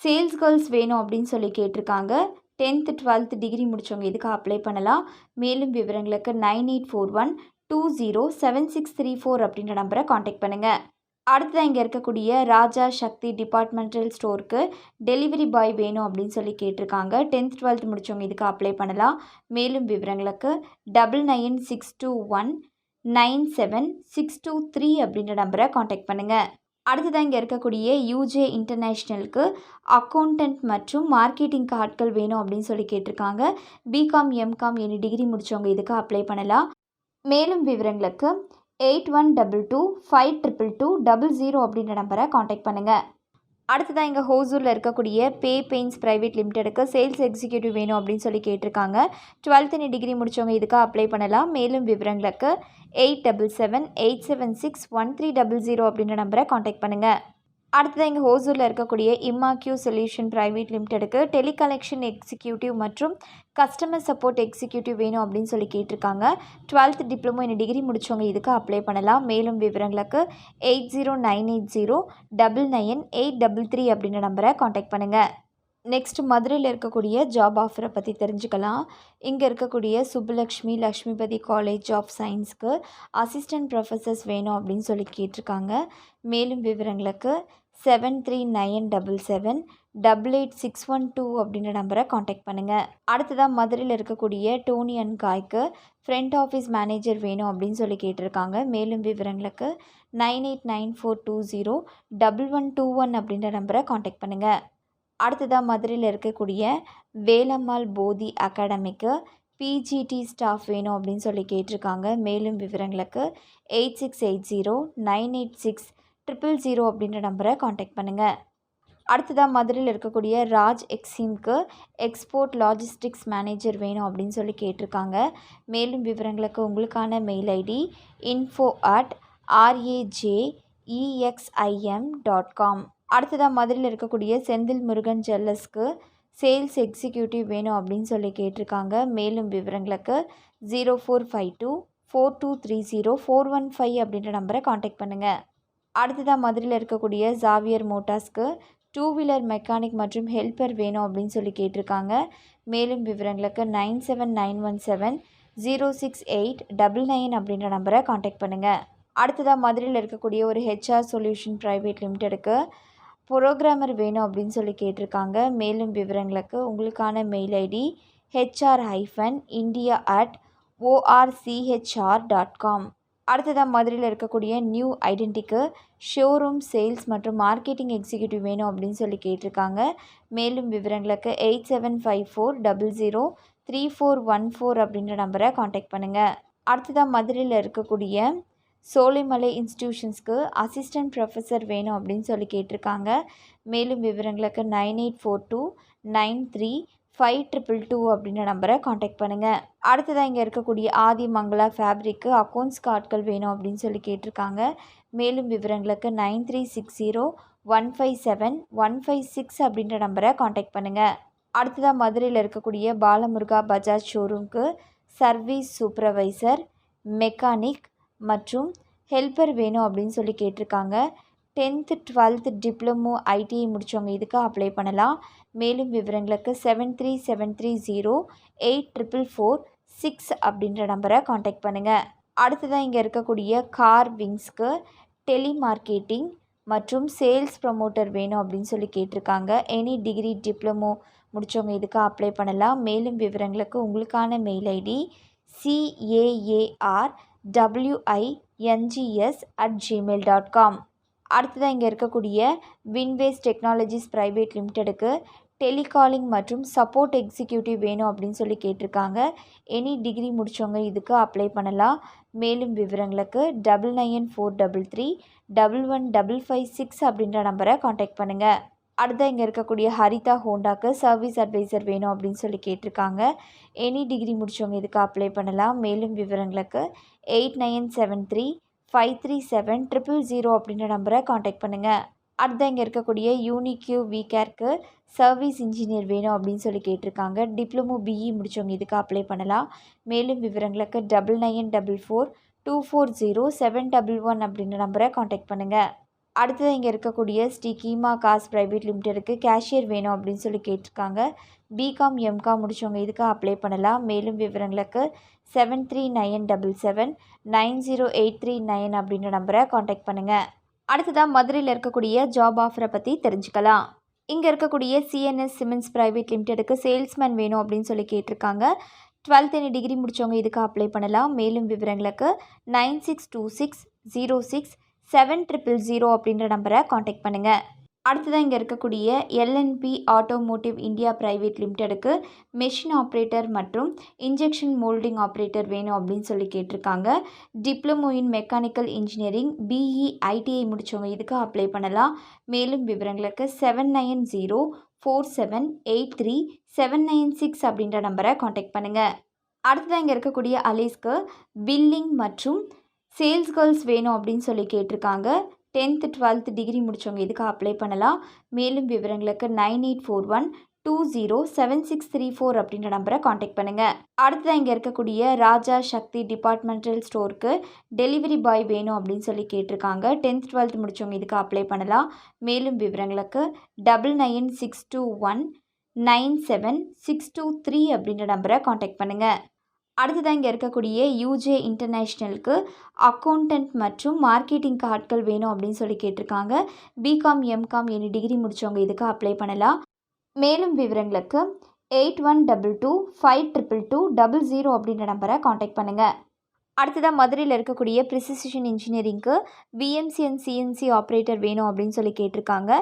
சேல்ஸ் கேர்ள்ஸ் வேணும் அப்படின்னு சொல்லி கேட்டிருக்காங்க. 10th 12th டிகிரி முடித்தவங்க இதுக்கு அப்ளை பண்ணலாம். மேலும் விவரங்களுக்கு 9841207634 அப்படின்ற நம்பரை காண்டாக்ட் பண்ணுங்கள். அடுத்ததான் இங்கே இருக்கக்கூடிய ராஜா சக்தி டிபார்ட்மெண்டல் ஸ்டோருக்கு டெலிவரி பாய் வேணும் அப்படின்னு சொல்லி கேட்டிருக்காங்க. 10th 12th முடித்தவங்க இதுக்கு அப்ளை பண்ணலாம். மேலும் விவரங்களுக்கு 9962197623 அப்படின்ற நம்பரை காண்டாக்ட் பண்ணுங்கள். அடுத்ததான் இங்கே இருக்கக்கூடிய யூஜே இன்டர்நேஷ்னலுக்கு அக்கௌண்டன்ட் மற்றும் மார்க்கெட்டிங் ஆட்கள் வேணும் அப்படின்னு சொல்லி கேட்டிருக்காங்க. பிகாம் எம்காம் எனி டிகிரி முடித்தவங்க இதுக்கு அப்ளை பண்ணலாம். மேலும் விவரங்களுக்கு 8122522200 அப்படின்ற நம்பரை காண்டாக்ட் பண்ணுங்கள். அடுத்ததான் இங்கே ஹோசூரில் இருக்கக்கூடிய பே பெயின்ஸ் பிரைவேட் லிமிடெடுக்கு சேல்ஸ் எக்ஸிக்யூட்டிவ் வேணும் அப்படின்னு சொல்லி கேட்டிருக்காங்க. 12th டிகிரி முடித்தவங்க இதுக்கு அப்ளை பண்ணலாம். மேலும் விவரங்களுக்கு 8778761300 அப்படின்ற நம்பரை காண்டாக்ட் பண்ணுங்கள். அடுத்ததான் இங்கே ஹோசூரில் இருக்கக்கூடிய இம்மாக்யூ சொல்யூஷன் பிரைவேட் லிமிடெடுக்கு டெலிகலெக்ஷன் எக்ஸிக்யூட்டிவ் மற்றும் கஸ்டமர் சப்போர்ட் எக்ஸிக்யூட்டிவ் வேணும் அப்படின்னு சொல்லி கேட்டிருக்காங்க. 12th டிப்ளமோ என்ன டிகிரி முடித்தவங்க இதுக்கு அப்ளை பண்ணலாம். மேலும் விவரங்களுக்கு 8098099833 அப்படின்ற நம்பரை காண்டாக்ட் பண்ணுங்கள். நெக்ஸ்ட் மதுரையில் இருக்கக்கூடிய ஜாப் ஆஃபரை பற்றி தெரிஞ்சுக்கலாம். இங்கே இருக்கக்கூடிய சுப்புலக்ஷ்மி லக்ஷ்மிபதி காலேஜ் ஆஃப் சயின்ஸ்க்கு அசிஸ்டன்ட் ப்ரொஃபஸர்ஸ் வேணும் அப்படின்னு சொல்லி கேட்டிருக்காங்க. மேலும் விவரங்களுக்கு 7397788612 அப்படின்ற நம்பரை காண்டாக்ட் பண்ணுங்கள். அடுத்ததாக மதுரையில் இருக்கக்கூடிய டோனி அண்ட் காய்க்கு ஃப்ரண்ட் ஆஃபீஸ் மேனேஜர் வேணும் அப்படின்னு சொல்லி கேட்டிருக்காங்க. மேலும் விவரங்களுக்கு 9894201121 அப்படின்ற நம்பரை காண்டாக்ட் பண்ணுங்கள். அடுத்ததாக மதுரையில் இருக்கக்கூடிய வேலம்மாள் போதி அகாடமிக்கு பிஜிடி ஸ்டாஃப் வேணும் அப்படின்னு சொல்லி கேட்டிருக்காங்க. மேலும் விவரங்களுக்கு 8680986000 அப்படின்ற நம்பரை காண்டாக்ட் பண்ணுங்கள். அடுத்ததாக மதுரையில் இருக்கக்கூடிய ராஜ் எக்ஸிம்க்கு எக்ஸ்போர்ட் லாஜிஸ்டிக்ஸ் மேனேஜர் வேணும் அப்படின்னு சொல்லி கேட்டிருக்காங்க. மேலும் விவரங்களுக்கு உங்களுக்கான மெயில் ஐடி info@rajexim.com. அடுத்ததாக மதுரையில் இருக்கக்கூடிய செந்தில் முருகன் ஜுவல்லர்ஸ்க்கு சேல்ஸ் எக்ஸிக்யூட்டிவ் வேணும் அப்படின்னு சொல்லி கேட்டிருக்காங்க. மேலும் விவரங்களுக்கு 045242304115 அப்படின்ற நம்பரை காண்டாக்ட் பண்ணுங்கள். அடுத்ததாக மதுரையில் இருக்கக்கூடிய ஜாவியர் மோட்டார்ஸ்க்கு 2-வீலர் மெக்கானிக் மற்றும் ஹெல்ப்பர் வேணும் அப்படின்னு சொல்லி கேட்டிருக்காங்க. மேலும் விவரங்களுக்கு 9791706899 அப்படின்ற நம்பரை காண்டாக்ட் பண்ணுங்கள். அடுத்ததாக மதுரையில் இருக்கக்கூடிய ஒரு ஹெச்ஆர் சொல்யூஷன் பிரைவேட் லிமிடெடுக்கு ப்ரோக்ராமர் வேணும் அப்படின்னு சொல்லி கேட்டிருக்காங்க. மேலும் விவரங்களுக்கு உங்களுக்கான மெயில் ஐடி hr-india@orchr.com. அடுத்ததாக மதுரையில் இருக்கக்கூடிய நியூ ஐடென்டிக்கு ஷோரூம் சேல்ஸ் மற்றும் மார்க்கெட்டிங் எக்ஸிக்யூட்டிவ் வேணும் அப்படின்னு சொல்லி கேட்டிருக்காங்க. மேலும் விவரங்களுக்கு 8754003414 அப்படின்ற நம்பரை காண்டாக்ட் பண்ணுங்கள். அடுத்ததாக மதுரையில் இருக்கக்கூடிய சோலைமலை இன்ஸ்டிடியூஷன்ஸ்க்கு அசிஸ்டன்ட் ப்ரொஃபஸர் வேணும் அப்படின்னு சொல்லி கேட்டிருக்காங்க. மேலும் விவரங்களுக்கு 9842935222 அப்படின்ற நம்பரை காண்டாக்ட் பண்ணுங்கள். அடுத்ததாக இங்கே இருக்கக்கூடிய ஆதி மங்களா ஃபேப்ரிக்கு அக்கௌண்ட்ஸ்க்கு ஆட்கள் வேணும் அப்படின்னு சொல்லி கேட்டிருக்காங்க. மேலும் விவரங்களுக்கு 9360157156 அப்படின்ற நம்பரை காண்டாக்ட் பண்ணுங்கள். அடுத்ததாக மதுரையில் இருக்கக்கூடிய பாலமுருகா பஜாஜ் ஷோரூம்க்கு சர்வீஸ் சூப்பர்வைசர் மெக்கானிக் மற்றும் ஹெல்ப்பர் வேணும் அப்படின்னு சொல்லி கேட்டிருக்காங்க. 10th 12th டிப்ளமோ ஐடிஐ முடித்தவங்க இதுக்கு அப்ளை பண்ணலாம். மேலும் விவரங்களுக்கு 7373084446 அப்படின்ற நம்பரை காண்டாக்ட் பண்ணுங்கள். அடுத்ததாக இங்கே இருக்கக்கூடிய கார் விங்ஸ்க்கு டெலிமார்க்கெட்டிங் மற்றும் சேல்ஸ் ப்ரமோட்டர் வேணும் அப்படின்னு சொல்லி கேட்டிருக்காங்க. எனி டிகிரி டிப்ளமோ முடித்தவங்க இதுக்கு அப்ளை பண்ணலாம். மேலும் விவரங்களுக்கு உங்களுக்கான மெயில் ஐடி caarwings@gmail.com. அடுத்ததாக இங்கே இருக்கக்கூடிய வின்வேஸ் டெக்னாலஜிஸ் பிரைவேட் லிமிடெடுக்கு டெலிகாலிங் மற்றும் சப்போர்ட் எக்ஸிக்யூட்டிவ் வேணும் அப்படின்னு சொல்லி கேட்டிருக்காங்க. எனி டிகிரி முடித்தவங்க இதுக்கு அப்ளை பண்ணலாம். மேலும் விவரங்களுக்கு 9943311556 அப்படின்ற நம்பரை காண்டாக்ட் பண்ணுங்கள். அடுத்த இங்கே இருக்கக்கூடிய ஹரிதா ஹோண்டாக்கு சர்வீஸ் அட்வைசர் வேணும் அப்படின்னு சொல்லி கேட்டிருக்காங்க. எனி டிகிரி முடித்தவங்க இதுக்கு அப்ளை பண்ணலாம். மேலும் விவரங்களுக்கு 8973537000 அப்படின்ற நம்பரை காண்டாக்ட் பண்ணுங்கள். அடுத்த இங்கே இருக்கக்கூடிய யூனிக்யூ விகேருக்கு சர்வீஸ் இன்ஜினியர் வேணும் அப்படின்னு சொல்லி கேட்டிருக்காங்க. டிப்ளமோ பிஇ முடித்தவங்க இதுக்கு அப்ளை பண்ணலாம். மேலும் விவரங்களுக்கு 9944240711 அப்படின்ற நம்பரை காண்டாக்ட் பண்ணுங்கள். அடுத்தது இங்கே இருக்கக்கூடிய ஸ்ரீ கீமா காஸ் பிரைவேட் லிமிடெடுக்கு கேஷியர் வேணும் அப்படின்னு சொல்லி கேட்டிருக்காங்க. பிகாம் எம்காம் முடித்தவங்க இதுக்கு அப்ளை பண்ணலாம். மேலும் விவரங்களுக்கு 7397790839 அப்படின்ற நம்பரை காண்டாக்ட் பண்ணுங்கள். அடுத்ததாக மதுரையில் இருக்கக்கூடிய ஜாப் ஆஃபரை பற்றி தெரிஞ்சுக்கலாம். இங்கே இருக்கக்கூடிய சிஎன்எஸ் சிமெண்ட்ஸ் பிரைவேட் லிமிடெடுக்கு சேல்ஸ்மேன் வேணும் அப்படின்னு சொல்லி கேட்டிருக்காங்க. 12th எனி டிகிரி முடித்தவங்க இதுக்கு அப்ளை பண்ணலாம். மேலும் விவரங்களுக்கு 9626067000 அப்படின்ற நம்பரை காண்டாக்ட் பண்ணுங்கள். அடுத்ததாக இங்கே இருக்கக்கூடிய எல்என்பி ஆட்டோமோட்டிவ் இந்தியா பிரைவேட் லிமிடெடுக்கு மெஷின் ஆப்ரேட்டர் மற்றும் இன்ஜெக்ஷன் மோல்டிங் ஆப்ரேட்டர் வேணும் அப்படின்னு சொல்லி கேட்டிருக்காங்க. Diploma in mechanical engineering BE ITI முடித்தவங்க இதுக்கு அப்ளை பண்ணலாம். மேலும் விவரங்களுக்கு 7904783796 அப்படின்ற நம்பரை காண்டாக்ட் பண்ணுங்கள். அடுத்ததாக இங்கே இருக்கக்கூடிய அலீஸ்க்கு பில்லிங் மற்றும் சேல்ஸ் கேர்ள்ஸ் வேணும் அப்படின்னு சொல்லி கேட்டிருக்காங்க. 10th 12th டிகிரி முடித்தவங்க இதுக்கு அப்ளை பண்ணலாம். மேலும் விவரங்களுக்கு 9841207634 அப்படின்ற நம்பரை காண்டாக்ட் பண்ணுங்கள். அடுத்ததாக இங்கே இருக்கக்கூடிய ராஜா சக்தி டிபார்ட்மெண்டல் ஸ்டோருக்கு டெலிவரி பாய் வேணும் அப்படின்னு சொல்லி கேட்டிருக்காங்க. 10th 12th முடித்தவங்க இதுக்கு அப்ளை பண்ணலாம். மேலும் விவரங்களுக்கு 9962197623 அப்படின்ற நம்பரை காண்டாக்ட் பண்ணுங்கள். அடுத்ததாக இங்கே இருக்கக்கூடிய யூஜே இன்டர்நேஷ்னலுக்கு அக்கௌண்டன்ட் மற்றும் மார்க்கெட்டிங்க்கு ஆட்கள் வேணும் அப்படின்னு சொல்லி கேட்டிருக்காங்க. பிகாம் எம்காம் எனி டிகிரி முடித்தவங்க இதுக்கு அப்ளை பண்ணலாம். மேலும் விவரங்களுக்கு 8122522200 அப்படின்ற நம்பரை காண்டாக்ட் பண்ணுங்கள். அடுத்ததாக மதுரையில் இருக்கக்கூடிய ப்ரிசிஷன் இன்ஜினியரிங்க்கு விஎம்சி அண்ட் சிஎன்சி ஆப்ரேட்டர் வேணும் அப்படின்னு சொல்லி கேட்டிருக்காங்க.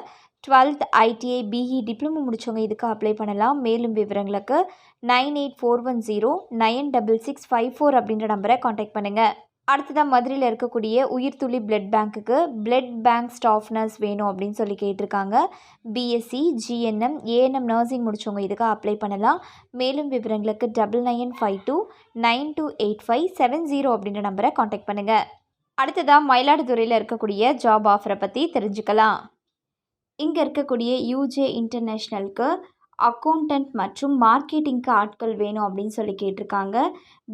12th ஐடிஐ பிஇ டிப்ளமோ முடித்தவங்க இதுக்கு அப்ளை பண்ணலாம். மேலும் விவரங்களுக்கு 9841096654 அப்படின்ற நம்பரை காண்டாக்ட் பண்ணுங்கள். அடுத்ததாக மதுரையில் இருக்கக்கூடிய உயிர்த்துளி பிளட் பேங்க்குக்கு பிளட் பேங்க் ஸ்டாஃப் நர்ஸ் வேணும் அப்படின்னு சொல்லி கேட்டிருக்காங்க. பிஎஸ்சி ஜிஎன்எம் ஏஎன்எம் நர்சிங் முடித்தவங்க இதுக்கு அப்ளை பண்ணலாம். மேலும் விவரங்களுக்கு 9952928570 அப்படின்ற நம்பரை காண்டாக்ட் பண்ணுங்கள். அடுத்ததாக மயிலாடுதுறையில் இருக்கக்கூடிய ஜாப் ஆஃபரை பற்றி தெரிஞ்சுக்கலாம். இங்கே இருக்கக்கூடிய யூஜே இன்டர்நேஷ்னலுக்கு அக்கௌண்டன்ட் மற்றும் மார்க்கெட்டிங்க்கு ஆட்கள் வேணும் அப்படின்னு சொல்லி கேட்டிருக்காங்க.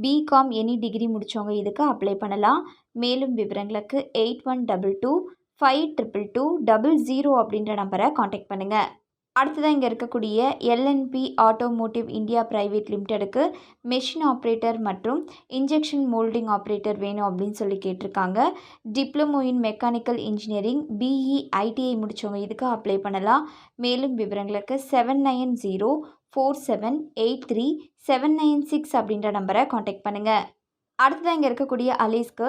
பிகாம் எனி டிகிரி முடித்தவங்க இதுக்கு அப்ளை பண்ணலாம். மேலும் விவரங்களுக்கு 8122522200 அப்படின்ற நம்பரை காண்டாக்ட் பண்ணுங்கள். அடுத்ததாக இங்கே இருக்கக்கூடிய எல்என்பி ஆட்டோமோட்டிவ் இந்தியா பிரைவேட் லிமிடெடுக்கு மெஷின் ஆப்ரேட்டர் மற்றும் இன்ஜெக்ஷன் மோல்டிங் ஆப்ரேட்டர் வேணும் அப்படின்னு சொல்லி கேட்டிருக்காங்க. Diploma in mechanical engineering BE ITI முடித்தவங்க இதுக்கு அப்ளை பண்ணலாம். மேலும் விவரங்களுக்கு 7904783796 அப்படின்ற நம்பரை காண்டாக்ட் பண்ணுங்கள். அடுத்ததாக இங்கே இருக்கக்கூடிய அலீஸ்க்கு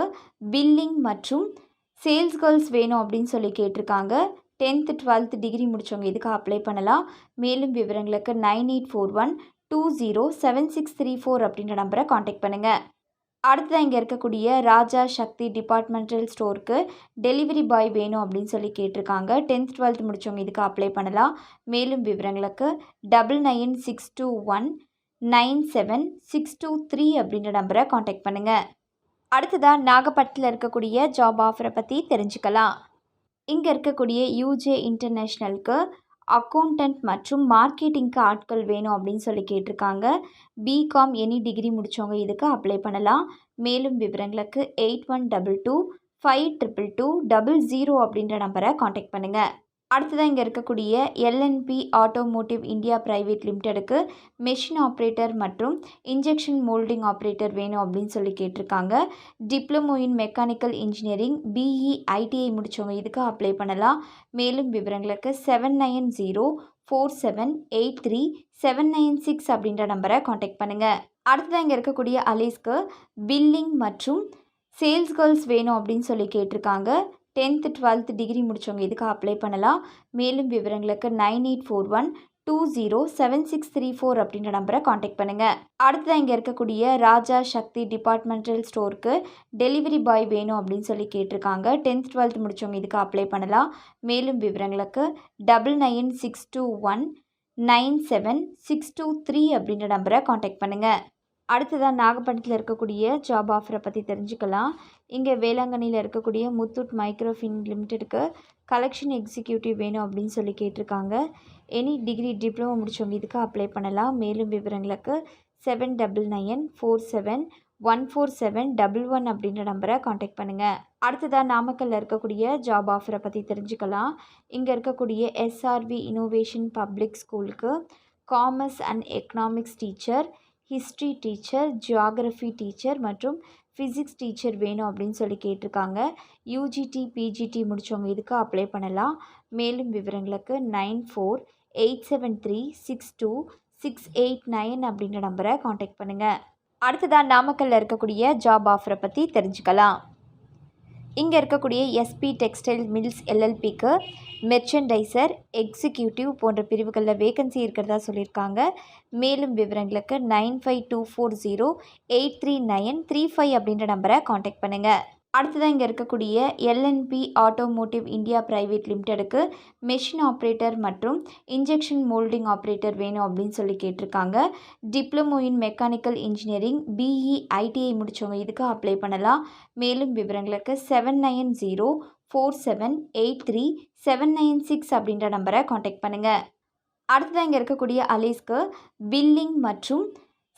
பில்லிங் மற்றும் சேல்ஸ் கேர்ள்ஸ் வேணும் அப்படின்னு சொல்லி கேட்டிருக்காங்க. 10th 12th டிகிரி முடித்தவங்க இதுக்கு அப்ளை பண்ணலாம். மேலும் விவரங்களுக்கு 9841207634 அப்படின்ற நம்பரை காண்டாக்ட் பண்ணுங்கள். அடுத்ததாக இங்கே இருக்கக்கூடிய ராஜா சக்தி டிபார்ட்மெண்டல் ஸ்டோருக்கு டெலிவரி பாய் வேணும் அப்படின்னு சொல்லி கேட்டிருக்காங்க. 10th 12th முடித்தவங்க இதுக்கு அப்ளை பண்ணலாம். மேலும் விவரங்களுக்கு 9962197623 அப்படின்ற நம்பரை காண்டாக்ட் பண்ணுங்கள். அடுத்ததாக நாகப்பட்டினத்தில் இருக்கக்கூடிய ஜாப் ஆஃபரை பற்றி தெரிஞ்சுக்கலாம். இங்கே இருக்கக்கூடிய யூஜே இன்டர்நேஷ்னலுக்கு அக்கௌண்டன்ட் மற்றும் மார்க்கெட்டிங்க்கு ஆட்கள் வேணும் அப்படின்னு சொல்லி கேட்டிருக்காங்க. பிகாம் எனி டிகிரி முடித்தவங்க இதுக்கு அப்ளை பண்ணலாம். மேலும் விவரங்களுக்கு 8122522200 அப்படின்ற நம்பரை காண்டாக்ட் பண்ணுங்கள். அடுத்ததாக இங்கே இருக்கக்கூடிய எல்என்பி ஆட்டோமோட்டிவ் இந்தியா பிரைவேட் லிமிடெடுக்கு மெஷின் ஆப்ரேட்டர் மற்றும் இன்ஜெக்ஷன் மோல்டிங் ஆப்ரேட்டர் வேணும் அப்படின்னு சொல்லி கேட்டிருக்காங்க. Diploma in mechanical engineering BE ITI முடித்தவங்க இதுக்கு அப்ளை பண்ணலாம். மேலும் விவரங்களுக்கு 7904783796 அப்படின்ற நம்பரை காண்டாக்ட் பண்ணுங்கள். அடுத்ததாக இங்கே இருக்கக்கூடிய அலீஸ்க்கு பில்லிங் மற்றும் சேல்ஸ் கேர்ள்ஸ் வேணும் அப்படின்னு சொல்லி கேட்டிருக்காங்க. 10th 12th டிகிரி முடித்தவங்க இதுக்கு அப்ளை பண்ணலாம். மேலும் விவரங்களுக்கு 9841207634 அப்படின்ற நம்பரை காண்டாக்ட் பண்ணுங்கள். அடுத்ததாக இங்கே இருக்கக்கூடிய ராஜா சக்தி டிபார்ட்மெண்டல் ஸ்டோருக்கு டெலிவரி பாய் வேணும் அப்படின்னு சொல்லி கேட்டிருக்காங்க. 10th 12th முடித்தவங்க இதுக்கு அப்ளை பண்ணலாம். மேலும் விவரங்களுக்கு 9962197623 அப்படின்ற நம்பரை காண்டாக்ட் பண்ணுங்கள். அடுத்ததாக நாகப்பட்டினத்தில் இருக்கக்கூடிய ஜாப் ஆஃபரை பற்றி தெரிஞ்சுக்கலாம். இங்கே வேளாங்கண்ணியில் இருக்கக்கூடிய முத்தூட் மைக்ரோஃபின் லிமிடெடுக்கு கலெக்ஷன் எக்ஸிக்யூட்டிவ் வேணும் அப்படின்னு சொல்லி கேட்டிருக்காங்க. எனி டிகிரி டிப்ளமோ முடித்தவங்க இதுக்கு அப்ளை பண்ணலாம். மேலும் விவரங்களுக்கு 7994714711 அப்படின்ற நம்பரை காண்டாக்ட் பண்ணுங்கள். அடுத்ததாக நாமக்கல்லில் இருக்கக்கூடிய ஜாப் ஆஃபரை பற்றி தெரிஞ்சுக்கலாம். இங்கே இருக்கக்கூடிய எஸ்ஆர்வி இன்னோவேஷன் பப்ளிக் ஸ்கூலுக்கு commerce and economics teacher, history teacher, geography teacher மற்றும் ஃபிசிக்ஸ் டீச்சர் வேணும் அப்படின்னு சொல்லி கேட்டிருக்காங்க. யூஜிடி, பிஜிடி முடித்தவங்க இதுக்கு அப்ளை பண்ணலாம். மேலும் விவரங்களுக்கு 9487362689 அப்படின்ற நம்பரை காண்டாக்ட் பண்ணுங்கள். அடுத்ததான் நாமக்கல்லில் இருக்கக்கூடிய ஜாப் ஆஃபரை பற்றி தெரிஞ்சுக்கலாம். இங்கே இருக்கக்கூடிய எஸ்பி டெக்ஸ்டைல் மில்ஸ் எல்எல்பிக்கு மெர்ச்சன்டைசர், எக்ஸிக்யூட்டிவ் போன்ற பிரிவுகளில் வேகன்சி இருக்கிறதா சொல்லியிருக்காங்க. மேலும் விவரங்களுக்கு 9524083935 அப்படின்ற நம்பரை காண்டாக்ட் பண்ணுங்கள். அடுத்ததான் இங்கே இருக்கக்கூடிய எல்என்பி ஆட்டோமோட்டிவ் இந்தியா பிரைவேட் லிமிடெடுக்கு மெஷின் ஆப்ரேட்டர் மற்றும் இன்ஜெக்ஷன் மோல்டிங் ஆப்ரேட்டர் வேணும் அப்படின்னு சொல்லி கேட்டிருக்காங்க. Diploma in mechanical engineering, BE, ITI முடித்தவங்க இதுக்கு அப்ளை பண்ணலாம். மேலும் விவரங்களுக்கு 7904783796 அப்படின்ற நம்பரை காண்டாக்ட் பண்ணுங்கள். அடுத்ததான் இங்கே இருக்கக்கூடிய அலீஸ்க்கு பில்லிங் மற்றும்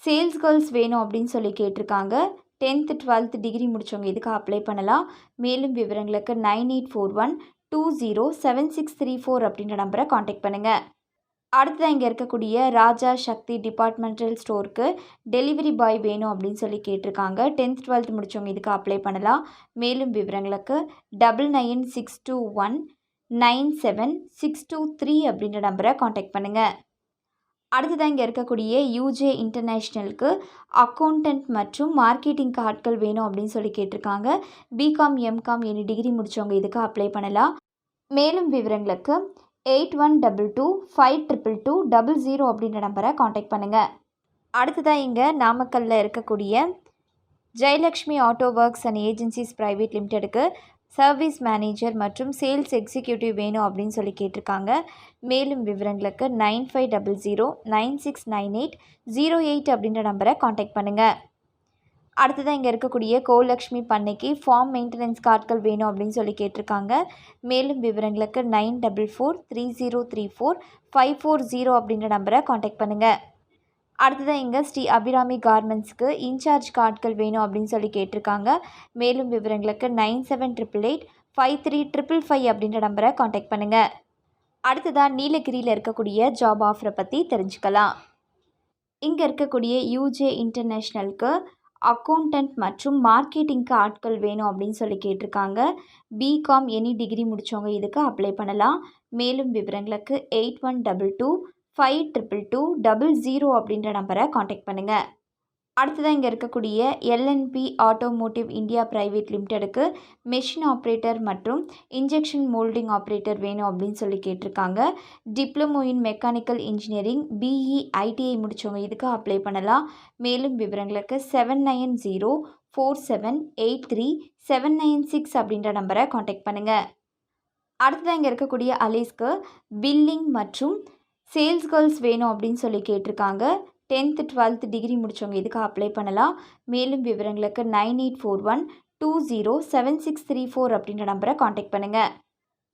சேல்ஸ் கேர்ள்ஸ் வேணும் அப்படின்னு சொல்லி கேட்டிருக்காங்க. 10th 12th டிகிரி முடித்தவங்க இதுக்கு அப்ளை பண்ணலாம். மேலும் விவரங்களுக்கு 9841207634 அப்படின்ற நம்பரை காண்டாக்ட் பண்ணுங்கள். அடுத்ததான் இங்கே இருக்கக்கூடிய ராஜா சக்தி டிபார்ட்மெண்டல் ஸ்டோருக்கு டெலிவரி பாய் வேணும் அப்படின்னு சொல்லி கேட்டிருக்காங்க. 10th 12th முடித்தவங்க இதுக்கு அப்ளை பண்ணலாம். மேலும் விவரங்களுக்கு 9962197623 அப்படின்ற நம்பரை காண்டாக்ட் பண்ணுங்கள். அடுத்ததான் இங்கே இருக்கக்கூடிய யூஜே இன்டர்நேஷ்னலுக்கு அக்கௌண்டன்ட் மற்றும் மார்க்கெட்டிங்க்கு ஆட்கள் வேணும் அப்படின்னு சொல்லி கேட்டிருக்காங்க. பிகாம், எம்காம் எனி டிகிரி முடித்தவங்க இதுக்கு அப்ளை பண்ணலாம். மேலும் விவரங்களுக்கு 8122252200 அப்படின்ற நம்பரை காண்டாக்ட் பண்ணுங்கள். அடுத்ததான் இங்கே நாமக்கல்லில் இருக்கக்கூடிய Jayalakshmi auto works and agencies private லிமிடெடுக்கு சர்வீஸ் மேனேஜர் மற்றும் சேல்ஸ் எக்ஸிக்யூட்டிவ் வேணும் அப்படின்னு சொல்லி கேட்டிருக்காங்க. மேலும் விவரங்களுக்கு 9500969808 அப்படின்ற நம்பரை காண்டாக்ட் பண்ணுங்கள். அடுத்ததான் இங்கே இருக்கக்கூடிய கோலக்ஷ்மி பண்ணைக்கு ஃபார்ம் மெயின்டெனன்ஸ் ஆட்கள் வேணும் அப்படின்னு சொல்லி கேட்டிருக்காங்க. மேலும் விவரங்களுக்கு 9430345540 அப்படின்ற நம்பரை காண்டாக்ட் பண்ணுங்கள். அடுத்ததான் இங்கே ஸ்ரீ அபிராமி கார்மெண்ட்ஸ்க்கு இன்சார்ஜ் ஆட்கள் வேணும் அப்படின்னு சொல்லி கேட்டிருக்காங்க. மேலும் விவரங்களுக்கு 9788853555 அப்படின்ற நம்பரை காண்டாக்ட் பண்ணுங்கள். அடுத்ததான் நீலகிரியில் இருக்கக்கூடிய ஜாப் ஆஃபரை பற்றி தெரிஞ்சுக்கலாம். இங்கே இருக்கக்கூடிய யூஜே இன்டர்நேஷ்னலுக்கு அக்கௌண்டன்ட் மற்றும் மார்க்கெட்டிங்க்கு ஆட்கள் வேணும் அப்படின்னு சொல்லி கேட்டிருக்காங்க. பிகாம் எனி டிகிரி முடித்தவங்க இதுக்கு அப்ளை பண்ணலாம். மேலும் விவரங்களுக்கு 8122522200 அப்படின்ற நம்பரை காண்டாக்ட் பண்ணுங்கள். அடுத்ததான் இங்கே இருக்கக்கூடிய எல்என்பி ஆட்டோமோட்டிவ் இந்தியா பிரைவேட் லிமிடெடுக்கு மெஷின் ஆப்ரேட்டர் மற்றும் இன்ஜெக்ஷன் மோல்டிங் ஆப்ரேட்டர் வேணும் அப்படின்னு சொல்லி கேட்டிருக்காங்க. Diploma in mechanical engineering, BE, ITI முடித்தவங்க இதுக்கு அப்ளை பண்ணலாம். மேலும் விவரங்களுக்கு 7904783796 அப்படின்ற நம்பரை காண்டாக்ட் பண்ணுங்கள். அடுத்ததான் இங்கே இருக்கக்கூடிய அலீஸ்க்கு பில்லிங் மற்றும் சேல்ஸ் கேர்ள்ஸ் வேணும் அப்படின்னு சொல்லி கேட்டிருக்காங்க. 10th 12th டிகிரி முடித்தவங்க இதுக்கு அப்ளை பண்ணலாம். மேலும் விவரங்களுக்கு 9841207634 அப்படின்ற நம்பரை காண்டாக்ட் பண்ணுங்கள்.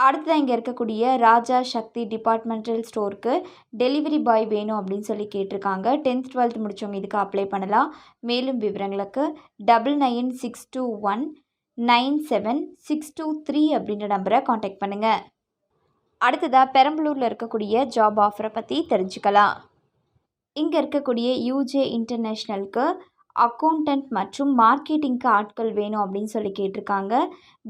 அடுத்ததான் இங்கே இருக்கக்கூடிய ராஜா சக்தி டிபார்ட்மெண்டல் ஸ்டோருக்கு டெலிவரி பாய் வேணும் அப்படின்னு சொல்லி கேட்டிருக்காங்க. 10th 12th முடித்தவங்க இதுக்கு அப்ளை பண்ணலாம். மேலும் விவரங்களுக்கு 9962197623 அப்படின்ற நம்பரை காண்டாக்ட் பண்ணுங்கள். அடுத்ததாக பெரம்பலூரில் இருக்கக்கூடிய ஜாப் ஆஃபரை பற்றி தெரிஞ்சுக்கலாம். இங்கே இருக்கக்கூடிய யூஜே இன்டர்நேஷ்னலுக்கு அக்கௌண்டன்ட் மற்றும் மார்க்கெட்டிங்க்கு ஆட்கள் வேணும் அப்படின்னு சொல்லி கேட்டிருக்காங்க.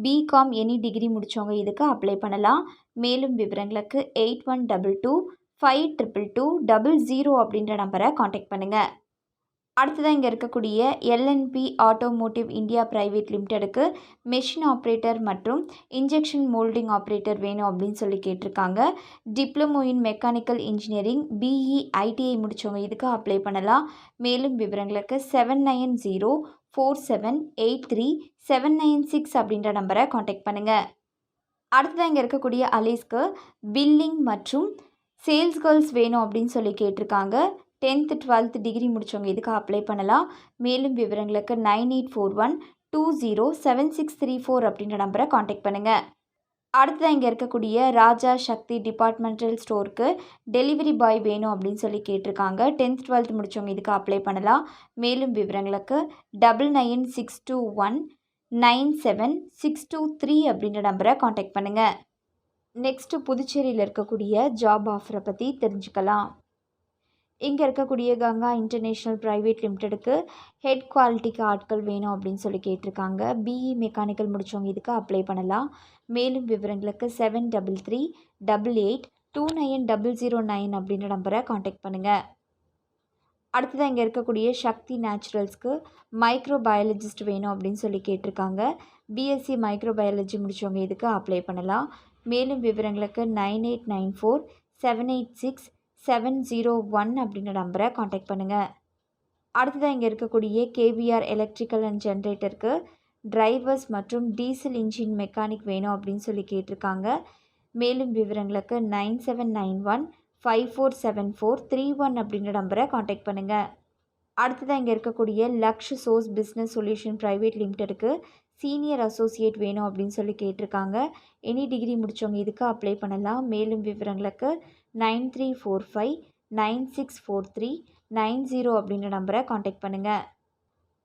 பிகாம் எனி டிகிரி முடித்தவங்க இதுக்கு அப்ளை பண்ணலாம். மேலும் விவரங்களுக்கு 8122522200 அப்படின்ற நம்பரை காண்டாக்ட் பண்ணுங்கள். அடுத்ததான் இங்கே இருக்கக்கூடிய எல்என்பி ஆட்டோமோட்டிவ் இந்தியா பிரைவேட் லிமிடெடுக்கு மெஷின் ஆப்ரேட்டர் மற்றும் இன்ஜெக்ஷன் மோல்டிங் ஆப்ரேட்டர் வேணும் அப்படின்னு சொல்லி கேட்டிருக்காங்க. Diploma in mechanical engineering, BE, ITI முடித்தவங்க இதுக்கு அப்ளை பண்ணலாம். மேலும் விவரங்களுக்கு 7904783796 அப்படின்ற நம்பரை காண்டாக்ட் பண்ணுங்கள். அடுத்ததான் இங்கே இருக்கக்கூடிய அலீஸ்க்கு பில்லிங் மற்றும் சேல்ஸ் கேர்ள்ஸ் வேணும் அப்படின்னு சொல்லி கேட்டிருக்காங்க. 10th 12th டிகிரி முடித்தவங்க இதுக்கு அப்ளை பண்ணலாம். மேலும் விவரங்களுக்கு 9841207634 அப்படின்ற நம்பரை காண்டாக்ட் பண்ணுங்கள். அடுத்ததான் இங்கே இருக்கக்கூடிய ராஜா சக்தி டிபார்ட்மெண்டல் ஸ்டோருக்கு டெலிவரி பாய் வேணும் அப்படின்னு சொல்லி கேட்டிருக்காங்க. 10th 12th முடித்தவங்க இதுக்கு அப்ளை பண்ணலாம். மேலும் விவரங்களுக்கு 9962197623 அப்படின்ற நம்பரை காண்டாக்ட் பண்ணுங்கள். நெக்ஸ்ட்டு புதுச்சேரியில் இருக்கக்கூடிய ஜாப் ஆஃபரை பற்றி தெரிஞ்சுக்கலாம். இங்கே இருக்கக்கூடிய கங்கா இன்டர்நேஷ்னல் ப்ரைவேட் லிமிட்டெடுக்கு ஹெட் குவாலிட்டிக்கு ஆட்கள் வேணும் அப்படின்னு சொல்லி கேட்டிருக்காங்க. பிஇ மெக்கானிக்கல் முடித்தவங்க இதுக்கு அப்ளை பண்ணலாம். மேலும் விவரங்களுக்கு 7388282909 அப்படின்ற நம்பரை காண்டாக்ட் பண்ணுங்கள். அடுத்ததாக இங்கே இருக்கக்கூடிய சக்தி நேச்சுரல்ஸ்க்கு மைக்ரோ பயாலஜிஸ்ட் வேணும் அப்படின்னு சொல்லி கேட்டிருக்காங்க. பிஎஸ்சி மைக்ரோ பயாலஜி முடித்தவங்க இதுக்கு அப்ளை பண்ணலாம். மேலும் விவரங்களுக்கு 9894786701 அப்படின்ற நம்பரை காண்டாக்ட் பண்ணுங்கள். அடுத்ததாக இங்கே இருக்கக்கூடிய கேவிஆர் எலக்ட்ரிக்கல் அண்ட் ஜென்ரேட்டருக்கு டிரைவர்ஸ் மற்றும் டீசல் இன்ஜின் மெக்கானிக் வேணும் அப்படின்னு சொல்லி கேட்டிருக்காங்க. மேலும் விவரங்களுக்கு 9791547431 அப்படின்ற நம்பரை காண்டாக்ட் பண்ணுங்கள். அடுத்ததாக இங்கே இருக்கக்கூடிய Laksh source business solution private லிமிட்டெடுக்கு சீனியர் அசோசியேட் வேணும் அப்படின்னு சொல்லி கேட்டிருக்காங்க. எனி டிகிரி முடித்தவங்க இதுக்கு அப்ளை பண்ணலாம். மேலும் விவரங்களுக்கு 9345964390 அப்படின்ற நம்பரை காண்டாக்ட் பண்ணுங்கள்.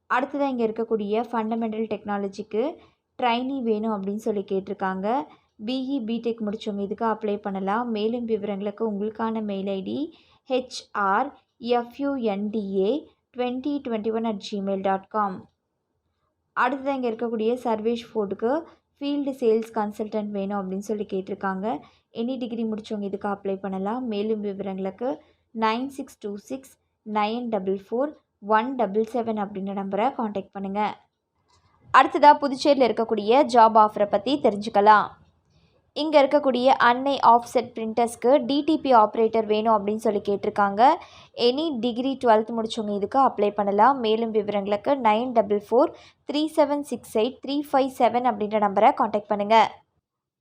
அடுத்ததாக இங்கே இருக்கக்கூடிய ஃபண்டமெண்டல் டெக்னாலஜிக்கு ட்ரைனி வேணும் அப்படின்னு சொல்லி கேட்டிருக்காங்க. பிஇ பிடெக் முடித்தவங்க இதுக்கு அப்ளை பண்ணலாம். மேலும் விவரங்களுக்கு உங்களுக்கான மெயில் ஐடி hrfunda2021@gmail.com. அடுத்ததாக இங்கே இருக்கக்கூடிய சர்வேஷ் ஃபோர்டுக்கு ஃபீல்டு சேல்ஸ் கன்சல்டன்ட் வேணும் அப்படின்னு சொல்லி கேட்டிருக்காங்க. எனி டிகிரி முடித்தவங்க இதுக்கு அப்ளை பண்ணலாம். மேலும் விவரங்களுக்கு 9626944177 அப்படின்ற நம்பரை காண்டாக்ட் பண்ணுங்கள். அடுத்ததாக புதுச்சேரியில் இருக்கக்கூடிய ஜாப் ஆஃபரை பற்றி தெரிஞ்சுக்கலாம். இங்கே இருக்கக்கூடிய அன்னை ஆஃப்செட் பிரிண்டர்ஸ்க்கு டிடிபி ஆப்ரேட்டர் வேணும் அப்படின்னு சொல்லி கேட்டிருக்காங்க. எனி டிகிரி 12th முடித்தவங்க இதுக்கு அப்ளை பண்ணலாம். மேலும் விவரங்களுக்கு 9437683557 அப்படின்ற நம்பரை காண்டாக்ட் பண்ணுங்கள்.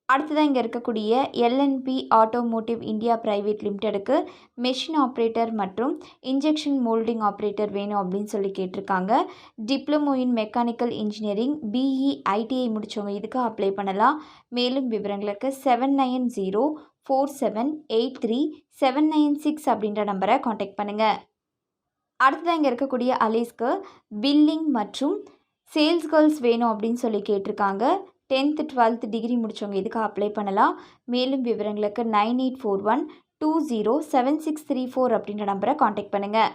அடுத்ததாக இங்கே இருக்கக்கூடிய எல்என்பி ஆட்டோமோட்டிவ் இந்தியா ப்ரைவேட் லிமிட்டெடுக்கு மெஷின் ஆப்ரேட்டர் மற்றும் இன்ஜெக்ஷன் மோல்டிங் ஆப்ரேட்டர் வேணும் அப்படின்னு சொல்லி கேட்டிருக்காங்க. Diploma in mechanical engineering BE ITI முடித்தவங்க இதுக்கு அப்ளை பண்ணலாம். மேலும் விவரங்களுக்கு 7904783796 அப்படின்ற நம்பரை காண்டாக்ட் பண்ணுங்கள். அடுத்ததாக இங்கே இருக்கக்கூடிய அலீஸ்க்கு பில்லிங் மற்றும் சேல்ஸ் கேர்ள்ஸ் வேணும் அப்படின்னு சொல்லி கேட்டிருக்காங்க. 10th 12th டிகிரி முடித்தவங்க இதுக்கு அப்ளை பண்ணலாம். மேலும் விவரங்களுக்கு 9841207634 அப்படின்ற நம்பரை காண்டாக்ட் பண்ணுங்கள்.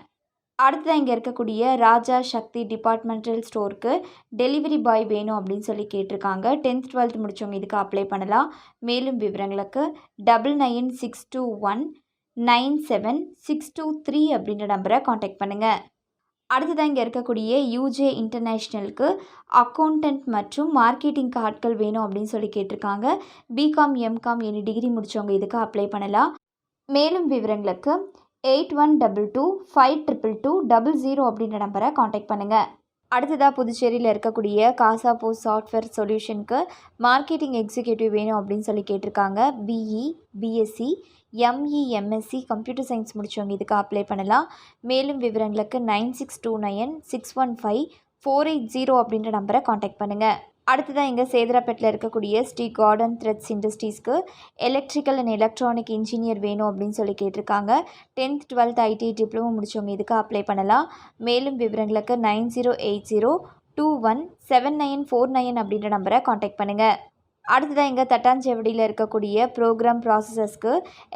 அடுத்ததாக இங்கே இருக்கக்கூடிய ராஜா சக்தி டிபார்ட்மெண்டல் ஸ்டோருக்கு டெலிவரி பாய் வேணும் அப்படின்னு சொல்லி கேட்டிருக்காங்க. 10th 12th முடித்தவங்க இதுக்கு அப்ளை பண்ணலாம். மேலும் விவரங்களுக்கு 9962197623 அப்படின்ற நம்பரை காண்டாக்ட் பண்ணுங்கள். அடுத்ததாக இங்கே இருக்கக்கூடிய யூஜே இன்டர்நேஷ்னலுக்கு அக்கௌண்டன்ட் மற்றும் மார்க்கெட்டிங் ஆட்கள் வேணும் அப்படின்னு சொல்லி கேட்டிருக்காங்க. பிகாம் எம்காம் எனி டிகிரி முடித்தவங்க இதுக்கு அப்ளை பண்ணலாம். மேலும் விவரங்களுக்கு 8122522200 அப்படின்ற நம்பரை காண்டாக்ட் பண்ணுங்கள். அடுத்ததாக புதுச்சேரியில் இருக்கக்கூடிய காசா போஸ்ட் சாஃப்ட்வேர் சொல்யூஷனுக்கு மார்க்கெட்டிங் எக்ஸிக்யூட்டிவ் வேணும் அப்படின்னு சொல்லி கேட்டிருக்காங்க. BE BSc ME MSc computer science முடித்தவங்க இதுக்கு அப்ளை பண்ணலாம். மேலும் விவரங்களுக்கு 9629615480 அப்படின்ற நம்பரை காண்டாக்ட் பண்ணுங்கள். அடுத்ததாக இங்கே சேதராப்பேட்டில் இருக்கக்கூடிய ஸ்ரீ கார்டன் த்ரெட்ஸ் இண்டஸ்ட்ரீஸ்க்கு எலக்ட்ரிக்கல் அண்ட் எலக்ட்ரானிக் இன்ஜினியர் வேணும் அப்படின்னு சொல்லி கேட்டிருக்காங்க. 10th 12th ஐடிஐ டிப்ளமோ முடித்தவங்க இதுக்கு அப்ளை பண்ணலாம். மேலும் விவரங்களுக்கு 9080217949 அப்படின்ற நம்பரை காண்டாக்ட் பண்ணுங்கள். அடுத்ததாக இங்கே தட்டாஞ்செவடியில் இருக்கக்கூடிய ப்ரோக்ராம் ப்ராசஸர்ஸ்க்கு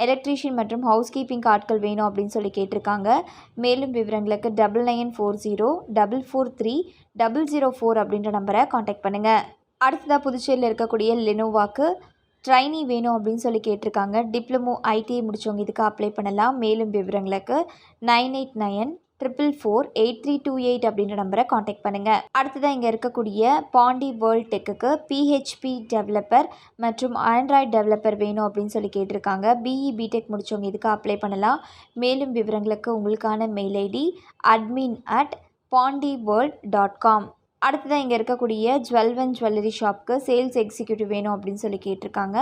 எலக்ட்ரீஷியன் மற்றும் ஹவுஸ் கீப்பிங் ஆட்கள் வேணும் அப்படின்னு சொல்லி கேட்டிருக்காங்க. மேலும் விவரங்களுக்கு 9940443004 அப்படின்ற நம்பரை காண்டாக்ட் பண்ணுங்கள். அடுத்ததாக புதுச்சேரியில் இருக்கக்கூடிய லெனோவாக்கு ட்ரைனி வேணும் அப்படின்னு சொல்லி கேட்டிருக்காங்க. டிப்ளமோ ஐடிஐ முடித்தவங்க இதுக்கு அப்ளை பண்ணலாம். மேலும் விவரங்களுக்கு 9894448328 அப்படின்ற நம்பரை காண்டாக்ட் பண்ணுங்கள். அடுத்ததாக இங்கே இருக்கக்கூடிய பாண்டி வேர்ல்ட் டெக்குக்கு பிஹெச்பி டெவலப்பர் மற்றும் ஆண்ட்ராய்டு டெவலப்பர் வேணும் அப்படின்னு சொல்லி கேட்டிருக்காங்க. பிஇ பிடெக் முடித்தவங்க இதுக்கு அப்ளை பண்ணலாம். மேலும் விவரங்களுக்கு உங்களுக்கான மெயில் ஐடி admin@pondyworld.com. அடுத்ததாக இங்கே இருக்கக்கூடிய ஜுவல்வன் ஜுவல்லரி ஷாப்புக்கு சேல்ஸ் எக்ஸிக்யூட்டிவ் வேணும் அப்படின்னு சொல்லி கேட்டிருக்காங்க.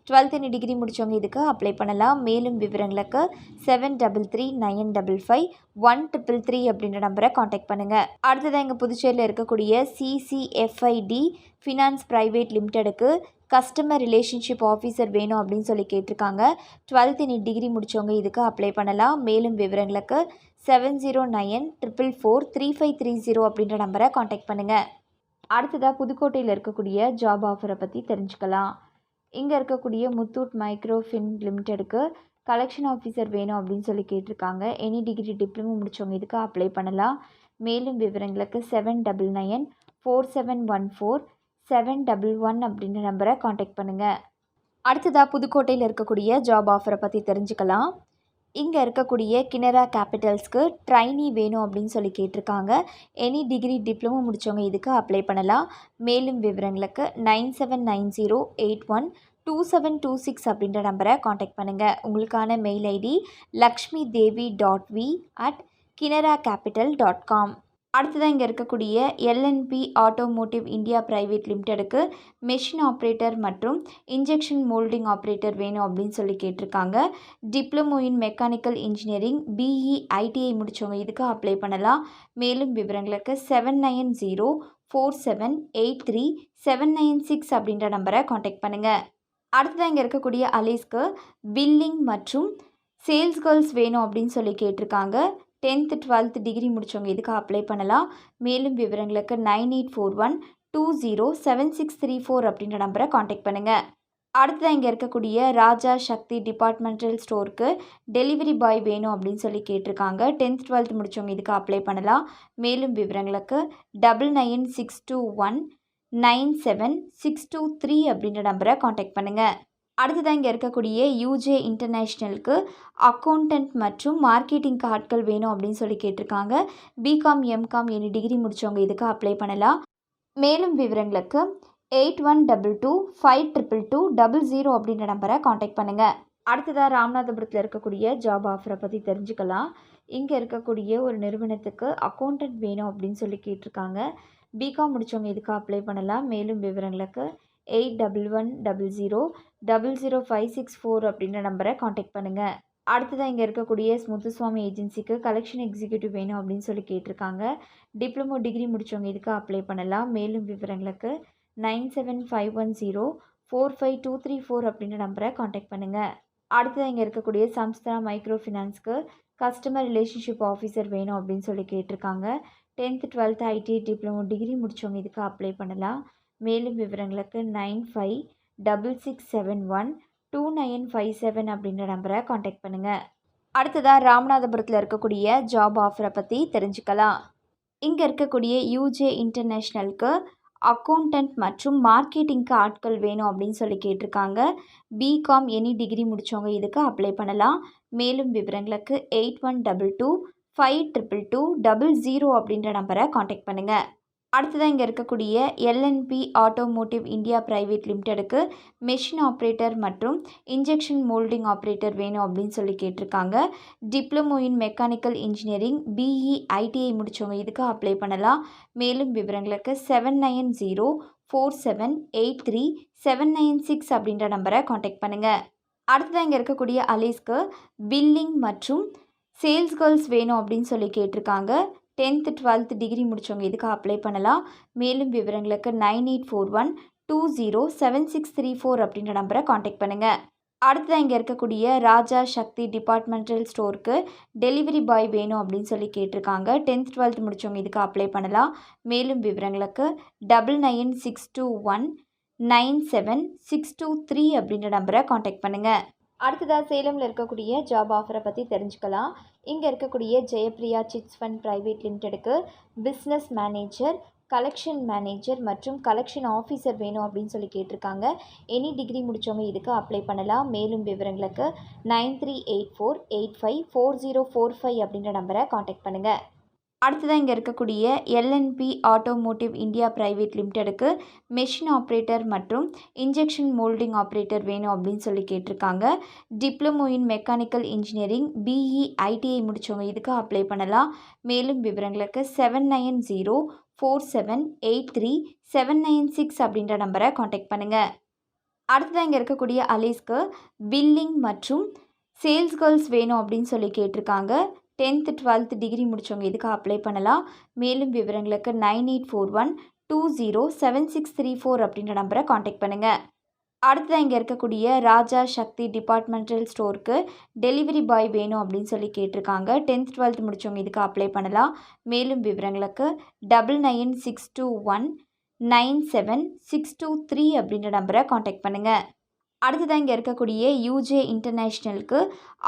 12th டிகிரி முடித்தவங்க இதுக்கு அப்ளை பண்ணலாம். மேலும் விவரங்களுக்கு 7339551333 அப்படின்ற நம்பரை காண்டாக்ட் பண்ணுங்கள். அடுத்ததாக இங்கே புதுச்சேரியில் இருக்கக்கூடிய சிசிஎஃப்ஐடி ஃபினான்ஸ் ப்ரைவேட் லிமிட்டெடுக்கு கஸ்டமர் ரிலேஷன்ஷிப் ஆஃபீஸர் வேணும் அப்படின்னு சொல்லி கேட்டிருக்காங்க. 12th டிகிரி முடித்தவங்க இதுக்கு அப்ளை பண்ணலாம். மேலும் விவரங்களுக்கு 7094443530 அப்படின்ற நம்பரை காண்டாக்ட் பண்ணுங்கள். அடுத்ததாக புதுக்கோட்டையில் இருக்கக்கூடிய ஜாப் ஆஃபரை பற்றி தெரிஞ்சுக்கலாம். இங்கே இருக்கக்கூடிய முத்தூட் மைக்ரோ ஃபின் லிமிட்டெடுக்கு கலெக்ஷன் ஆஃபீஸர் வேணும் அப்படின்னு சொல்லி கேட்டிருக்காங்க. எனி டிகிரி டிப்ளமோ முடித்தவங்க இதுக்கு அப்ளை பண்ணலாம். மேலும் விவரங்களுக்கு 79944711 அப்படின்ற நம்பரை காண்டாக்ட் பண்ணுங்கள். அடுத்ததாக புதுக்கோட்டையில் இருக்கக்கூடிய ஜாப் ஆஃபரை பற்றி தெரிஞ்சுக்கலாம். இங்கே இருக்கக்கூடிய கினரா கேபிட்டல்ஸ்க்கு ட்ரைனி வேணும் அப்படின்னு சொல்லி கேட்டிருக்காங்க. எனி டிகிரி டிப்ளமோ முடித்தவங்க இதுக்கு அப்ளை பண்ணலாம். மேலும் விவரங்களுக்கு 9790812726 அப்படின்ற நம்பரை காண்டாக்ட் பண்ணுங்கள். உங்களுக்கான மெயில் ஐடி lakshmidevi.v@kinaracapital.com. அடுத்ததாக இங்கே இருக்கக்கூடிய எல்என்பி ஆட்டோமோட்டிவ் இந்தியா பிரைவேட் லிமிடெடுக்கு மெஷின் ஆப்ரேட்டர் மற்றும் இன்ஜெக்ஷன் மோல்டிங் ஆப்ரேட்டர் வேணும் அப்படின்னு சொல்லி கேட்டிருக்காங்க. Diploma in mechanical engineering BE ITI முடித்தவங்க இதுக்கு அப்ளை பண்ணலாம். மேலும் விவரங்களுக்கு 7904783796 அப்படின்ற நம்பரை காண்டாக்ட் பண்ணுங்கள். அடுத்ததாக இங்கே இருக்கக்கூடிய அலீஸ்க்கு பில்லிங் மற்றும் சேல்ஸ் கேர்ள்ஸ் வேணும் அப்படின்னு சொல்லி கேட்டிருக்காங்க. 10th 12th டிகிரி முடித்தவங்க இதுக்கு அப்ளை பண்ணலாம். மேலும் விவரங்களுக்கு 9841207634 அப்படின்ற நம்பரை காண்டாக்ட் பண்ணுங்கள். அடுத்ததாக இங்கே இருக்கக்கூடிய ராஜா சக்தி டிபார்ட்மெண்டல் ஸ்டோருக்கு டெலிவரி பாய் வேணும் அப்படின்னு சொல்லி கேட்டிருக்காங்க. 10th 12th முடித்தவங்க இதுக்கு அப்ளை பண்ணலாம். மேலும் விவரங்களுக்கு 9962197623 அப்படின்ற நம்பரை காண்டாக்ட் பண்ணுங்கள். அடுத்ததாக இங்கே இருக்கக்கூடிய யூஜே இன்டர்நேஷ்னலுக்கு அக்கௌண்டன்ட் மற்றும் மார்க்கெட்டிங்க்கு ஆட்கள் வேணும் அப்படின்னு சொல்லி கேட்டிருக்காங்க. பிகாம் எம்காம் எனி டிகிரி முடித்தவங்க இதுக்கு அப்ளை பண்ணலாம். மேலும் விவரங்களுக்கு 8122522200 அப்படின்ற நம்பரை காண்டாக்ட் பண்ணுங்கள். அடுத்ததாக ராமநாதபுரத்தில் இருக்கக்கூடிய ஜாப் ஆஃபரை பற்றி தெரிஞ்சுக்கலாம். இங்கே இருக்கக்கூடிய ஒரு நிறுவனத்துக்கு அக்கௌண்டன்ட் வேணும் அப்படின்னு சொல்லி கேட்டிருக்காங்க. பிகாம் முடித்தவங்க இதுக்கு அப்ளை பண்ணலாம். மேலும் விவரங்களுக்கு 8110000564 அப்படின்ற நம்பரை காண்டாக்ட் பண்ணுங்கள். அடுத்ததாக இங்கே இருக்கக்கூடிய முத்துசுவாமி ஏஜென்சிக்கு கலெக்ஷன் எக்ஸிக்யூட்டிவ் வேணும் அப்படின்னு சொல்லி கேட்டிருக்காங்க. டிப்ளமோ டிகிரி முடித்தவங்க இதுக்கு அப்ளை பண்ணலாம். மேலும் விவரங்களுக்கு 9751045234 அப்படின்ற நம்பரை காண்டாக்ட் பண்ணுங்கள். அடுத்ததாக இங்கே இருக்கக்கூடிய சம்ஸ்தா மைக்ரோ ஃபினான்ஸ்க்கு கஸ்டமர் ரிலேஷன்ஷிப் ஆஃபீஸர் வேணும் அப்படின்னு சொல்லி கேட்டிருக்காங்க. 10th 12th ITI diploma degree முடித்தவங்க இதுக்கு அப்ளை பண்ணலாம். மேலும் விவரங்களுக்கு 9566712957 அப்படின்ற நம்பரை காண்டாக்ட் பண்ணுங்கள். அடுத்ததாக ராமநாதபுரத்தில் இருக்கக்கூடிய ஜாப் ஆஃபரை பற்றி தெரிஞ்சுக்கலாம். இங்கே இருக்கக்கூடிய யூஜே இன்டர்நேஷ்னலுக்கு அக்கௌண்டன்ட் மற்றும் மார்க்கெட்டிங்க்கு ஆட்கள் வேணும் அப்படின்னு சொல்லி கேட்டிருக்காங்க. பிகாம் எனி டிகிரி முடித்தவங்க இதுக்கு அப்ளை பண்ணலாம். மேலும் விவரங்களுக்கு 8122522200 அப்படின்ற நம்பரை காண்டாக்ட் பண்ணுங்கள். அடுத்ததாக இங்கே இருக்கக்கூடிய எல்என்பி ஆட்டோமோட்டிவ் இந்தியா பிரைவேட் லிமிடெடுக்கு மெஷின் ஆப்ரேட்டர் மற்றும் இன்ஜெக்ஷன் மோல்டிங் ஆப்ரேட்டர் வேணும் அப்படின்னு சொல்லி கேட்டிருக்காங்க. Diploma in mechanical engineering BE ITI முடித்தவங்க இதுக்கு அப்ளை பண்ணலாம். மேலும் விவரங்களுக்கு 7904783796 அப்படின்ற நம்பரை காண்டாக்ட் பண்ணுங்கள். அடுத்ததாக இங்கே இருக்கக்கூடிய அலீஸ்க்கு பில்லிங் மற்றும் சேல்ஸ் கேர்ள்ஸ் வேணும் அப்படின்னு சொல்லி கேட்டிருக்காங்க. 10th 12th டிகிரி முடித்தவங்க இதுக்கு அப்ளை பண்ணலாம். மேலும் விவரங்களுக்கு 9841207634 அப்படின்ற நம்பரை காண்டாக்ட் பண்ணுங்கள். அடுத்ததாக இங்கே இருக்கக்கூடிய ராஜா சக்தி டிபார்ட்மெண்டல் ஸ்டோருக்கு டெலிவரி பாய் வேணும் அப்படின்னு சொல்லி கேட்டிருக்காங்க. 10th 12th முடித்தவங்க இதுக்கு அப்ளை பண்ணலாம். மேலும் விவரங்களுக்கு 9962197623 அப்படின்ற நம்பரை காண்டாக்ட் பண்ணுங்கள். அடுத்ததாக சேலமில் இருக்கக்கூடிய ஜாப் ஆஃபரை பற்றி தெரிஞ்சுக்கலாம். இங்கே இருக்கக்கூடிய ஜெயப்ரியா சிட்ஸ் ஃபண்ட் பிரைவேட் லிமிடெடுக்கு பிஸ்னஸ் மேனேஜர், கலெக்ஷன் மேனேஜர் மற்றும் கலெக்ஷன் ஆஃபீஸர் வேணும் அப்படின்னு சொல்லி கேட்டிருக்காங்க. எனி டிகிரி முடித்தவங்க இதுக்கு அப்ளை பண்ணலாம். மேலும் விவரங்களுக்கு 9384854045 அப்படின்ற நம்பரை காண்டாக்ட் பண்ணுங்கள். அடுத்ததாக இங்கே இருக்கக்கூடிய எல்என்பி ஆட்டோமோட்டிவ் இந்தியா பிரைவேட் லிமிடெடுக்கு மெஷின் ஆப்ரேட்டர் மற்றும் இன்ஜெக்ஷன் மோல்டிங் ஆப்ரேட்டர் வேணும் அப்படின்னு சொல்லி கேட்டிருக்காங்க. Diploma in mechanical engineering BE ITI முடித்தவங்க இதுக்கு அப்ளை பண்ணலாம். மேலும் விவரங்களுக்கு 7904783796 அப்படின்ற நம்பரை காண்டாக்ட் பண்ணுங்கள். அடுத்ததாக இங்கே இருக்கக்கூடிய அலீஸ்க்கு பில்லிங் மற்றும் சேல்ஸ் கேர்ள்ஸ் வேணும் அப்படின்னு சொல்லி கேட்டிருக்காங்க. 10th 12th டிகிரி முடித்தவங்க இதுக்கு அப்ளை பண்ணலாம். மேலும் விவரங்களுக்கு 9841207634 அப்படின்ற நம்பரை காண்டாக்ட் பண்ணுங்கள். அடுத்ததாக இங்கே இருக்கக்கூடிய ராஜா சக்தி டிபார்ட்மெண்டல் ஸ்டோருக்கு டெலிவரி பாய் வேணும் அப்படின்னு சொல்லி கேட்டிருக்காங்க. 10th 12th முடித்தவங்க இதுக்கு அப்ளை பண்ணலாம். மேலும் விவரங்களுக்கு 9962197623 அப்படின்ற நம்பரை காண்டாக்ட் பண்ணுங்கள். அடுத்ததாக இங்கே இருக்கக்கூடிய யூஜே இன்டர்நேஷ்னலுக்கு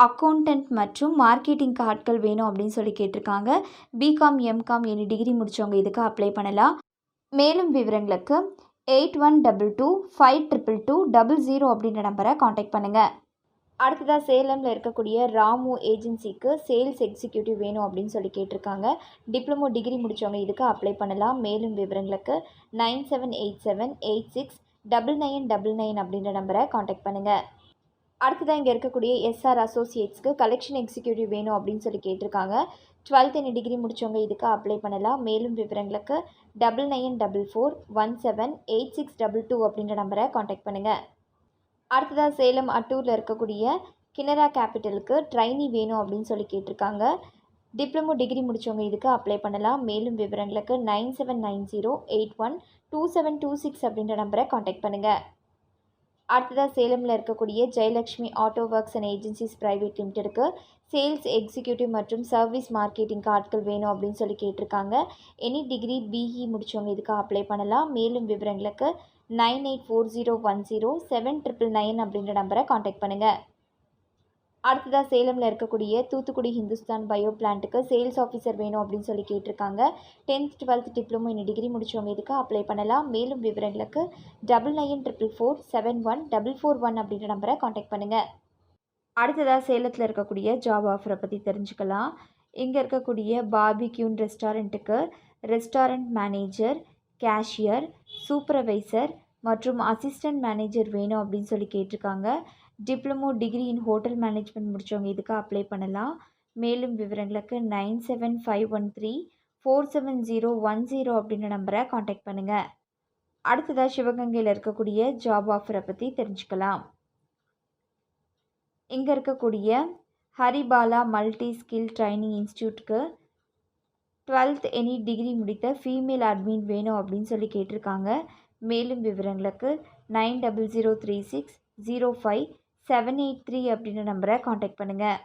அக்கௌண்டன்ட் மற்றும் மார்க்கெட்டிங்க்கு ஆட்கள் வேணும் அப்படின்னு சொல்லி கேட்டிருக்காங்க. பிகாம் எம்காம் எனி டிகிரி முடித்தவங்க இதுக்கு அப்ளை பண்ணலாம். மேலும் விவரங்களுக்கு 8122522200 அப்படின்ற நம்பரை காண்டாக்ட் பண்ணுங்கள். அடுத்ததாக சேலமில் இருக்கக்கூடிய ராமு ஏஜென்சிக்கு சேல்ஸ் எக்ஸிக்யூட்டிவ் வேணும் அப்படின்னு சொல்லி கேட்டிருக்காங்க. டிப்ளமோ டிகிரி முடித்தவங்க இதுக்கு அப்ளை பண்ணலாம். மேலும் விவரங்களுக்கு 9787869999 அப்படின்ற நம்பரை காண்டாக்ட் பண்ணுங்கள். அடுத்ததாக இங்கே இருக்கக்கூடிய எஸ்ஆர் அசோசியேட்ஸ்க்கு கலெக்ஷன் எக்ஸிக்யூட்டிவ் வேணும் அப்படின்னு சொல்லி கேட்டிருக்காங்க. 12th எனி டிகிரி முடித்தவங்க இதுக்கு அப்ளை பண்ணலாம். மேலும் விவரங்களுக்கு 9944178622 அப்படின்ற நம்பரை காண்டாக்ட் பண்ணுங்கள். அடுத்ததாக சேலம் அட்டூரில் இருக்கக்கூடிய கினரா கேபிட்டலுக்கு ட்ரைனி வேணும் அப்படின்னு சொல்லி கேட்டிருக்காங்க. டிப்ளமோ டிகிரி முடித்தவங்க இதுக்கு அப்ளை பண்ணலாம். மேலும் விவரங்களுக்கு 9790812726 அப்படின்ற நம்பரை காண்டாக்ட் பண்ணுங்கள். அடுத்ததாக சேலமில் இருக்கக்கூடிய Jayalakshmi auto works and agencies private லிமிடெடுக்கு சேல்ஸ் எக்ஸிக்யூட்டிவ் மற்றும் சர்வீஸ் மார்க்கெட்டிங் ஆட்கள் வேணும் அப்படின்னு சொல்லி கேட்டிருக்காங்க. எனி டிகிரி பிஇ முடித்தவங்க இதுக்கு அப்ளை பண்ணலாம். மேலும் விவரங்களுக்கு 9840107999 அப்படின்ற நம்பரை காண்டாக்ட் பண்ணுங்கள். அடுத்ததாக சேலமில் இருக்கக்கூடிய தூத்துக்குடி ஹிந்துஸ்தான் பயோ பிளான்ட்டுக்கு சேல்ஸ் ஆஃபீஸர் வேணும் அப்படின்னு சொல்லி கேட்டிருக்காங்க. 10th 12th டிப்ளமோ இனி டிகிரி முடித்தவங்க இதுக்கு அப்ளை பண்ணலாம். மேலும் விவரங்களுக்கு 9944471441 அப்படின்ற நம்பரை காண்டாக்ட் பண்ணுங்கள். அடுத்ததாக சேலத்தில் இருக்கக்கூடிய ஜாப் ஆஃபரை பற்றி தெரிஞ்சுக்கலாம். இங்கே இருக்கக்கூடிய பார்பிக்யூன் ரெஸ்டாரண்ட்டுக்கு ரெஸ்டாரண்ட் மேனேஜர், கேஷியர், சூப்பர்வைசர் மற்றும் அசிஸ்டன்ட் மேனேஜர் வேணும் அப்படின்னு சொல்லி கேட்டிருக்காங்க. Diploma degree in hotel management முடித்தவங்க இதுக்கு அப்ளை பண்ணலாம். மேலும் விவரங்களுக்கு 9751347010 அப்படின்ற நம்பரை காண்டாக்ட் பண்ணுங்கள். அடுத்ததாக சிவகங்கையில் இருக்கக்கூடிய ஜாப் ஆஃபரை பற்றி தெரிஞ்சுக்கலாம். இங்கே இருக்கக்கூடிய ஹரிபாலா மல்டி ஸ்கில் ட்ரைனிங் இன்ஸ்டியூட்டுக்கு 12th எனி டிகிரி முடித்த ஃபீமேல் அட்மின் வேணும் அப்படின்னு சொல்லி கேட்டிருக்காங்க. மேலும் விவரங்களுக்கு 9003605783 அப்படின்ற நம்பரை காண்டாக்ட் பண்ணுங்கள்.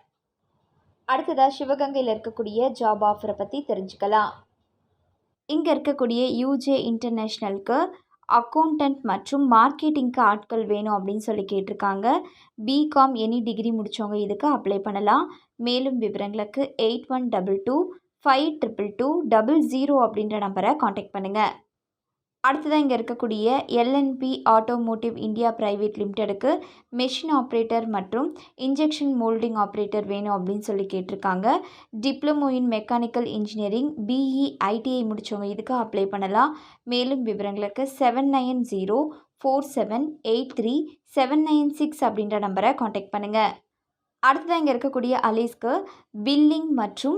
அடுத்ததாக சிவகங்கையில் இருக்கக்கூடிய ஜாப் ஆஃபரை பற்றி தெரிஞ்சுக்கலாம். இங்கே இருக்கக்கூடிய யூஜே இன்டர்நேஷ்னலுக்கு அக்கௌண்டன்ட் மற்றும் மார்க்கெட்டிங்க்கு ஆட்கள் வேணும் அப்படின்னு சொல்லி கேட்டிருக்காங்க. பிகாம் எனி டிகிரி முடித்தவங்க இதுக்கு அப்ளை பண்ணலாம். மேலும் விவரங்களுக்கு 8122522200 அப்படின்ற நம்பரை காண்டாக்ட் பண்ணுங்கள். அடுத்ததாக இங்கே இருக்கக்கூடிய எல்என்பி ஆட்டோமோட்டிவ் இந்தியா பிரைவேட் லிமிடெடுக்கு மெஷின் ஆப்ரேட்டர் மற்றும் இன்ஜெக்ஷன் மோல்டிங் ஆப்ரேட்டர் வேணும் அப்படின்னு சொல்லி கேட்டிருக்காங்க. Diploma in mechanical engineering BE ITI முடித்தவங்க இதுக்கு அப்ளை பண்ணலாம். மேலும் விவரங்களுக்கு 7904783796 அப்படின்ற நம்பரை காண்டாக்ட் பண்ணுங்கள். அடுத்ததாக இங்கே இருக்கக்கூடிய அலீஸ்க்கு பில்லிங் மற்றும்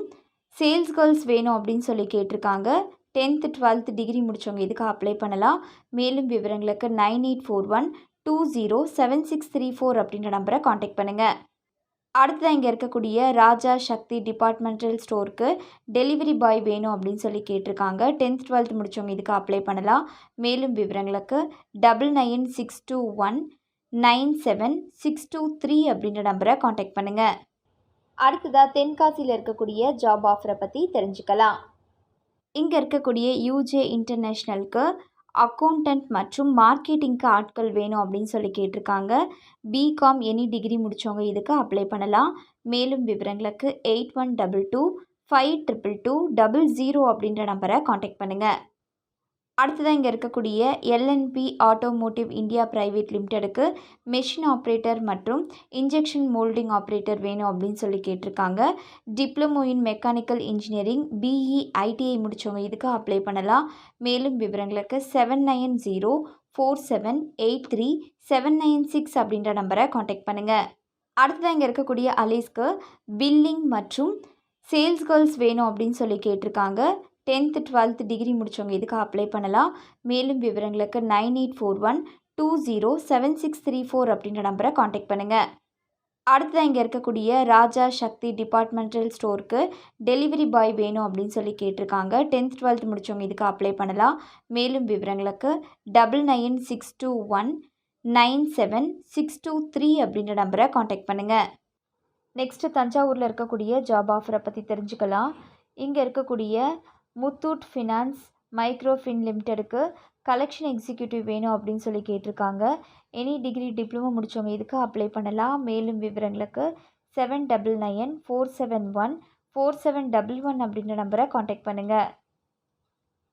சேல்ஸ் கேர்ள்ஸ் வேணும் அப்படின்னு சொல்லி கேட்டிருக்காங்க. 10th 12th டிகிரி முடித்தவங்க இதுக்கு அப்ளை பண்ணலாம். மேலும் விவரங்களுக்கு 9841207634 அப்படின்ற நம்பரை காண்டாக்ட் பண்ணுங்கள். அடுத்ததாக இங்கே இருக்கக்கூடிய ராஜா சக்தி டிபார்ட்மெண்டல் ஸ்டோருக்கு டெலிவரி பாய் வேணும் அப்படின்னு சொல்லி கேட்டிருக்காங்க. 10th 12th முடித்தவங்க இதுக்கு அப்ளை பண்ணலாம். மேலும் விவரங்களுக்கு 9962197623 அப்படின்ற நம்பரை காண்டாக்ட் பண்ணுங்கள். அடுத்ததாக தென்காசியில் இருக்கக்கூடிய ஜாப் ஆஃபரை பற்றி தெரிஞ்சுக்கலாம். இங்கே இருக்கக்கூடிய யூஜே இன்டர்நேஷ்னலுக்கு அக்கௌண்டன்ட் மற்றும் மார்க்கெட்டிங்க்கு ஆட்கள் வேணும் அப்படின்னு சொல்லி கேட்டிருக்காங்க. பிகாம் எனி டிகிரி முடித்தவங்க இதுக்கு அப்ளை பண்ணலாம். மேலும் விவரங்களுக்கு 8122522200 அப்படின்ற நம்பரை காண்டாக்ட் பண்ணுங்கள். அடுத்ததாக இங்கே இருக்கக்கூடிய எல்என்பி ஆட்டோமோட்டிவ் இந்தியா பிரைவேட் லிமிடெடுக்கு மெஷின் ஆப்ரேட்டர் மற்றும் இன்ஜெக்ஷன் மோல்டிங் ஆப்ரேட்டர் வேணும் அப்படின்னு சொல்லி கேட்டிருக்காங்க. Diploma in mechanical engineering BE ITI முடித்தவங்க இதுக்கு அப்ளை பண்ணலாம். மேலும் விவரங்களுக்கு 7904783796 அப்படின்ற நம்பரை காண்டாக்ட் பண்ணுங்கள். அடுத்ததாக இங்கே இருக்கக்கூடிய அலீஸ்க்கு பில்லிங் மற்றும் சேல்ஸ் கேர்ள்ஸ் வேணும் அப்படின்னு சொல்லி கேட்டிருக்காங்க. 10th 12th டிகிரி முடித்தவங்க இதுக்கு அப்ளை பண்ணலாம். மேலும் விவரங்களுக்கு 9841207634 அப்படின்ற நம்பரை காண்டாக்ட் பண்ணுங்கள். அடுத்ததாக இங்கே இருக்கக்கூடிய ராஜா சக்தி டிபார்ட்மெண்டல் ஸ்டோருக்கு டெலிவரி பாய் வேணும் அப்படின்னு சொல்லி கேட்டிருக்காங்க. 10th 12th முடித்தவங்க இதுக்கு அப்ளை பண்ணலாம். மேலும் விவரங்களுக்கு 9962197623 அப்படின்ற நம்பரை காண்டாக்ட் பண்ணுங்கள். நெக்ஸ்ட்டு தஞ்சாவூரில் இருக்கக்கூடிய ஜாப் ஆஃபரை பற்றி தெரிஞ்சுக்கலாம். இங்கே இருக்கக்கூடிய Muthoot finance Microfin லிமிடெடுக்கு collection executive வேணும் அப்படின்னு சொல்லி கேட்டிருக்காங்க. எனி டிகிரி டிப்ளமோ முடித்தவங்க இதுக்கு அப்ளை பண்ணலாம். மேலும் விவரங்களுக்கு 7994714711 அப்படின்ற நம்பரை காண்டாக்ட் பண்ணுங்கள்.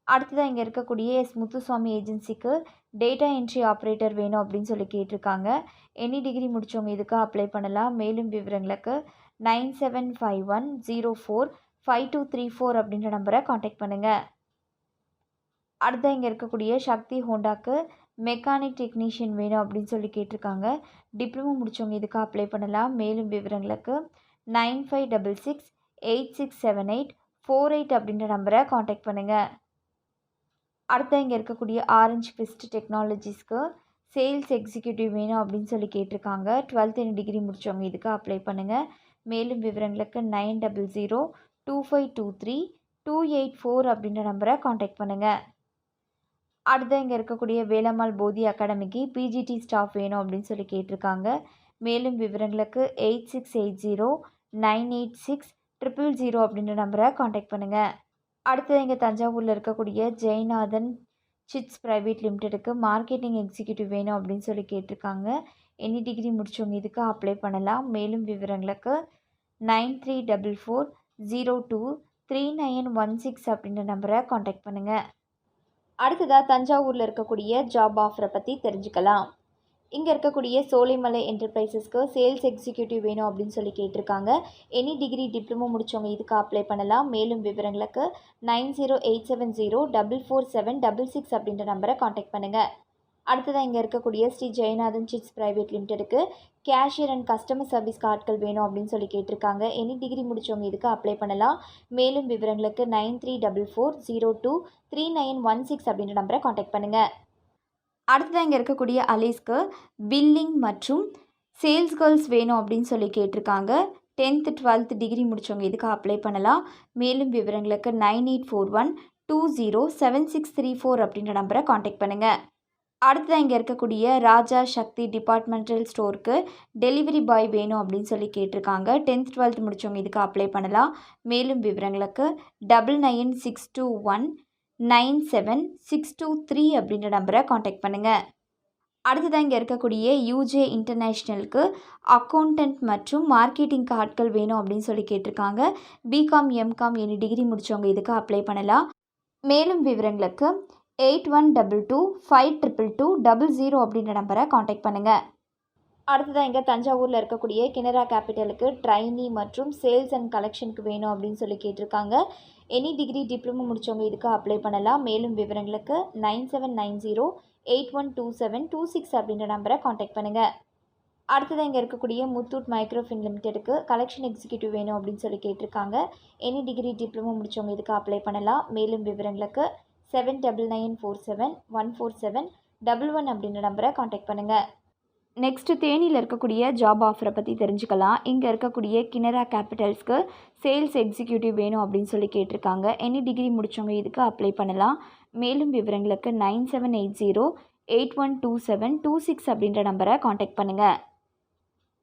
அடுத்ததாக இங்கே இருக்கக்கூடிய எஸ் முத்துசாமி ஏஜென்சிக்கு டேட்டா என்ட்ரி ஆப்ரேட்டர் வேணும் அப்படின்னு சொல்லி கேட்டிருக்காங்க. எனி டிகிரி முடித்தவங்க இதுக்கு அப்ளை பண்ணலாம். மேலும் விவரங்களுக்கு 9751045234 அப்படின்ற நம்பரை காண்டாக்ட் பண்ணுங்கள். அடுத்ததாக இங்கே இருக்கக்கூடிய சக்தி ஹோண்டாக்கு மெக்கானிக் டெக்னீஷியன் வேணும் அப்படின்னு சொல்லி கேட்டிருக்காங்க. டிப்ளமோ முடித்தவங்க இதுக்கு அப்ளை பண்ணலாம். மேலும் விவரங்களுக்கு 9566867848 அப்படின்ற நம்பரை காண்டாக்ட் பண்ணுங்கள். அடுத்த இங்கே இருக்கக்கூடிய ஆரஞ்ச் பிஸ்ட் டெக்னாலஜிஸ்க்கு சேல்ஸ் எக்ஸிக்யூட்டிவ் வேணும் அப்படின்னு சொல்லி கேட்டிருக்காங்க. 12th டிகிரி முடித்தவங்க இதுக்கு அப்ளை பண்ணுங்கள். மேலும் விவரங்களுக்கு 9002523284 அப்படின்ற நம்பரை காண்டாக்ட் பண்ணுங்கள். அடுத்த இங்கே இருக்கக்கூடிய வேலம்மாள் போதி அகாடமிக்கு பிஜிடி ஸ்டாஃப் வேணும் அப்படின்னு சொல்லி கேட்டிருக்காங்க. மேலும் விவரங்களுக்கு 8680986000 அப்படின்ற நம்பரை காண்டாக்ட் பண்ணுங்கள். அடுத்தது இங்கே தஞ்சாவூரில் இருக்கக்கூடிய ஜெயநாதன் சிட்ஸ் ப்ரைவேட் லிமிடெடுக்கு மார்க்கெட்டிங் எக்ஸிக்யூட்டிவ் வேணும் அப்படின்னு சொல்லி கேட்டிருக்காங்க. எனி டிகிரி முடித்தவங்க இதுக்கு அப்ளை பண்ணலாம். மேலும் விவரங்களுக்கு 9344023916 அப்படின்ற நம்பரை காண்டாக்ட் பண்ணுங்கள். அடுத்ததாக தஞ்சாவூரில் இருக்கக்கூடிய ஜாப் ஆஃபரை பற்றி தெரிஞ்சுக்கலாம். இங்கே இருக்கக்கூடிய சோலைமலை என்டர்பிரைசஸ்க்கு சேல்ஸ் எக்ஸிக்யூட்டிவ் வேணும் அப்படின்னு சொல்லி கேட்டிருக்காங்க. எனி டிகிரி டிப்ளமோ முடித்தவங்க இதுக்கு அப்ளை பண்ணலாம். மேலும் விவரங்களுக்கு 9087044766 அப்படின்ற நம்பரை காண்டாக்ட் பண்ணுங்கள். அடுத்ததாக இங்கே இருக்கக்கூடிய ஸ்ரீ ஜெயநாதன் சிட்ஸ் ப்ரைவேட் லிமிடெடுக்கு கேஷியர் அண்ட் கஸ்டமர் சர்வீஸ் ஆட்கள் வேணும் அப்படின்னு சொல்லி கேட்டிருக்காங்க. எனி டிகிரி முடித்தவங்க இதுக்கு அப்ளை பண்ணலாம். மேலும் விவரங்களுக்கு 9344023916 அப்படின்ற நம்பரை காண்டாக்ட் பண்ணுங்கள். அடுத்ததாக இங்கே இருக்கக்கூடிய அலீஸ்க்கு பில்லிங் மற்றும் சேல்ஸ் கேர்ள்ஸ் வேணும் அப்படின்னு சொல்லி கேட்டிருக்காங்க. 10th 12th டிகிரி முடித்தவங்க இதுக்கு அப்ளை பண்ணலாம். மேலும் விவரங்களுக்கு 9841207634 அப்படின்ற நம்பரை காண்டாக்ட் பண்ணுங்கள். அடுத்ததாக இங்கே இருக்கக்கூடிய ராஜா சக்தி டிபார்ட்மெண்டல் ஸ்டோருக்கு டெலிவரி பாய் வேணும் அப்படின்னு சொல்லி கேட்டிருக்காங்க. 10th 12th முடித்தவங்க இதுக்கு அப்ளை பண்ணலாம். மேலும் விவரங்களுக்கு 9962197623 அப்படின்ற நம்பரை காண்டாக்ட் பண்ணுங்கள். அடுத்ததாக இங்கே இருக்கக்கூடிய யூஜே இன்டர்நேஷ்னலுக்கு அக்கௌண்டன்ட் மற்றும் மார்க்கெட்டிங் ஆட்கள் வேணும் அப்படின்னு சொல்லி கேட்டிருக்காங்க. பிகாம் எம்காம் எனி டிகிரி முடித்தவங்க இதுக்கு அப்ளை பண்ணலாம். மேலும் விவரங்களுக்கு 8122522200 அப்படின்ற நம்பரை காண்டாக்ட் பண்ணுங்கள். அடுத்ததாக இங்கே தஞ்சாவூரில் இருக்கக்கூடிய கெனரா கேபிட்டலுக்கு ட்ரைனி மற்றும் சேல்ஸ் அண்ட் கலெக்ஷனுக்கு வேணும் அப்படின்னு சொல்லி கேட்டிருக்காங்க. எனி டிகிரி டிப்ளமோ முடித்தவங்க இதுக்கு அப்ளை பண்ணலாம். மேலும் விவரங்களுக்கு 9790812726 அப்படின்ற நம்பரை காண்டாக்ட் பண்ணுங்கள். அடுத்ததாக இங்கே இருக்கக்கூடிய முத்தூட் மைக்ரோஃபின் லிமிடெடுக்கு கலெக்ஷன் எக்ஸிக்யூட்டிவ் வேணும் அப்படின்னு சொல்லி கேட்டிருக்காங்க. எனி டிகிரி டிப்ளமோ முடித்தவங்க இதுக்கு அப்ளை பண்ணலாம். மேலும் விவரங்களுக்கு 7994714711 அப்படின்ற நம்பரை காண்டாக்ட் பண்ணுங்கள். நெக்ஸ்ட்டு தேனியில் இருக்கக்கூடிய ஜாப் ஆஃபரை பற்றி தெரிஞ்சுக்கலாம். இங்கே இருக்கக்கூடிய கினரா கேபிட்டல்ஸ்க்கு சேல்ஸ் எக்ஸிக்யூட்டிவ் வேணும் அப்படின்னு சொல்லி கேட்டிருக்காங்க. எனி டிகிரி முடித்தவங்க இதுக்கு அப்ளை பண்ணலாம். மேலும் விவரங்களுக்கு 9780812726 அப்படின்ற நம்பரை காண்டாக்ட் பண்ணுங்கள்.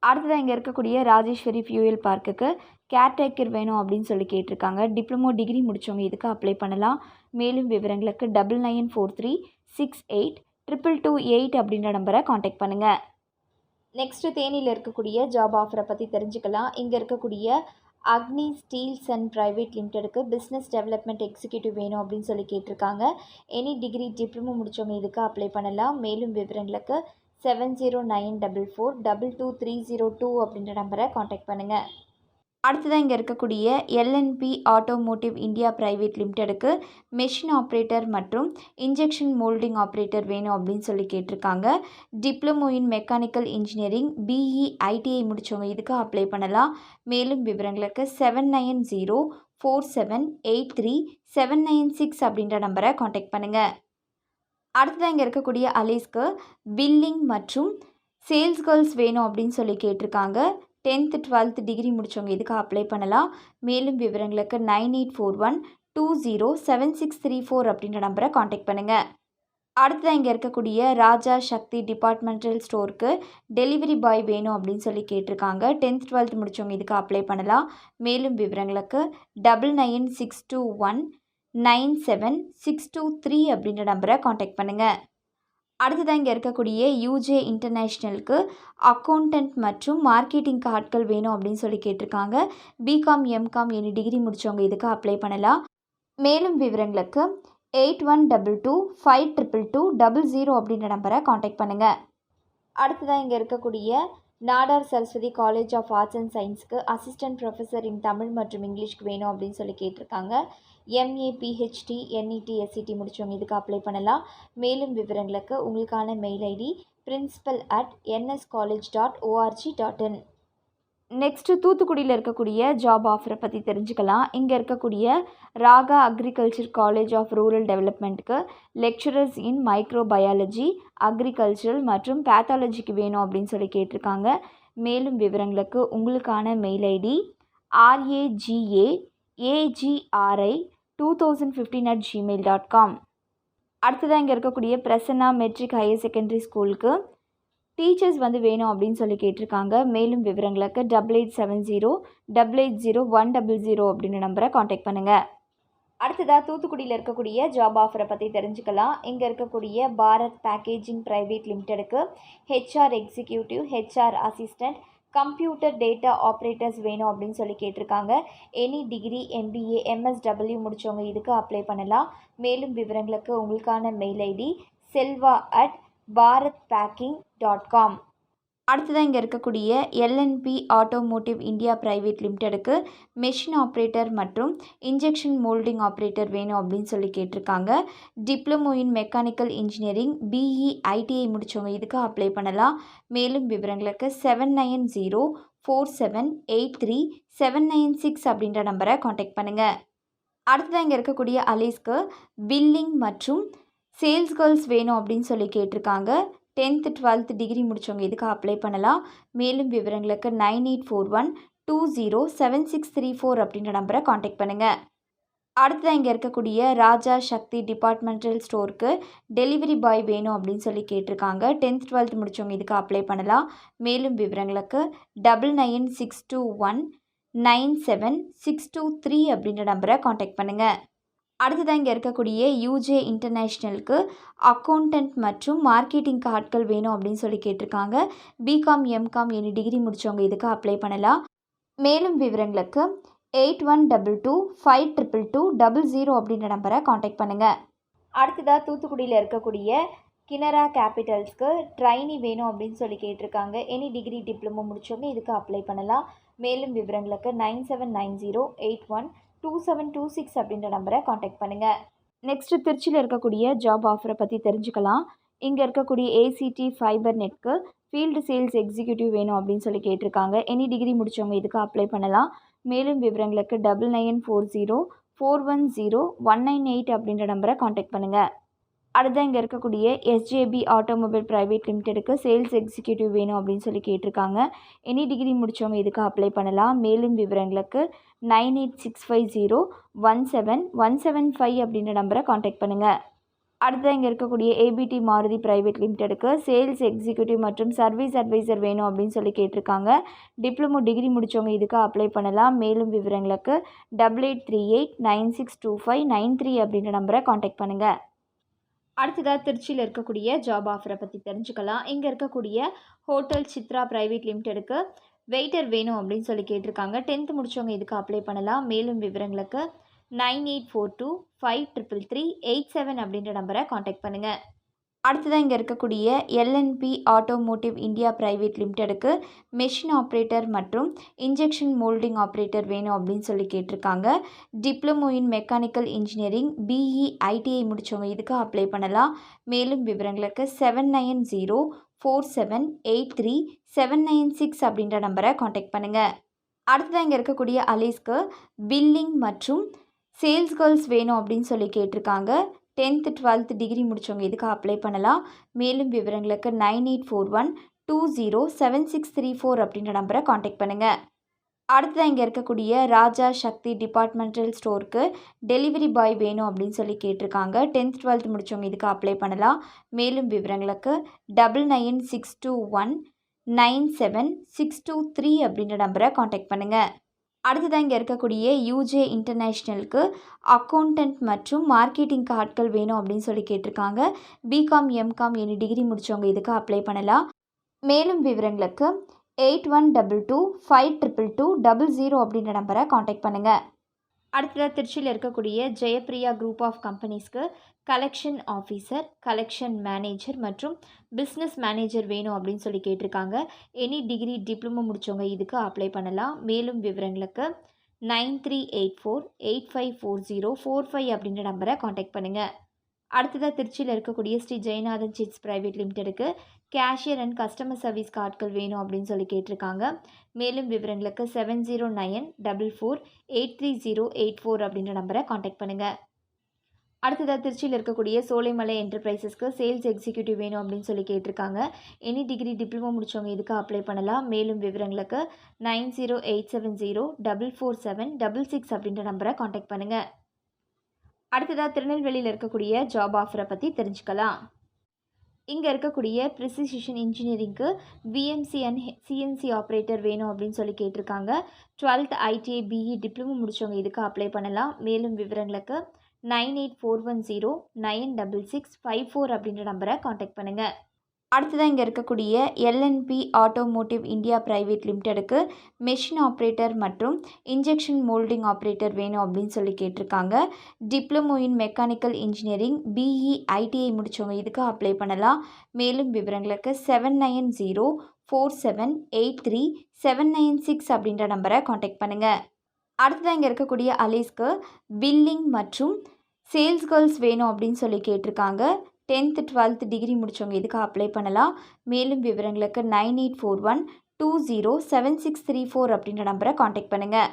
அடுத்ததாக இங்கே இருக்கக்கூடிய ராஜேஸ்வரி ஃபியூயல் பார்க்குக்கு கேர்டேக்கர் வேணும் அப்படின்னு சொல்லி கேட்டிருக்காங்க. டிப்ளமோ டிகிரி முடித்தவங்க இதுக்கு அப்ளை பண்ணலாம். மேலும் விவரங்களுக்கு 9943682228 அப்படின்ற நம்பரை காண்டாக்ட் பண்ணுங்கள். நெக்ஸ்ட்டு தேனியில் இருக்கக்கூடிய ஜாப் ஆஃபரை பற்றி தெரிஞ்சுக்கலாம். இங்கே இருக்கக்கூடிய அக்னி ஸ்டீல்ஸ் அண்ட் ப்ரைவேட் லிமிடெடுக்கு பிஸ்னஸ் டெவலப்மெண்ட் எக்ஸிக்யூட்டிவ் வேணும் அப்படின்னு சொல்லி கேட்டிருக்காங்க. எனி டிகிரி டிப்ளமோ முடித்தவங்க இதுக்கு அப்ளை பண்ணலாம். மேலும் விவரங்களுக்கு 709444223002 அப்படின்ற நம்பரை காண்டாக்ட் பண்ணுங்கள். அடுத்ததாக இங்கே இருக்கக்கூடிய எல்என்பி ஆட்டோமோட்டிவ் இந்தியா ப்ரைவேட் லிமிடெடுக்கு மெஷின் ஆப்ரேட்டர் மற்றும் இன்ஜெக்ஷன் மோல்டிங் ஆப்ரேட்டர் வேணும் அப்படின்னு சொல்லி கேட்டிருக்காங்க. Diploma in mechanical engineering BE ITI முடித்தவங்க இதுக்கு அப்ளை பண்ணலாம். மேலும் விவரங்களுக்கு 7904783796 அப்படின்ற நம்பரை காண்டாக்ட் பண்ணுங்கள். அடுத்ததாக இங்கே இருக்கக்கூடிய அலீஸ்க்கு பில்லிங் மற்றும் சேல்ஸ் கேர்ள்ஸ் வேணும் அப்படின்னு சொல்லி கேட்டிருக்காங்க. 10th 12th டிகிரி முடித்தவங்க இதுக்கு அப்ளை பண்ணலாம். மேலும் விவரங்களுக்கு 9841207634 அப்படின்ற நம்பரை காண்டாக்ட் பண்ணுங்கள். அடுத்ததாக இங்கே இருக்கக்கூடிய ராஜா சக்தி டிபார்ட்மெண்டல் ஸ்டோருக்கு டெலிவரி பாய் வேணும் அப்படின்னு சொல்லி கேட்டிருக்காங்க. 10th 12th முடித்தவங்க இதுக்கு அப்ளை பண்ணலாம். மேலும் விவரங்களுக்கு 996219 97623 அப்படின்ற நம்பரை காண்டாக்ட் பண்ணுங்கள். அடுத்ததாக இங்கே இருக்கக்கூடிய யூஜே இன்டர்நேஷ்னலுக்கு அக்கௌண்டன்ட் மற்றும் மார்க்கெட்டிங்க்கு ஆட்கள் வேணும் அப்படின்னு சொல்லி கேட்டிருக்காங்க. பிகாம் எம்காம் எனி டிகிரி முடித்தவங்க இதுக்கு அப்ளை பண்ணலாம். மேலும் விவரங்களுக்கு 8122522200 அப்படின்ற நம்பரை காண்டாக்ட் பண்ணுங்கள். அடுத்ததாக இங்கே இருக்கக்கூடிய Nadar Saraswathi college of arts and சயின்ஸ்க்கு அசிஸ்டன்ட் ப்ரொஃபஸர் இன் தமிழ் மற்றும் இங்கிலீஷ்க்கு வேணும் அப்படின்னு சொல்லி கேட்டிருக்காங்க. எம்ஏ பிஹெச்டி என்இடி எஸ்சிடி முடித்தவங்க இதுக்கு அப்ளை பண்ணலாம். மேலும் விவரங்களுக்கு உங்களுக்கான மெயில் ஐடி principal@nscollege.org.in. நெக்ஸ்ட்டு தூத்துக்குடியில் இருக்கக்கூடிய ஜாப் ஆஃபரை பற்றி தெரிஞ்சுக்கலாம். இங்கே இருக்கக்கூடிய Raga agriculture college of rural டெவலப்மெண்ட்டுக்கு லெக்சரர்ஸ் இன் மைக்ரோபயாலஜி, அக்ரிகல்ச்சரல் மற்றும் பேத்தாலஜிக்கு வேணும் அப்படின்னு சொல்லி கேட்டிருக்காங்க. மேலும் விவரங்களுக்கு உங்களுக்கான மெயில் ஐடி ragagri2015@gmail.com. அடுத்ததாக இங்கே இருக்கக்கூடிய பிரசன்னா மெட்ரிக் ஹையர் செகண்டரி ஸ்கூலுக்கு டீச்சர்ஸ் வேணும் அப்படின்னு சொல்லி கேட்டிருக்காங்க. மேலும் விவரங்களுக்கு 8870880100 அப்படின்ற நம்பரை காண்டாக்ட் பண்ணுங்கள். அடுத்ததாக தூத்துக்குடியில் இருக்கக்கூடிய ஜாப் ஆஃபரை பற்றி தெரிஞ்சுக்கலாம். இங்கே இருக்கக்கூடிய பாரத் பேக்கேஜிங் பிரைவேட் லிமிடெடுக்கு HR executive, HR assistant, computer data operators வேணும் அப்படின்னு சொல்லி கேட்டிருக்காங்க. எனி டிகிரி MBA MSW முடித்தவங்க இதுக்கு அப்ளை பண்ணலாம். மேலும் விவரங்களுக்கு உங்களுக்கான மெயில் ஐடி selva@bharatpacking.com. அடுத்ததாக இங்கே இருக்கக்கூடிய LNP ஆட்டோமோட்டிவ் இந்தியா பிரைவேட் லிமிடெடுக்கு மெஷின் ஆப்ரேட்டர் மற்றும் இன்ஜெக்ஷன் மோல்டிங் ஆப்ரேட்டர் வேணும் அப்படின்னு சொல்லி கேட்டிருக்காங்க. Diploma in mechanical engineering, BE ITI முடித்தவங்க இதுக்கு அப்ளை பண்ணலாம். மேலும் விவரங்களுக்கு 7904783796 அப்படின்ற நம்பரை காண்டாக்ட் பண்ணுங்கள். அடுத்ததாக இங்கே இருக்கக்கூடிய அலீஸ்க்கு பில்லிங் மற்றும் சேல்ஸ் கேர்ள்ஸ் வேணும் அப்படின்னு சொல்லி கேட்டிருக்காங்க. 10th 12th டிகிரி முடித்தவங்க இதுக்கு அப்ளை பண்ணலாம். மேலும் விவரங்களுக்கு 9841207634 அப்படின்ற நம்பரை காண்டாக்ட் பண்ணுங்கள். அடுத்ததாக இங்கே இருக்கக்கூடிய ராஜா சக்தி டிபார்ட்மெண்டல் ஸ்டோருக்கு டெலிவரி பாய் வேணும் அப்படின்னு சொல்லி கேட்டிருக்காங்க. 10th 12th முடித்தவங்க இதுக்கு அப்ளை பண்ணலாம். மேலும் விவரங்களுக்கு 9962197623 அப்படின்ற நம்பரை காண்டாக்ட் பண்ணுங்கள். அடுத்ததாக இங்கே இருக்கக்கூடிய யூஜே இன்டர்நேஷ்னலுக்கு அக்கௌண்டன்ட் மற்றும் மார்க்கெட்டிங்க்கு ஆட்கள் வேணும் அப்படின்னு சொல்லி கேட்டிருக்காங்க. பிகாம் எம்காம் எனி டிகிரி முடித்தவங்க இதுக்கு அப்ளை பண்ணலாம். மேலும் விவரங்களுக்கு 8122522200 அப்படின்ற நம்பரை காண்டாக்ட் பண்ணுங்கள். அடுத்ததாக தூத்துக்குடியில் இருக்கக்கூடிய கினரா கேபிட்டல்ஸ்க்கு ட்ரைனி வேணும் அப்படின்னு சொல்லி கேட்டிருக்காங்க. எனி டிகிரி டிப்ளமோ முடித்தவங்க இதுக்கு அப்ளை பண்ணலாம். மேலும் விவரங்களுக்கு 9790812726 அப்படின்ற நம்பரை காண்டாக்ட் பண்ணுங்கள். நெக்ஸ்ட்டு திருச்சியில் இருக்கக்கூடிய ஜாப் ஆஃபரை பற்றி தெரிஞ்சுக்கலாம். இங்கே இருக்கக்கூடிய ACT ஃபைபர் நெட்க்கு ஃபீல்டு சேல்ஸ் எக்ஸிக்யூட்டிவ் வேணும் அப்படின்னு சொல்லி கேட்டிருக்காங்க. எனி டிகிரி முடித்தவங்க இதுக்கு அப்ளை பண்ணலாம். மேலும் விவரங்களுக்கு 9940410198 அப்படின்ற நம்பரை காண்டாக்ட் பண்ணுங்கள். அடுத்ததாக இங்கே இருக்கக்கூடிய SJB ஆட்டோமொபைல் பிரைவேட் லிமிடெடுக்கு சேல்ஸ் எக்ஸிக்யூட்டிவ் வேணும் அப்படின்னு சொல்லி கேட்டிருக்காங்க. எனி டிகிரி முடித்தவங்க இதுக்கு அப்ளை பண்ணலாம். மேலும் விவரங்களுக்கு 9865017175 அப்படின்ற நம்பரை காண்டாக்ட் பண்ணுங்கள். அடுத்ததாக இங்கே இருக்கக்கூடிய ABT மாருதி பிரைவேட் லிமிடெடுக்கு சேல்ஸ் எக்ஸிக்யூட்டிவ் மற்றும் சர்வீஸ் அட்வைசர் வேணும் அப்படின்னு சொல்லி கேட்டிருக்காங்க. டிப்ளமோ டிகிரி முடித்தவங்க இதுக்கு அப்ளை பண்ணலாம். மேலும் விவரங்களுக்கு 8838962593 அப்படின்ற நம்பரை காண்டாக்ட் பண்ணுங்கள். அடுத்ததாக திருச்சியில் இருக்கக்கூடிய ஜாப் ஆஃபரை பற்றி தெரிஞ்சுக்கலாம். இங்கே இருக்கக்கூடிய ஹோட்டல் சித்ரா பிரைவேட் லிமிடெடுக்கு வெயிட்டர் வேணும் அப்படின்னு சொல்லி கேட்டிருக்காங்க. 10th முடித்தவங்க இதுக்கு அப்ளை பண்ணலாம். மேலும் விவரங்களுக்கு 9842533387 அப்படின்ற நம்பரை காண்டாக்ட் பண்ணுங்கள். அடுத்ததாக இங்கே இருக்கக்கூடிய LNP ஆட்டோமோட்டிவ் இந்தியா பிரைவேட் லிமிடெடுக்கு மெஷின் ஆப்ரேட்டர் மற்றும் இன்ஜெக்ஷன் மோல்டிங் ஆப்ரேட்டர் வேணும் அப்படின்னு சொல்லி கேட்டிருக்காங்க. Diploma in mechanical engineering, BE ITI முடித்தவங்க இதுக்கு அப்ளை பண்ணலாம். மேலும் விவரங்களுக்கு 7904783796 அப்படின்ற நம்பரை காண்டாக்ட் பண்ணுங்கள். அடுத்ததாக இங்கே இருக்கக்கூடிய அலீஸ்க்கு பில்லிங் மற்றும் சேல்ஸ் கேர்ள்ஸ் வேணும் அப்படின்னு சொல்லி கேட்டிருக்காங்க. 10th 12th டிகிரி முடித்தவங்க இதுக்கு அப்ளை பண்ணலாம். மேலும் விவரங்களுக்கு 9841207634 அப்படின்ற நம்பரை காண்டாக்ட் பண்ணுங்கள். அடுத்ததாக இங்கே இருக்கக்கூடிய ராஜா சக்தி டிபார்ட்மெண்டல் ஸ்டோருக்கு டெலிவரி பாய் வேணும் அப்படின்னு சொல்லி கேட்டிருக்காங்க. 10th 12th முடித்தவங்க இதுக்கு அப்ளை பண்ணலாம். மேலும் விவரங்களுக்கு 9962197623 அப்படின்ற நம்பரை காண்டாக்ட் பண்ணுங்கள். அடுத்ததாக இங்கே இருக்கக்கூடிய யூஜே இன்டர்நேஷ்னலுக்கு அக்கௌண்டன்ட் மற்றும் மார்க்கெட்டிங்க்கு ஆட்கள் வேணும் அப்படின்னு சொல்லி கேட்டிருக்காங்க. பிகாம் எம்காம் எனி டிகிரி முடித்தவங்க இதுக்கு அப்ளை பண்ணலாம். மேலும் விவரங்களுக்கு 8122522200 அப்படின்ற நம்பரை காண்டாக்ட் பண்ணுங்கள். அடுத்ததாக திருச்சியில் இருக்கக்கூடிய ஜெயப்பிரியா குரூப் ஆஃப் கம்பெனிஸ்க்கு கலெக்ஷன் ஆஃபீஸர், கலெக்ஷன் மேனேஜர் மற்றும் பிஸ்னஸ் மேனேஜர் வேணும் அப்படின்னு சொல்லி கேட்டிருக்காங்க. எனி டிகிரி டிப்ளமோ முடித்தவங்க இதுக்கு அப்ளை பண்ணலாம். மேலும் விவரங்களுக்கு 9384854045 அப்படின்ற நம்பரை காண்டாக்ட் பண்ணுங்கள். அடுத்ததாக திருச்சியில் இருக்கக்கூடிய ஸ்ரீ ஜெயநாதன் சிட்ஸ் பிரைவேட் லிமிடெடுக்கு கேஷியர் அண்ட் கஸ்டமர் சர்வீஸ் ஆட்கள் வேணும் அப்படின்னு சொல்லி கேட்டிருக்காங்க. மேலும் விவரங்களுக்கு 709444838084 அப்படின்ற நம்பரை காண்டாக்ட் பண்ணுங்கள். அடுத்ததாக திருச்சியில் இருக்கக்கூடிய சோலைமலை என்டர்பிரைசஸ்க்கு சேல்ஸ் எக்ஸிக்யூட்டிவ் வேணும் அப்படின்னு சொல்லி கேட்டிருக்காங்க. எனி டிகிரி டிப்ளமோ முடித்தவங்க இதுக்கு அப்ளை பண்ணலாம். மேலும் விவரங்களுக்கு 9087044766 அப்படின்ற நம்பரை காண்டாக்ட் பண்ணுங்கள். அடுத்ததாக திருநெல்வேலியில் இருக்கக்கூடிய ஜாப் ஆஃபரை பற்றி தெரிஞ்சுக்கலாம். இங்கே இருக்கக்கூடிய ப்ரிசிஷன் இன்ஜினியரிங்க்கு விஎம்சி அண்ட் சிஎன்சி ஆப்ரேட்டர் வேணும் அப்படின்னு சொல்லி கேட்டிருக்காங்க. 12th ஐடிஐ பிஇ டிப்ளமோ முடித்தவங்க இதுக்கு அப்ளை பண்ணலாம். மேலும் விவரங்களுக்கு 9841096654 அப்படின்ற நம்பரை காண்டாக்ட் பண்ணுங்கள். அடுத்ததாக இங்கே இருக்கக்கூடிய எல்என்பி ஆட்டோமோட்டிவ் இந்தியா பிரைவேட் லிமிடெடுக்கு மெஷின் ஆப்ரேட்டர் மற்றும் இன்ஜெக்ஷன் மோல்டிங் ஆப்ரேட்டர் வேணும் அப்படின்னு சொல்லி கேட்டிருக்காங்க. Diploma in mechanical engineering BE ITI முடித்தவங்க இதுக்கு அப்ளை பண்ணலாம். மேலும் விவரங்களுக்கு 7904783796 அப்படின்ற நம்பரை காண்டாக்ட் பண்ணுங்கள். அடுத்ததாக இங்கே இருக்கக்கூடிய அலீஸ்க்கு பில்லிங் மற்றும் சேல்ஸ் கேர்ள்ஸ் வேணும் அப்படின்னு சொல்லி கேட்டிருக்காங்க. 10th 12th டிகிரி முடித்தவங்க இதுக்கு அப்ளை பண்ணலாம். மேலும் விவரங்களுக்கு 9841207634 அப்படின்ற நம்பரை காண்டாக்ட் பண்ணுங்கள்.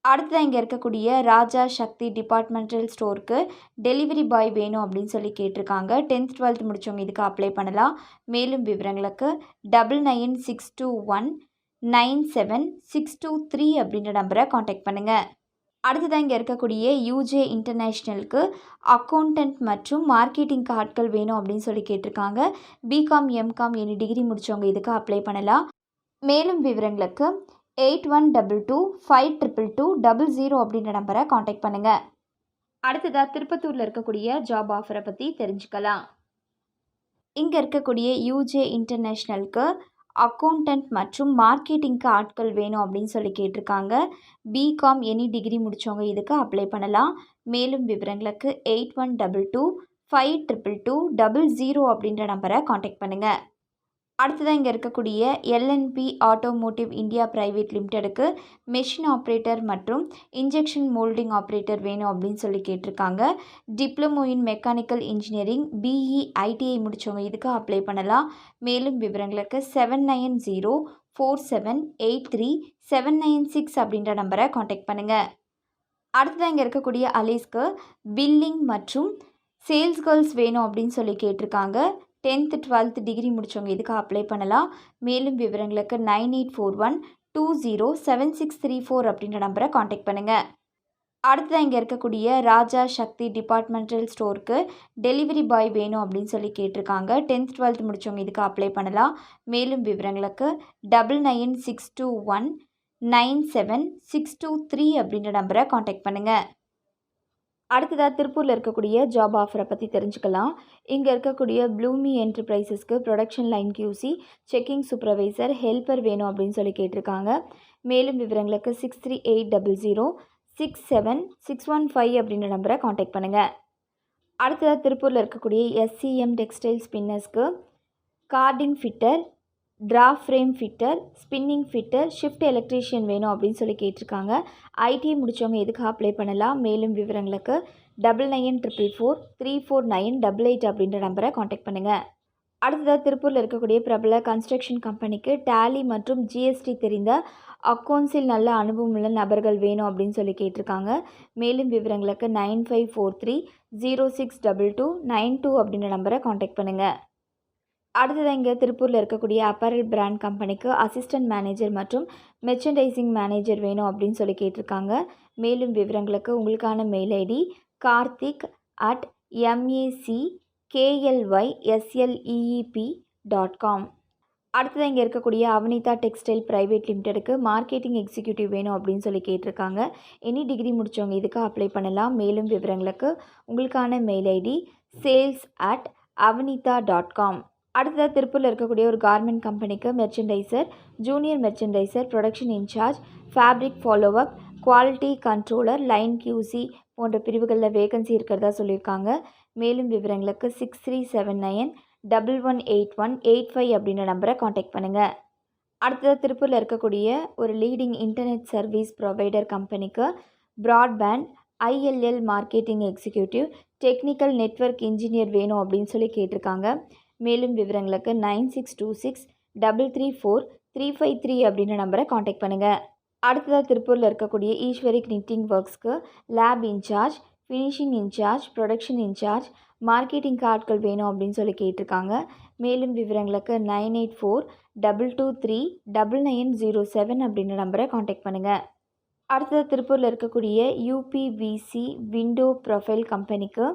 அடுத்ததாக இங்கே இருக்கக்கூடிய ராஜா சக்தி டிபார்ட்மெண்டல் ஸ்டோருக்கு டெலிவரி பாய் வேணும் அப்படின்னு சொல்லி கேட்டிருக்காங்க. 10th 12th முடித்தவங்க இதுக்கு அப்ளை பண்ணலாம். மேலும் விவரங்களுக்கு 9962197623 அப்படின்ற நம்பரை காண்டாக்ட் பண்ணுங்கள். அடுத்ததாக இங்கே இருக்கக்கூடிய யூஜே இன்டர்நேஷ்னலுக்கு அக்கௌண்டன்ட் மற்றும் மார்க்கெட்டிங்க்கு ஆட்கள் வேணும் அப்படின்னு சொல்லி கேட்டிருக்காங்க. பிகாம் எம்காம் எனி டிகிரி முடித்தவங்க இதுக்கு அப்ளை பண்ணலாம். மேலும் விவரங்களுக்கு 8122522200 அப்படின்ற நம்பரை காண்டாக்ட் பண்ணுங்கள். அடுத்ததாக திருப்பத்தூரில் இருக்கக்கூடிய ஜாப் ஆஃபரை பற்றி தெரிஞ்சுக்கலாம். இங்கே இருக்கக்கூடிய யூஜே இன்டர்நேஷ்னலுக்கு அக்கௌண்டன்ட் மற்றும் மார்க்கெட்டிங்க்கு ஆட்கள் வேணும் அப்படின்னு சொல்லி கேட்டிருக்காங்க. பிகாம் எனி டிகிரி முடித்தவங்க இதுக்கு அப்ளை பண்ணலாம். மேலும் விவரங்களுக்கு 8122522200 அப்படின்ற நம்பரை காண்டாக்ட் பண்ணுங்கள். அடுத்ததாக இங்கே இருக்கக்கூடிய எல்என்பி ஆட்டோமோட்டிவ் இந்தியா பிரைவேட் லிமிடெடுக்கு மெஷின் ஆப்ரேட்டர் மற்றும் இன்ஜெக்ஷன் மோல்டிங் ஆப்ரேட்டர் வேணும் அப்படின்னு சொல்லி கேட்டிருக்காங்க. Diploma in mechanical engineering BE ITI முடித்தவங்க இதுக்கு அப்ளை பண்ணலாம். மேலும் விவரங்களுக்கு 7904783796 அப்படின்ற நம்பரை காண்டாக்ட் பண்ணுங்கள். அடுத்ததாக இங்கே இருக்கக்கூடிய அலீஸ்க்கு பில்லிங் மற்றும் சேல்ஸ் கேர்ள்ஸ் வேணும் அப்படின்னு சொல்லி கேட்டிருக்காங்க. 10th 12th டிகிரி முடித்தவங்க இதுக்கு அப்ளை பண்ணலாம். மேலும் விவரங்களுக்கு 9841207634 அப்படின்ற நம்பரை காண்டாக்ட் பண்ணுங்கள். அடுத்ததாக இங்கே இருக்கக்கூடிய ராஜா சக்தி டிபார்ட்மெண்டல் ஸ்டோருக்கு டெலிவரி பாய் வேணும் அப்படின்னு சொல்லி கேட்டிருக்காங்க. 10th 12th முடித்தவங்க இதுக்கு அப்ளை பண்ணலாம். மேலும் விவரங்களுக்கு 9962197623 அப்படின்ற நம்பரை காண்டாக்ட் பண்ணுங்கள். அடுத்ததாக திருப்பூரில் இருக்கக்கூடிய ஜாப் ஆஃபரை பற்றி தெரிஞ்சுக்கலாம். இங்கே இருக்கக்கூடிய ப்ளூமி என்டர்பிரைசஸ்க்கு production line QC, checking supervisor, helper வேணும் அப்படின்னு சொல்லி கேட்டிருக்காங்க. மேலும் விவரங்களுக்கு 6380067615 அப்படின்ற நம்பரை காண்டாக்ட் பண்ணுங்கள். அடுத்ததாக திருப்பூரில் இருக்கக்கூடிய எஸ்சிஎம் டெக்ஸ்டைல் ஸ்பின்னர்ஸ்க்கு carding fitter, draw frame fitter, spinning fitter, shift electrician வேணும் அப்படின்னு சொல்லி கேட்டிருக்காங்க. ஐடிஐ முடித்தவங்க இதுக்கு அப்ளை பண்ணலாம். மேலும் விவரங்களுக்கு 9944434988 அப்படின்ற நம்பரை காண்டாக்ட் பண்ணுங்கள். அடுத்ததாக திருப்பூரில் இருக்கக்கூடிய பிரபல கன்ஸ்ட்ரக்ஷன் கம்பெனிக்கு டேலி மற்றும் ஜிஎஸ்டி தெரிந்த அக்கௌண்ட்ஸில் நல்ல அனுபவம் உள்ள நபர்கள் வேணும் அப்படின்னு சொல்லி கேட்டிருக்காங்க. மேலும் விவரங்களுக்கு 9543062292 அப்படின்ற நம்பரை காண்டாக்ட் பண்ணுங்கள். அடுத்ததாக இங்கே திருப்பூரில் இருக்கக்கூடிய அப்பரல் பிராண்ட் கம்பெனிக்கு அசிஸ்டன்ட் மேனேஜர் மற்றும் மெர்ச்சன்டைசிங் மேனேஜர் வேணும் அப்படின்னு சொல்லி கேட்டிருக்காங்க. மேலும் விவரங்களுக்கு உங்களுக்கான மெயில் ஐடி karthik@macklysleep.com. அடுத்தது இங்கே இருக்கக்கூடிய Avanitha textile private லிமிடெடுக்கு marketing executive வேணும் அப்படின்னு சொல்லி கேட்டிருக்காங்க. எனி டிகிரி முடித்தவங்க இதுக்கு அப்ளை பண்ணலாம். மேலும் விவரங்களுக்கு உங்களுக்கான மெயில் ஐடி sales@avanitha.com. அடுத்ததாக திருப்பூரில் இருக்கக்கூடிய ஒரு கார்மெண்ட் கம்பெனிக்கு merchandiser, junior merchandiser, production incharge, fabric follow up, quality controller, line QC போன்ற பிரிவுகளில் வேகன்சி இருக்கிறதா சொல்லியிருக்காங்க. மேலும் விவரங்களுக்கு 6379118185 அப்படின்ற நம்பரை காண்டாக்ட் பண்ணுங்கள். அடுத்தது திருப்பூரில் இருக்கக்கூடிய ஒரு லீடிங் இன்டர்நெட் சர்வீஸ் ப்ரொவைடர் கம்பெனிக்கு broadband ILL marketing executive, technical network engineer வேணும் அப்படின்னு சொல்லி கேட்டிருக்காங்க. மேலும் விவரங்களுக்கு 9626334353 அப்படின்ற நம்பரை காண்டாக்ட் பண்ணுங்கள். அடுத்ததாக திருப்பூரில் இருக்கக்கூடிய ஈஸ்வரி knitting ஒர்க்ஸ்க்கு lab in charge, finishing in charge, production in charge, marketing ஆட்கள் வேணும் அப்படின்னு சொல்லி கேட்டிருக்காங்க. மேலும் விவரங்களுக்கு 9842239907 அப்படின்ற நம்பரை காண்டாக்ட் பண்ணுங்கள். அடுத்தது திருப்பூரில் இருக்கக்கூடிய UPVC விண்டோ ப்ரொஃபைல் கம்பெனிக்கு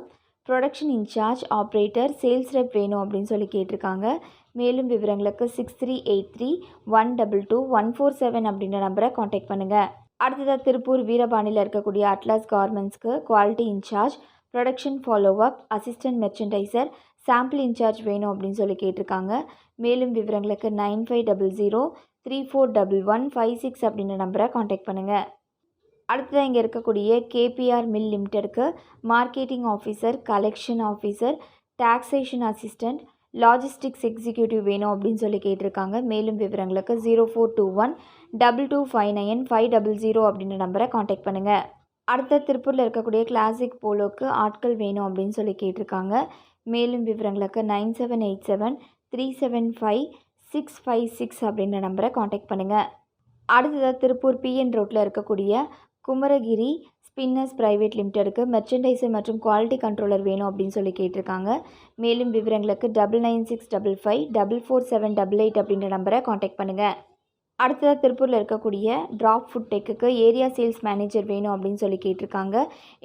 production incharge, operator, sales rep வேணும் அப்படின்னு சொல்லி கேட்டிருக்காங்க. மேலும் விவரங்களுக்கு 6383122147 அப்படின்ற நம்பரை காண்டாக்ட் பண்ணுங்கள். அடுத்ததாக திருப்பூர் வீரபாணியில் இருக்கக்கூடிய அட்லாஸ் கார்மெண்ட்ஸ்க்கு quality in charge, production follow up, assistant merchandiser, sample in charge வேணும் அப்படின்னு சொல்லி கேட்டிருக்காங்க. மேலும் விவரங்களுக்கு 9500341156 அப்படின்ற நம்பரை காண்டாக்ட் பண்ணுங்கள். அடுத்ததாக இங்கே இருக்கக்கூடிய KPR மில் லிமிடெடுக்கு marketing officer, collection officer, taxation assistant, logistics executive வேணும் அப்படின்னு சொல்லி கேட்டிருக்காங்க. மேலும் விவரங்களுக்கு 042122599500 அப்படின்ற நம்பரை காண்டாக்ட் பண்ணுங்கள். அடுத்த திருப்பூரில் இருக்கக்கூடிய கிளாசிக் போலோக்கு ஆட்கள் வேணும் அப்படின்னு சொல்லி கேட்டிருக்காங்க. மேலும் விவரங்களுக்கு 9787375656 அப்படின்ற நம்பரை காண்டாக்ட் பண்ணுங்கள். அடுத்ததாக திருப்பூர் PN ரோட்டில் இருக்கக்கூடிய குமரகிரி ஸ்பின்னர்ஸ் பிரைவேட் லிமிடெடுக்கு மெர்ச்சன்டைசர் மற்றும் குவாலிட்டி கண்ட்ரோலர் வேணும் அப்படின்னு சொல்லி கேட்டிருக்காங்க. மேலும் விவரங்களுக்கு 9965544788 அப்படின்ற நம்பரை காண்டாக்ட் பண்ணுங்கள். அடுத்ததாக திருப்பூரில் இருக்கக்கூடிய ட்ராப் ஃபுட் டெக்குக்கு ஏரியா சேல்ஸ் மேனேஜர் வேணும் அப்படின்னு சொல்லி கேட்டிருக்காங்க.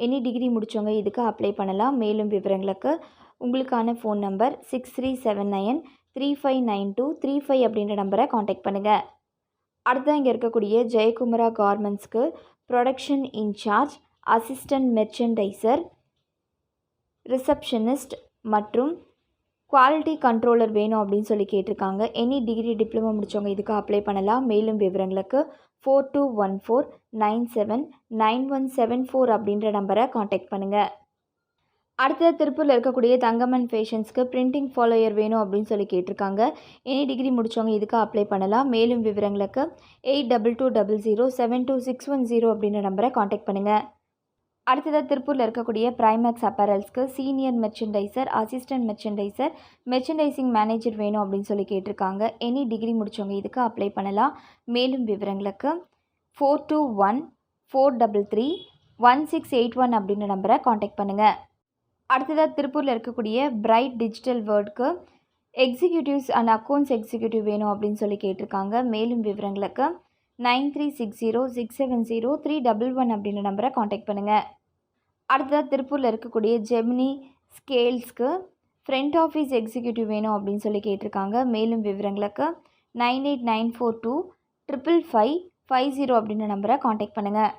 எனி டிகிரி முடித்தவங்க இதுக்கு அப்ளை பண்ணலாம். மேலும் விவரங்களுக்கு உங்களுக்கான ஃபோன் நம்பர் 6379359235 அப்படின்ற நம்பரை காண்டாக்ட் பண்ணுங்கள். அடுத்ததாக இங்கே இருக்கக்கூடிய ஜெயக்குமரா கார்மெண்ட்ஸ்க்கு production in charge, assistant merchandiser, receptionist மற்றும் குவாலிட்டி கண்ட்ரோலர் வேணும் அப்படின்னு சொல்லி கேட்டிருக்காங்க. எனி டிகிரி டிப்ளமோ முடித்தவங்க இதுக்கு அப்ளை பண்ணலாம். மேலும் விவரங்களுக்கு 4214979174 அப்படின்ற நம்பரை காண்டாக்ட் பண்ணுங்கள். அடுத்தது திருப்பூரில் இருக்கக்கூடிய தங்கமன் ஃபேஷன்ஸ்க்கு பிரிண்டிங் ஃபாலோயர் வேணும் அப்படின்னு சொல்லி கேட்டிருக்காங்க. எனி டிகிரி முடித்தவங்க இதுக்கு அப்ளை பண்ணலாம். மேலும் விவரங்களுக்கு 8220072610 அப்படின்ற நம்பரை காண்டாக்ட் பண்ணுங்கள். அடுத்ததாக திருப்பூரில் இருக்கக்கூடிய பிரைமேக்ஸ் அப்பரல்ஸ்க்கு senior merchandiser, assistant merchandiser, merchandising manager வேணும் அப்படின்னு சொல்லி கேட்டிருக்காங்க. எனி டிகிரி முடித்தவங்க இதுக்கு அப்ளை பண்ணலாம். மேலும் விவரங்களுக்கு 4214331681 அப்படின்ற நம்பரை காண்டாக்ட் பண்ணுங்கள். அடுத்ததாக திருப்பூரில் இருக்கக்கூடிய பிரைட் டிஜிட்டல் வேர்ல்டுக்கு எக்ஸிக்யூட்டிவ்ஸ் அண்ட் அக்கௌண்ட்ஸ் எக்ஸிக்யூட்டிவ் வேணும் அப்படின்னு சொல்லி கேட்டிருக்காங்க. மேலும் விவரங்களுக்கு 9360670311 அப்படின்ற நம்பரை காண்டாக்ட் பண்ணுங்கள். அடுத்ததாக திருப்பூரில் இருக்கக்கூடிய ஜெமினி ஸ்கேல்ஸ்க்கு ஃப்ரண்ட் ஆஃபீஸ் எக்ஸிக்யூட்டிவ் வேணும் அப்படின்னு சொல்லி கேட்டிருக்காங்க. மேலும் விவரங்களுக்கு 9894255550 அப்படின்ற நம்பரை காண்டாக்ட் பண்ணுங்கள்.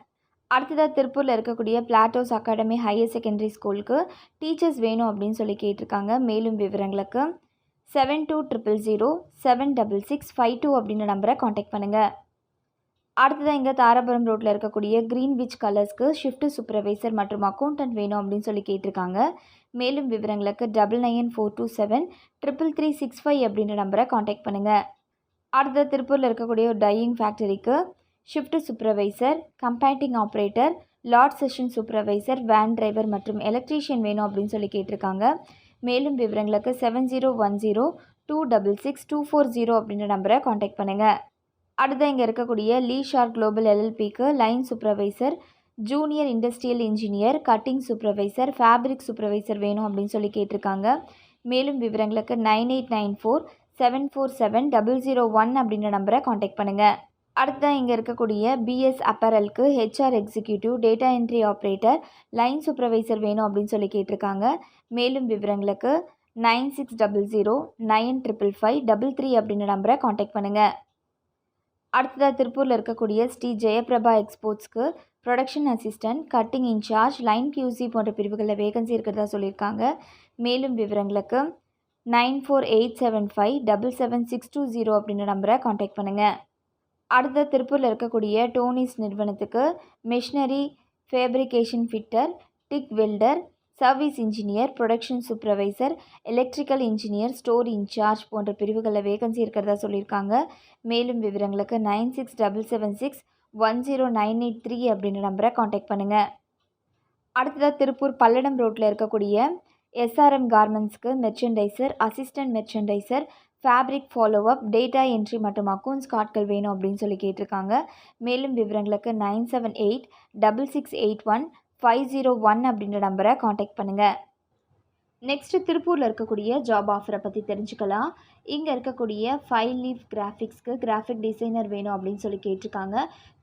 அடுத்ததாக திருப்பூரில் இருக்கக்கூடிய பிளாட்டோஸ் அகாடமி ஹையர் செகண்டரி ஸ்கூலுக்கு டீச்சர்ஸ் வேணும் அப்படின்னு சொல்லி கேட்டிருக்காங்க. மேலும் விவரங்களுக்கு 7200076652 அப்படின்ற நம்பரை காண்டாக்ட் பண்ணுங்கள். அடுத்ததாக இங்கே தாராபுரம் ரோட்டில் இருக்கக்கூடிய க்ரீன்விச் கலர்ஸ்க்கு ஷிஃப்ட் சூப்பர்வைசர் மற்றும் அக்கௌண்டன்ட் வேணும் அப்படின்னு சொல்லி கேட்டிருக்காங்க. மேலும் விவரங்களுக்கு 9942733365 அப்படின்ற நம்பரை காண்டாக்ட் பண்ணுங்கள். அடுத்தது திருப்பூரில் இருக்கக்கூடிய ஒரு டையிங் ஃபேக்டரிக்கு shift supervisor, compacting operator, lot session supervisor, van driver மற்றும் எலக்ட்ரீஷியன் வேணும் அப்படின்னு சொல்லி கேட்டிருக்காங்க. மேலும் விவரங்களுக்கு 7010266240 அப்படின்ற நம்பரை காண்டாக்ட் பண்ணுங்கள். அடுத்து இங்கே இருக்கக்கூடிய லீஷார் குளோபல் LLPக்கு line supervisor, junior industrial engineer, cutting supervisor, fabric supervisor வேணும் அப்படின்னு சொல்லி கேட்டிருக்காங்க. மேலும் விவரங்களுக்கு 9894747001 அப்படின்ற நம்பரை காண்டாக்ட் பண்ணுங்கள். அடுத்ததான் இங்கே இருக்கக்கூடிய BS அப்பரலுக்கு HR executive, data entry operator, line supervisor வேணும் அப்படின்னு சொல்லி கேட்டிருக்காங்க. மேலும் விவரங்களுக்கு 9600955533 அப்படின்ற நம்பரை காண்டாக்ட் பண்ணுங்கள். அடுத்ததாக திருப்பூரில் இருக்கக்கூடிய ஸ்ரீ ஜெயபிரபா எக்ஸ்போர்ட்ஸ்க்கு production assistant, cutting in charge, line QC போன்ற பிரிவுகளில் வேகன்சி இருக்கிறதா சொல்லியிருக்காங்க. மேலும் விவரங்களுக்கு 9487577620 அப்படின்ற நம்பரை காண்டாக்ட் பண்ணுங்கள். அடுத்த திருப்பூரில் இருக்கக்கூடிய டோனிஸ் நிறுவனத்துக்கு machinery, fabrication fitter, TIG welder, service engineer, production supervisor, electrical engineer, store incharge போன்ற பிரிவுகளில் வேகன்சி இருக்கிறதா சொல்லியிருக்காங்க. மேலும் விவரங்களுக்கு 9677610983 அப்படின்ற நம்பரை காண்டாக்ட் பண்ணுங்கள். அடுத்ததாக திருப்பூர் பல்லடம் ரோட்டில் இருக்கக்கூடிய SRM கார்மெண்ட்ஸ்க்கு merchandiser, assistant merchandiser, fabric follow up, data entry மற்றும் அக்கௌண்ட்ஸ் கார்ட்கள் வேணும் அப்படின்னு சொல்லி கேட்டிருக்காங்க. மேலும் விவரங்களுக்கு 9786681501 அப்படின்ற நம்பரை காண்டாக்ட் பண்ணுங்கள். நெக்ஸ்ட்டு திருப்பூரில் இருக்கக்கூடிய ஜாப் ஆஃபரை பற்றி தெரிஞ்சுக்கலாம். இங்கே இருக்கக்கூடிய 5 லீஃப் கிராஃபிக்ஸ்க்கு கிராஃபிக் டிசைனர் வேணும் அப்படின்னு சொல்லி கேட்டிருக்காங்க.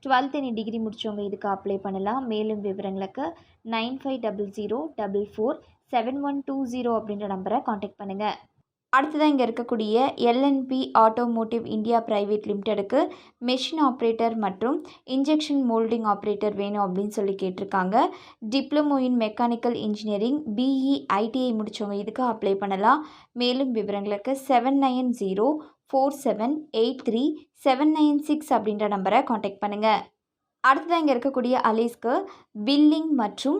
12th எனி டிகிரி முடித்தவங்க இதுக்கு அப்ளை பண்ணலாம். மேலும் விவரங்களுக்கு 9500447120 அப்படின்ற நம்பரை காண்டாக்ட் பண்ணுங்கள். அடுத்ததாக இங்கே இருக்கக்கூடிய LNP ஆட்டோமோட்டிவ் இந்தியா பிரைவேட் லிமிடெடுக்கு மெஷின் ஆப்ரேட்டர் மற்றும் இன்ஜெக்ஷன் மோல்டிங் ஆப்ரேட்டர் வேணும் அப்படின்னு சொல்லி கேட்டிருக்காங்க. Diploma in mechanical engineering, BE, ITI முடித்தவங்க இதுக்கு அப்ளை பண்ணலாம். மேலும் விவரங்களுக்கு 7904783796 அப்படின்ற நம்பரை காண்டாக்ட் பண்ணுங்கள். அடுத்ததாக இங்கே இருக்கக்கூடிய அலீஸ்க்கு பில்லிங் மற்றும்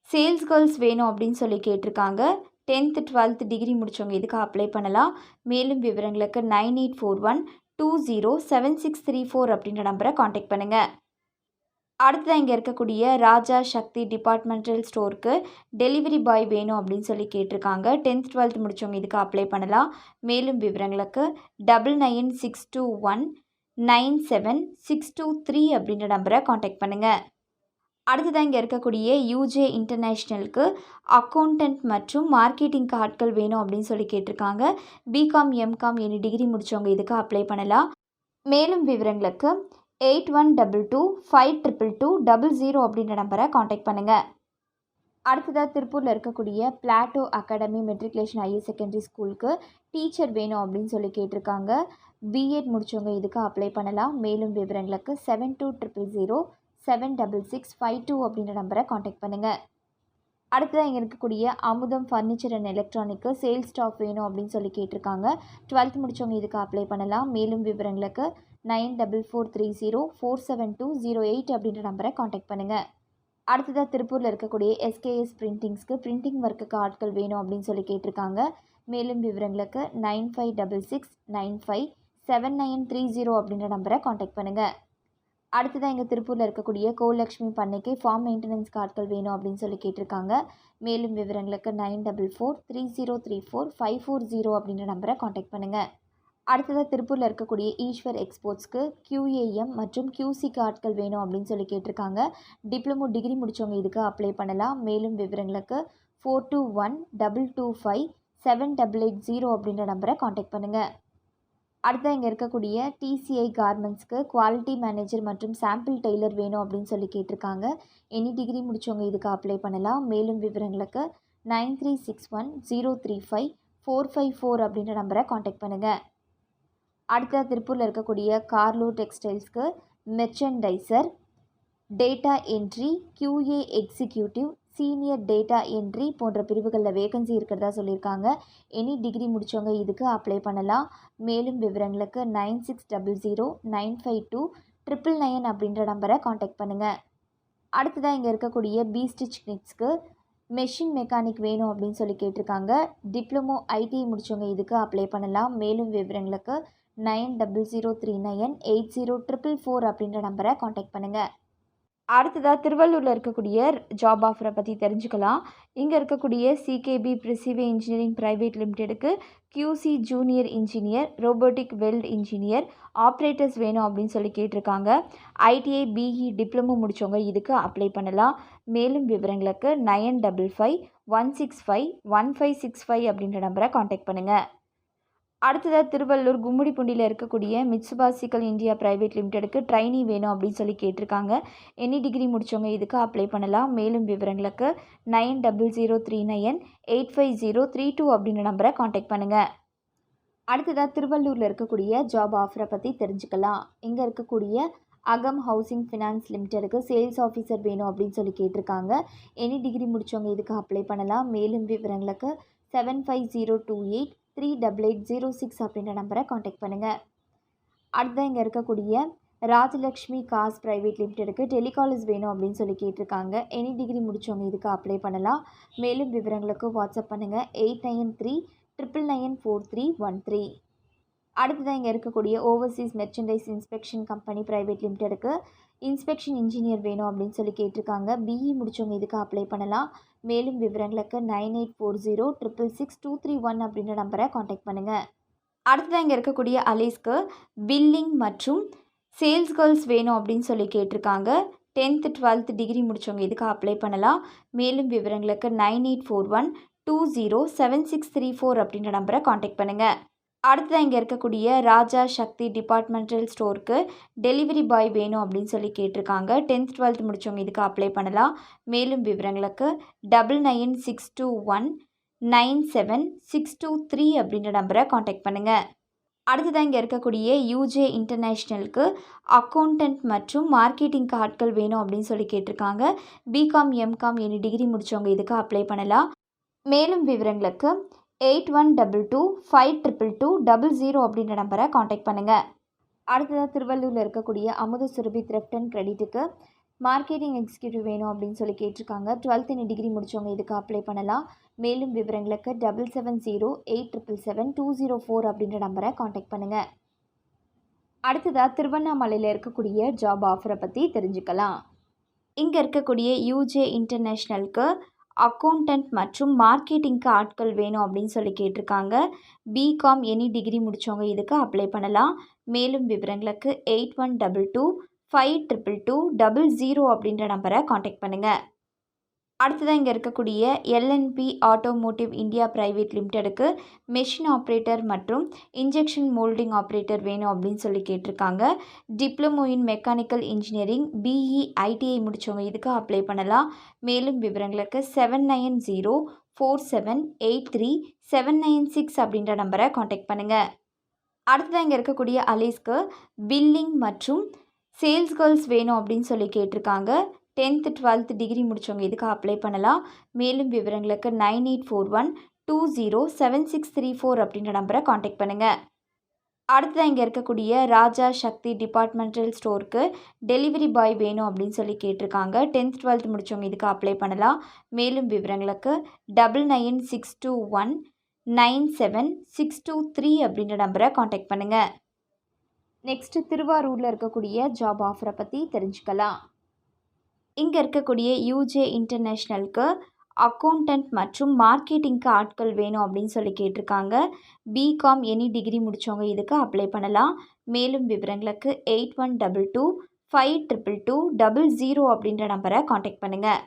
சேல்ஸ் கேர்ள்ஸ் வேணும் அப்படின்னு சொல்லி கேட்டிருக்காங்க. 10th 12th டிகிரி முடித்தவங்க இதுக்கு அப்ளை பண்ணலாம். மேலும் விவரங்களுக்கு 9841207634 அப்படின்ற நம்பரை காண்டாக்ட் பண்ணுங்கள். அடுத்ததாக இங்கே இருக்கக்கூடிய ராஜா சக்தி டிபார்ட்மெண்டல் ஸ்டோருக்கு டெலிவரி பாய் வேணும் அப்படின்னு சொல்லி கேட்டிருக்காங்க. 10th 12th முடித்தவங்க இதுக்கு அப்ளை பண்ணலாம். மேலும் விவரங்களுக்கு 9962197623 அப்படின்ற நம்பரை காண்டாக்ட் பண்ணுங்கள். அடுத்ததாக இங்கே இருக்கக்கூடிய UJ இன்டர்நேஷ்னலுக்கு அக்கௌண்டன்ட் மற்றும் மார்க்கெட்டிங் ஆட்கள் வேணும் அப்படின்னு சொல்லி கேட்டிருக்காங்க. BCom, MCom எனி டிகிரி முடித்தவங்க இதுக்கு அப்ளை பண்ணலாம். மேலும் விவரங்களுக்கு 8122522200 அப்படின்ற நம்பரை காண்டாக்ட் பண்ணுங்கள். அடுத்ததாக திருப்பூரில் இருக்கக்கூடிய Plato academy matriculation higher secondary ஸ்கூலுக்கு டீச்சர் வேணும் அப்படின்னு சொல்லி கேட்டிருக்காங்க. B.Ed முடித்தவங்க இதுக்கு அப்ளை பண்ணலாம். மேலும் விவரங்களுக்கு 7200076652 அப்படின்ற நம்பரை காண்டாக்ட் பண்ணுங்கள். அடுத்ததாக இங்கே இருக்கக்கூடிய அமுதம் furniture and electronic sales staff வேணும் அப்படின்னு சொல்லி கேட்டிருக்காங்க. 12th முடித்தவங்க இதுக்கு அப்ளை பண்ணலாம். மேலும் விவரங்களுக்கு 9443047208 அப்படின்ற நம்பரை காண்டாக்ட் பண்ணுங்கள். அடுத்ததாக திருப்பூரில் இருக்கக்கூடிய SKS பிரிண்டிங்ஸ்க்கு பிரிண்டிங் ஒர்க்குக்கு ஆட்கள் வேணும் அப்படின்னு சொல்லி கேட்டிருக்காங்க. மேலும் விவரங்களுக்கு 9566957930 அப்படின்ற நம்பரை காண்டாக்ட் பண்ணுங்கள். அடுத்ததாக இங்கே திருப்பூரில் இருக்கக்கூடிய கோலக்ஷ்மி பண்ணைக்கு ஃபார்ம் மெயின்டெனன்ஸ்க்கு ஆட்கள் வேணும் அப்படின்னு சொல்லி கேட்டிருக்காங்க. மேலும் விவரங்களுக்கு 9443034540 அப்படின்ற நம்பரை காண்டாக்ட் பண்ணுங்கள். அடுத்ததாக திருப்பூரில் இருக்கக்கூடிய ஈஸ்வர் எக்ஸ்போர்ட்ஸ்க்கு QAM மற்றும் QCக்கு ஆட்கள் வேணும் அப்படின்னு சொல்லி கேட்டிருக்காங்க. டிப்ளமோ டிகிரி முடித்தவங்க இதுக்கு அப்ளை பண்ணலாம். மேலும் விவரங்களுக்கு 4212257880 அப்படின்ற நம்பரை காண்டாக்ட் பண்ணுங்கள். அடுத்ததாக இங்கே இருக்கக்கூடிய TCI கார்மெண்ட்ஸ்க்கு குவாலிட்டி மேனேஜர் மற்றும் சாம்பிள் டெய்லர் வேணும் அப்படின்னு சொல்லி கேட்டிருக்காங்க. எனி டிகிரி முடித்தவங்க இதுக்கு அப்ளை பண்ணலாம். மேலும் விவரங்களுக்கு 9361035454 அப்படின்ற நம்பரை காண்டாக்ட் பண்ணுங்கள். அடுத்ததாக திருப்பூரில் இருக்கக்கூடிய கார்லோ டெக்ஸ்டைல்ஸ்க்கு merchandiser, data entry, QA executive, senior data entry போன்ற பிரிவுகளில் வேகன்சி இருக்கிறதா சொல்லியிருக்காங்க. எனி டிகிரி முடித்தவங்க இதுக்கு அப்ளை பண்ணலாம். மேலும் விவரங்களுக்கு 9600952999 அப்படின்ற நம்பரை காண்டாக்ட் பண்ணுங்கள். அடுத்ததாக இங்கே இருக்கக்கூடிய B-Stitch Knitsக்கு மெஷின் மெக்கானிக் வேணும் அப்படின்னு சொல்லி கேட்டிருக்காங்க. டிப்ளமோ ITI முடித்தவங்க இதுக்கு அப்ளை பண்ணலாம். மேலும் விவரங்களுக்கு 9003980444 அப்படின்ற நம்பரை காண்டாக்ட் பண்ணுங்கள். அடுத்ததாக திருவள்ளூரில் இருக்கக்கூடிய ஜாப் ஆஃபரை பற்றி தெரிஞ்சுக்கலாம். இங்கே இருக்கக்கூடிய CKB பிரிசிவே இன்ஜினியரிங் பிரைவேட் லிமிடெடுக்கு QC junior engineer, robotic weld engineer, operators வேணும் அப்படின்னு சொல்லி கேட்டிருக்காங்க. ITI, BE டிப்ளமோ முடித்தவங்க இதுக்கு அப்ளை பண்ணலாம். மேலும் விவரங்களுக்கு 9551651565 அப்படின்ற நம்பரை காண்டாக்ட் பண்ணுங்கள். அடுத்ததாக திருவள்ளூர் கும்மிடிப்பூண்டியில் இருக்கக்கூடிய மிட்சுபாசிக்கல் இந்தியா பிரைவேட் லிமிடெடுக்கு ட்ரைனி வேணும் அப்படின்னு சொல்லி கேட்டிருக்காங்க. எனி டிகிரி முடித்தவங்க இதுக்கு அப்ளை பண்ணலாம். மேலும் விவரங்களுக்கு 9039850332 அப்படின்ற நம்பரை காண்டாக்ட் பண்ணுங்கள். அடுத்ததாக திருவள்ளூரில் இருக்கக்கூடிய ஜாப் ஆஃபரை பற்றி தெரிஞ்சுக்கலாம். இங்கே இருக்கக்கூடிய அகம் ஹவுசிங் ஃபினான்ஸ் லிமிடெடுக்கு சேல்ஸ் ஆஃபீஸர் வேணும் அப்படின்னு சொல்லி கேட்டிருக்காங்க. எனி டிகிரி முடித்தவங்க இதுக்கு அப்ளை பண்ணலாம். மேலும் விவரங்களுக்கு 7502838806 அப்படின்ற நம்பரை காண்டாக்ட் பண்ணுங்கள். அடுத்ததாக இங்கே இருக்கக்கூடிய ராஜலக்ஷ்மி காஸ் பிரைவேட் லிமிடெடுக்கு டெலிகாலர்ஸ் வேணும் அப்படின்னு சொல்லி கேட்டிருக்காங்க. எனி டிகிரி முடித்தவங்க இதுக்கு அப்ளை பண்ணலாம். மேலும் விவரங்களுக்கு வாட்ஸ்அப் பண்ணுங்கள் 8939994313. அடுத்ததாக இங்கே இருக்கக்கூடிய overseas merchandise inspection company private லிமிடெடுக்கு இன்ஸ்பெக்ஷன் இன்ஜினியர் வேணும் அப்படின்னு சொல்லி கேட்டிருக்காங்க. பிஇ முடித்தவங்க இதுக்கு அப்ளை பண்ணலாம். மேலும் விவரங்களுக்கு 9840666231 அப்படின்ற நம்பரை காண்டாக்ட் பண்ணுங்கள். அடுத்ததாக இங்கே இருக்கக்கூடிய அலீஸ்க்கு பில்லிங் மற்றும் சேல்ஸ் கேர்ள்ஸ் வேணும் அப்படின்னு சொல்லி கேட்டிருக்காங்க. 10th 12th டிகிரி முடித்தவங்க இதுக்கு அப்ளை பண்ணலாம். மேலும் விவரங்களுக்கு 9841207634 அப்படின்ற நம்பரை காண்டாக்ட் பண்ணுங்கள். அடுத்ததாக இங்கே இருக்கக்கூடிய ராஜா சக்தி டிபார்ட்மெண்டல் ஸ்டோருக்கு டெலிவரி பாய் வேணும் அப்படின்னு சொல்லி கேட்டிருக்காங்க. 10th 12th முடித்தவங்க இதுக்கு அப்ளை பண்ணலாம். மேலும் விவரங்களுக்கு 9962197623 அப்படின்ற நம்பரை காண்டாக்ட் பண்ணுங்கள். அடுத்ததாக இங்கே இருக்கக்கூடிய யூஜே இன்டர்நேஷ்னலுக்கு அக்கௌண்டன்ட் மற்றும் மார்க்கெட்டிங்க்கு ஆட்கள் வேணும் அப்படின்னு சொல்லி கேட்டிருக்காங்க. பிகாம் எம்காம் எனி டிகிரி முடித்தவங்க இதுக்கு அப்ளை பண்ணலாம். மேலும் விவரங்களுக்கு 8122522200 அப்படின்ற நம்பரை காண்டாக்ட் பண்ணுங்கள். அடுத்ததாக திருவள்ளூரில் இருக்கக்கூடிய Amutha Surabhi thrift and கிரெடிட்டுக்கு marketing executive வேணும் அப்படின்னு சொல்லி கேட்டிருக்காங்க. 12th டிகிரி முடித்தவங்க இதுக்கு அப்ளை பண்ணலாம். மேலும் விவரங்களுக்கு 7708777204 அப்படின்ற நம்பரை காண்டாக்ட் பண்ணுங்கள். அடுத்ததாக திருவண்ணாமலையில் இருக்கக்கூடிய ஜாப் ஆஃபரை பற்றி தெரிஞ்சுக்கலாம். இங்கே இருக்கக்கூடிய யூஜே இன்டர்நேஷ்னலுக்கு அக்கௌண்டன்ட் மற்றும் மார்க்கெட்டிங்க்கு ஆட்கள் வேணும் அப்படின்னு சொல்லி கேட்டிருக்காங்க. பிகாம் எனி டிகிரி முடித்தவங்க இதுக்கு அப்ளை பண்ணலாம். மேலும் விவரங்களுக்கு 8122522200 அப்படின்ற நம்பரை காண்டாக்ட் பண்ணுங்கள். அடுத்ததாக இங்கே இருக்கக்கூடிய எல்என்பி ஆட்டோமோட்டிவ் இந்தியா பிரைவேட் லிமிடெடுக்கு மெஷின் ஆப்ரேட்டர் மற்றும் இன்ஜெக்ஷன் மோல்டிங் ஆப்ரேட்டர் வேணும் அப்படின்னு சொல்லி கேட்டிருக்காங்க. Diploma in mechanical engineering BE ITI முடித்தவங்க இதுக்கு அப்ளை பண்ணலாம். மேலும் விவரங்களுக்கு 7904783796 அப்படின்ற நம்பரை காண்டாக்ட் பண்ணுங்கள். அடுத்ததாக இங்கே இருக்கக்கூடிய அலீஸ்க்கு பில்லிங் மற்றும் சேல்ஸ் கேர்ள்ஸ் வேணும் அப்படின்னு சொல்லி கேட்டிருக்காங்க. 10th 12th டிகிரி முடித்தவங்க இதுக்கு அப்ளை பண்ணலாம். மேலும் விவரங்களுக்கு 9841207634 அப்படின்ற நம்பரை காண்டாக்ட் பண்ணுங்கள். அடுத்ததாக இங்கே இருக்கக்கூடிய ராஜா சக்தி டிபார்ட்மெண்டல் ஸ்டோருக்கு டெலிவரி பாய் வேணும் அப்படின்னு சொல்லி கேட்டிருக்காங்க. 10th 12th முடித்தவங்க இதுக்கு அப்ளை பண்ணலாம். மேலும் விவரங்களுக்கு 9962197623 அப்படின்ற நம்பரை காண்டாக்ட் பண்ணுங்கள். நெக்ஸ்ட்டு திருவாரூரில் இருக்கக்கூடிய ஜாப் ஆஃபரை பற்றி தெரிஞ்சுக்கலாம். இங்கே இருக்கக்கூடிய யூஜே இன்டர்நேஷ்னலுக்கு அக்கௌண்டன்ட் மற்றும் மார்க்கெட்டிங்க்கு ஆட்கள் வேணும் அப்படின்னு சொல்லி கேட்டிருக்காங்க. பிகாம் எனி டிகிரி முடித்தவங்க இதுக்கு அப்ளை பண்ணலாம். மேலும் விவரங்களுக்கு 8122522200 அப்படின்ற நம்பரை காண்டாக்ட் பண்ணுங்கள்.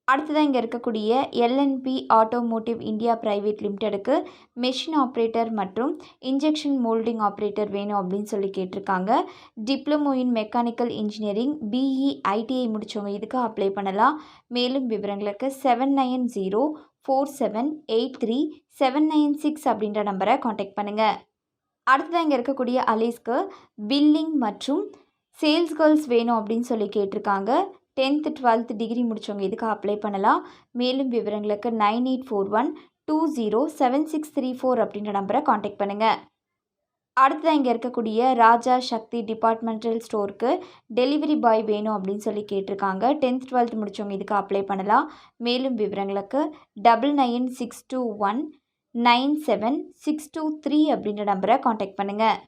அடுத்ததாக இங்கே இருக்கக்கூடிய எல்என்பி ஆட்டோமோட்டிவ் இந்தியா பிரைவேட் லிமிடெடுக்கு மெஷின் ஆப்ரேட்டர் மற்றும் இன்ஜெக்ஷன் மோல்டிங் ஆப்ரேட்டர் வேணும் அப்படின்னு சொல்லி கேட்டிருக்காங்க. Diploma in mechanical engineering BE ITI முடித்தவங்க இதுக்கு அப்ளை பண்ணலாம். மேலும் விவரங்களுக்கு 7904783796 அப்படின்ற நம்பரை காண்டாக்ட் பண்ணுங்கள். அடுத்ததாக இங்கே இருக்கக்கூடிய அலீஸ்க்கு பில்லிங் மற்றும் சேல்ஸ் கேர்ள்ஸ் வேணும் அப்படின்னு சொல்லி கேட்டிருக்காங்க. 10th 12th டிகிரி முடித்தவங்க இதுக்கு அப்ளை பண்ணலாம். மேலும் விவரங்களுக்கு 9841207634 அப்படின்ற நம்பரை காண்டாக்ட் பண்ணுங்கள். அடுத்ததாக இங்கே இருக்கக்கூடிய ராஜா சக்தி டிபார்ட்மெண்டல் ஸ்டோருக்கு டெலிவரி பாய் வேணும் அப்படின்னு சொல்லி கேட்டிருக்காங்க. 10th 12th முடித்தவங்க இதுக்கு அப்ளை பண்ணலாம். மேலும் விவரங்களுக்கு 9962197623 அப்படின்ற நம்பரை காண்டாக்ட் பண்ணுங்கள்.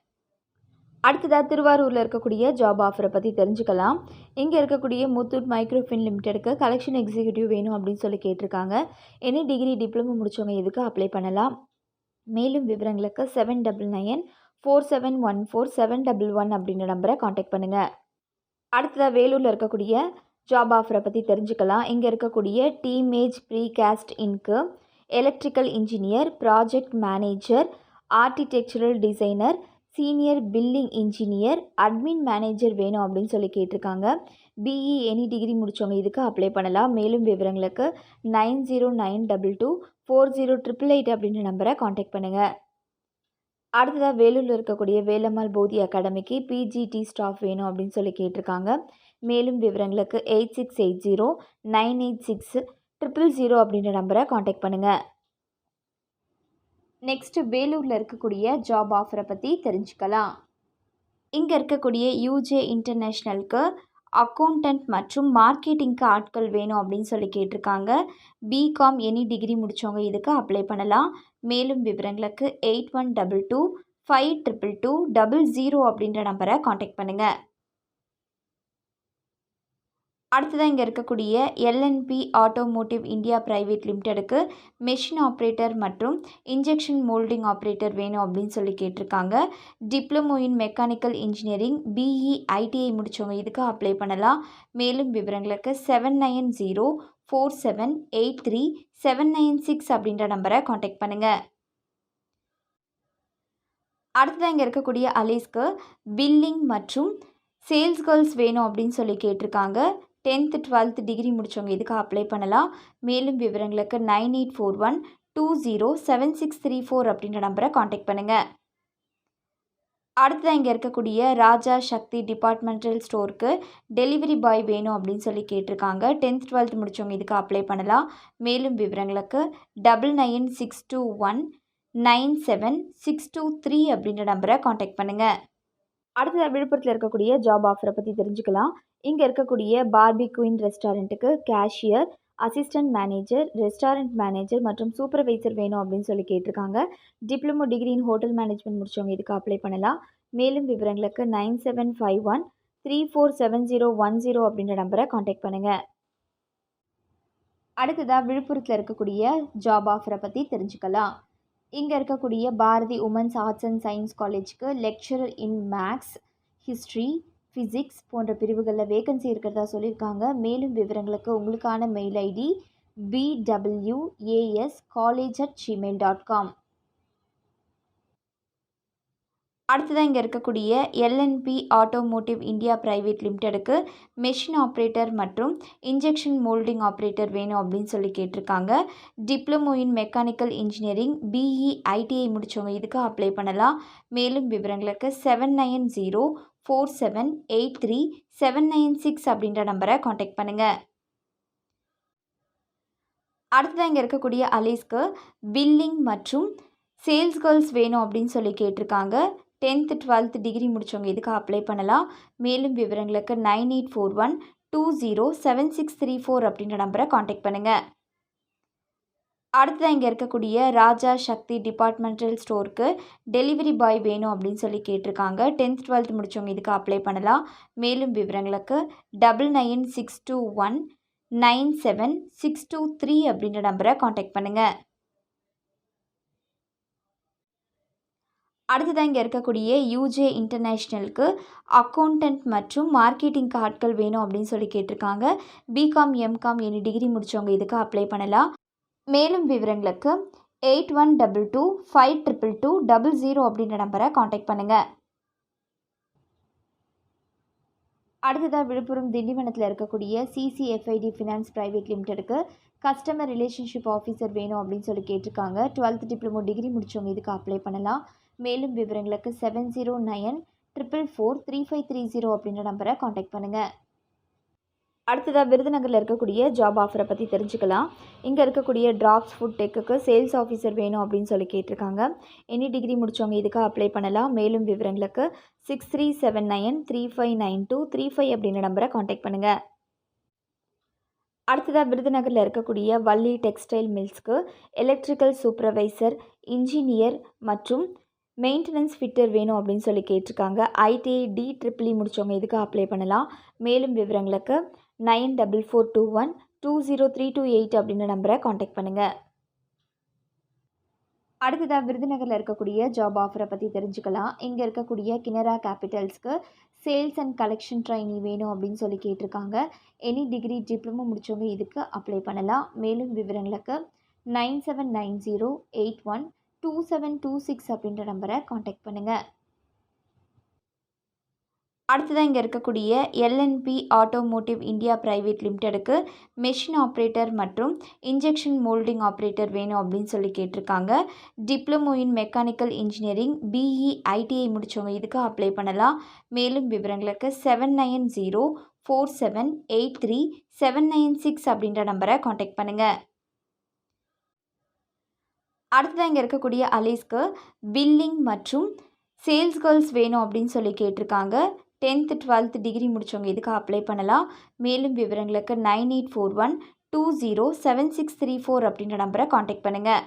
அடுத்ததாக திருவாரூரில் இருக்கக்கூடிய ஜாப் ஆஃபரை பற்றி தெரிஞ்சுக்கலாம். இங்கே இருக்கக்கூடிய முத்தூட் மைக்ரோஃபின் லிமிடெடுக்கு கலெக்ஷன் எக்ஸிக்யூட்டிவ் வேணும் அப்படின்னு சொல்லி கேட்டிருக்காங்க. எனி டிகிரி டிப்ளமோ முடித்தவங்க இதுக்கு அப்ளை பண்ணலாம். மேலும் விவரங்களுக்கு 7994714711 அப்படின்ற நம்பரை காண்டாக்ட் பண்ணுங்கள். அடுத்ததாக வேலூரில் இருக்கக்கூடிய ஜாப் ஆஃபரை பற்றி தெரிஞ்சுக்கலாம். இங்கே இருக்கக்கூடிய டீமேஜ் ப்ரீகாஸ்ட் இன்க்கு electrical engineer, project manager, architectural designer, senior billing engineer, admin manager வேணும் அப்படின்னு சொல்லி கேட்டிருக்காங்க. பிஇ எனி டிகிரி முடித்தவங்க இதுக்கு அப்ளை பண்ணலாம். மேலும் விவரங்களுக்கு 9092240888 அப்படின்ற நம்பரை காண்டாக்ட் பண்ணுங்கள். அடுத்ததாக வேலூரில் இருக்கக்கூடிய வேலம்மாள் போதி அகாடமிக்கு பிஜிடி ஸ்டாஃப் வேணும் அப்படின்னு சொல்லி கேட்டிருக்காங்க. மேலும் விவரங்களுக்கு 8680986000 அப்படின்ற நம்பரை காண்டாக்ட் பண்ணுங்கள். நெக்ஸ்ட்டு வேலூரில் இருக்கக்கூடிய ஜாப் ஆஃபரை பற்றி தெரிஞ்சுக்கலாம். இங்கே இருக்கக்கூடிய யூஜே இன்டர்நேஷ்னலுக்கு அக்கௌண்டன்ட் மற்றும் மார்க்கெட்டிங்க்கு ஆட்கள் வேணும் அப்படின்னு சொல்லி கேட்டிருக்காங்க. பிகாம் எனி டிகிரி முடித்தவங்க இதுக்கு அப்ளை பண்ணலாம். மேலும் விவரங்களுக்கு 8122522200 அப்படின்ற நம்பரை காண்டாக்ட் பண்ணுங்கள். அடுத்ததாக இங்கே இருக்கக்கூடிய எல்என்பி ஆட்டோமோட்டிவ் இந்தியா பிரைவேட் லிமிடெடுக்கு மெஷின் ஆப்ரேட்டர் மற்றும் இன்ஜெக்ஷன் மோல்டிங் ஆப்ரேட்டர் வேணும் அப்படின்னு சொல்லி கேட்டிருக்காங்க. Diploma in mechanical engineering, BE ITI முடித்தவங்க இதுக்கு அப்ளை பண்ணலாம். மேலும் விவரங்களுக்கு 7904783796 அப்படின்ற நம்பரை காண்டாக்ட் பண்ணுங்கள். அடுத்ததாக இங்கே இருக்கக்கூடிய அலீஸ்க்கு பில்லிங் மற்றும் சேல்ஸ் கேர்ள்ஸ் வேணும் அப்படின்னு சொல்லி கேட்டிருக்காங்க. 10th 12th டிகிரி முடித்தவங்க இதுக்கு அப்ளை பண்ணலாம். மேலும் விவரங்களுக்கு 9841207634 அப்படின்ற நம்பரை காண்டாக்ட் பண்ணுங்கள். அடுத்ததாக இங்கே இருக்கக்கூடிய ராஜா சக்தி டிபார்ட்மெண்டல் ஸ்டோருக்கு டெலிவரி பாய் வேணும் அப்படின்னு சொல்லி கேட்டிருக்காங்க. 10th 12th முடித்தவங்க இதுக்கு அப்ளை பண்ணலாம். மேலும் விவரங்களுக்கு 9962197623 அப்படின்ற நம்பரை காண்டாக்ட் பண்ணுங்கள். அடுத்ததாக விழுப்புரத்தில் இருக்கக்கூடிய ஜாப் ஆஃபரை பற்றி தெரிஞ்சுக்கலாம். இங்கே இருக்கக்கூடிய பார்பி குயின் ரெஸ்டாரண்ட்டுக்கு cashier, assistant manager, restaurant manager மற்றும் சூப்பர்வைசர் வேணும் அப்படின்னு சொல்லி கேட்டிருக்காங்க. Diploma degree in hotel management முடித்தவங்க இதுக்கு அப்ளை பண்ணலாம். மேலும் விவரங்களுக்கு 9751347010 அப்படின்ற நம்பரை காண்டாக்ட் பண்ணுங்கள். அடுத்ததாக விழுப்புரத்தில் இருக்கக்கூடிய ஜாப் ஆஃபரை பற்றி தெரிஞ்சுக்கலாம். இங்கே இருக்கக்கூடிய Bharathi women's arts and science காலேஜுக்கு lecturer in maths, history, physics போன்ற பிரிவுகளில் வேகன்சி இருக்கிறதா சொல்லியிருக்காங்க. மேலும் விவரங்களுக்கு உங்களுக்கான மெயில் ஐடி bwascollege@gmail.com. அடுத்ததாக இங்கே இருக்கக்கூடிய எல்என்பி ஆட்டோமோட்டிவ் இந்தியா பிரைவேட் லிமிடெடுக்கு மெஷின் ஆப்ரேட்டர் மற்றும் இன்ஜெக்ஷன் மோல்டிங் ஆப்ரேட்டர் வேணும் அப்படின்னு சொல்லி கேட்டிருக்காங்க. Diploma in mechanical engineering, BE ITI முடித்தவங்க இதுக்கு அப்ளை பண்ணலாம். மேலும் விவரங்களுக்கு 7904783796 அப்படின்ற நம்பரை காண்டாக்ட் பண்ணுங்கள். அடுத்ததாக இங்கே இருக்கக்கூடிய அலீஸ்க்கு பில்லிங் மற்றும் சேல்ஸ் கேர்ள்ஸ் வேணும் அப்படின்னு சொல்லி கேட்டிருக்காங்க. 10th 12th டிகிரி முடித்தவங்க இதுக்கு அப்ளை பண்ணலாம். மேலும் விவரங்களுக்கு 9841207634 அப்படின்ற நம்பரை காண்டாக்ட் பண்ணுங்கள். அடுத்ததாக இங்கே இருக்கக்கூடிய ராஜா சக்தி டிபார்ட்மெண்டல் ஸ்டோருக்கு டெலிவரி பாய் வேணும் அப்படின்னு சொல்லி கேட்டிருக்காங்க. 10th 12th முடித்தவங்க இதுக்கு அப்ளை பண்ணலாம். மேலும் விவரங்களுக்கு 9962197623 அப்படின்ற நம்பரை காண்டாக்ட் பண்ணுங்கள். அடுத்ததாக இங்கே இருக்கக்கூடிய யூஜே இன்டர்நேஷ்னலுக்கு அக்கௌண்டன்ட் மற்றும் மார்க்கெட்டிங்க்கு ஆட்கள் வேணும் அப்படின்னு சொல்லி கேட்டிருக்காங்க. பிகாம் எம்காம் எனி டிகிரி முடித்தவங்க இதுக்கு அப்ளை பண்ணலாம். மேலும் விவரங்களுக்கு 8122522200 அப்படின்ற நம்பரை காண்டாக்ட் பண்ணுங்கள். அடுத்ததாக விழுப்புரம் திண்டிவனத்தில் இருக்கக்கூடிய சிசிஎஃப்ஐடி ஃபினான்ஸ் பிரைவேட் லிமிடெடுக்கு கஸ்டமர் ரிலேஷன்ஷிப் ஆஃபீஸர் வேணும் அப்படின்னு சொல்லி கேட்டிருக்காங்க. 12th டிப்ளமோ டிகிரி முடித்தவங்க இதுக்கு அப்ளை பண்ணலாம். மேலும் விவரங்களுக்கு 7094443530 அப்படின்ற நம்பரை காண்டாக்ட் பண்ணுங்கள். அடுத்ததாக விருதுநகரில் இருக்கக்கூடிய ஜாப் ஆஃபரை பற்றி தெரிஞ்சுக்கலாம். இங்கே இருக்கக்கூடிய ட்ராப்ஸ் ஃபுட் டெக்குக்கு சேல்ஸ் ஆஃபீஸர் வேணும் அப்படின்னு சொல்லி கேட்டிருக்காங்க. எனி டிகிரி முடித்தவங்க இதுக்கு அப்ளை பண்ணலாம். மேலும் விவரங்களுக்கு 6379359235 அப்படின்ற நம்பரை காண்டாக்ட் பண்ணுங்கள். அடுத்ததாக விருதுநகரில் இருக்கக்கூடிய வள்ளி டெக்ஸ்டைல் மில்ஸ்க்கு எலக்ட்ரிக்கல் சூப்பர்வைசர், இன்ஜினியர் மற்றும் மெயின்டெனன்ஸ் ஃபிட்டர் வேணும் அப்படின்னு சொல்லி கேட்டிருக்காங்க. ஐடிஐ DEEE முடித்தவங்க இதுக்கு அப்ளை பண்ணலாம். மேலும் விவரங்களுக்கு 9442120328 அப்படின்ற நம்பரை காண்டாக்ட் பண்ணுங்கள். அடுத்ததாக விருதுநகரில் இருக்கக்கூடிய ஜாப் ஆஃபரை பற்றி தெரிஞ்சுக்கலாம். இங்கே இருக்கக்கூடிய கினரா கேபிட்டல்ஸ்க்கு சேல்ஸ் அண்ட் கலெக்ஷன் ட்ரைனி வேணும் அப்படின்னு சொல்லி கேட்டிருக்காங்க. எனி டிகிரி டிப்ளமோ முடித்தவங்க இதுக்கு அப்ளை பண்ணலாம். மேலும் விவரங்களுக்கு 979081 2726 அப்படின்ற நம்பரை காண்டாக்ட் பண்ணுங்கள். அடுத்ததாக இங்கே இருக்கக்கூடிய எல்என்பி ஆட்டோமோட்டிவ் இந்தியா பிரைவேட் லிமிடெடுக்கு மெஷின் ஆப்ரேட்டர் மற்றும் இன்ஜெக்ஷன் மோல்டிங் ஆப்ரேட்டர் வேணும் அப்படின்னு சொல்லி கேட்டிருக்காங்க. Diploma in mechanical engineering BE ITI முடித்தவங்க இதுக்கு அப்ளை பண்ணலாம். மேலும் விவரங்களுக்கு 7904783796 அப்படின்ற நம்பரை காண்டாக்ட் பண்ணுங்கள். அடுத்ததாக இங்கே இருக்கக்கூடிய அலீஸ்க்கு பில்லிங் மற்றும் சேல்ஸ் கேர்ள்ஸ் வேணும் அப்படின்னு சொல்லி கேட்டிருக்காங்க. 10th 12th டிகிரி முடித்தவங்க இதுக்கு அப்ளை பண்ணலாம். மேலும் விவரங்களுக்கு 9841207634 அப்படின்ற நம்பரை காண்டாக்ட் பண்ணுங்கள்.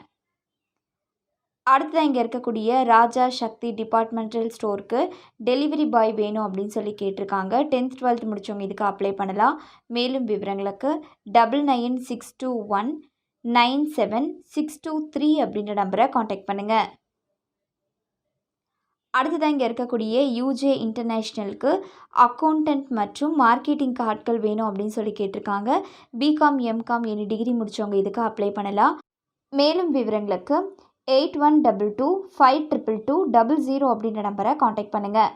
அடுத்ததாக இங்கே இருக்கக்கூடிய ராஜா சக்தி டிபார்ட்மெண்டல் ஸ்டோருக்கு டெலிவரி பாய் வேணும் அப்படின்னு சொல்லி கேட்டிருக்காங்க. 10th 12th முடித்தவங்க இதுக்கு அப்ளை பண்ணலாம். மேலும் விவரங்களுக்கு 9962197623 அப்படின்ற நம்பரை காண்டாக்ட் பண்ணுங்கள். அடுத்ததாக இங்கே இருக்கக்கூடிய யூஜே இன்டர்நேஷ்னலுக்கு அக்கௌண்டன்ட் மற்றும் மார்க்கெட்டிங் ஆட்கள் வேணும் அப்படின்னு சொல்லி கேட்டிருக்காங்க. பிகாம் எம்காம் எனி டிகிரி முடித்தவங்க இதுக்கு அப்ளை பண்ணலாம். மேலும் விவரங்களுக்கு 8122522200 அப்படின்ற நம்பரை காண்டாக்ட் பண்ணுங்கள்.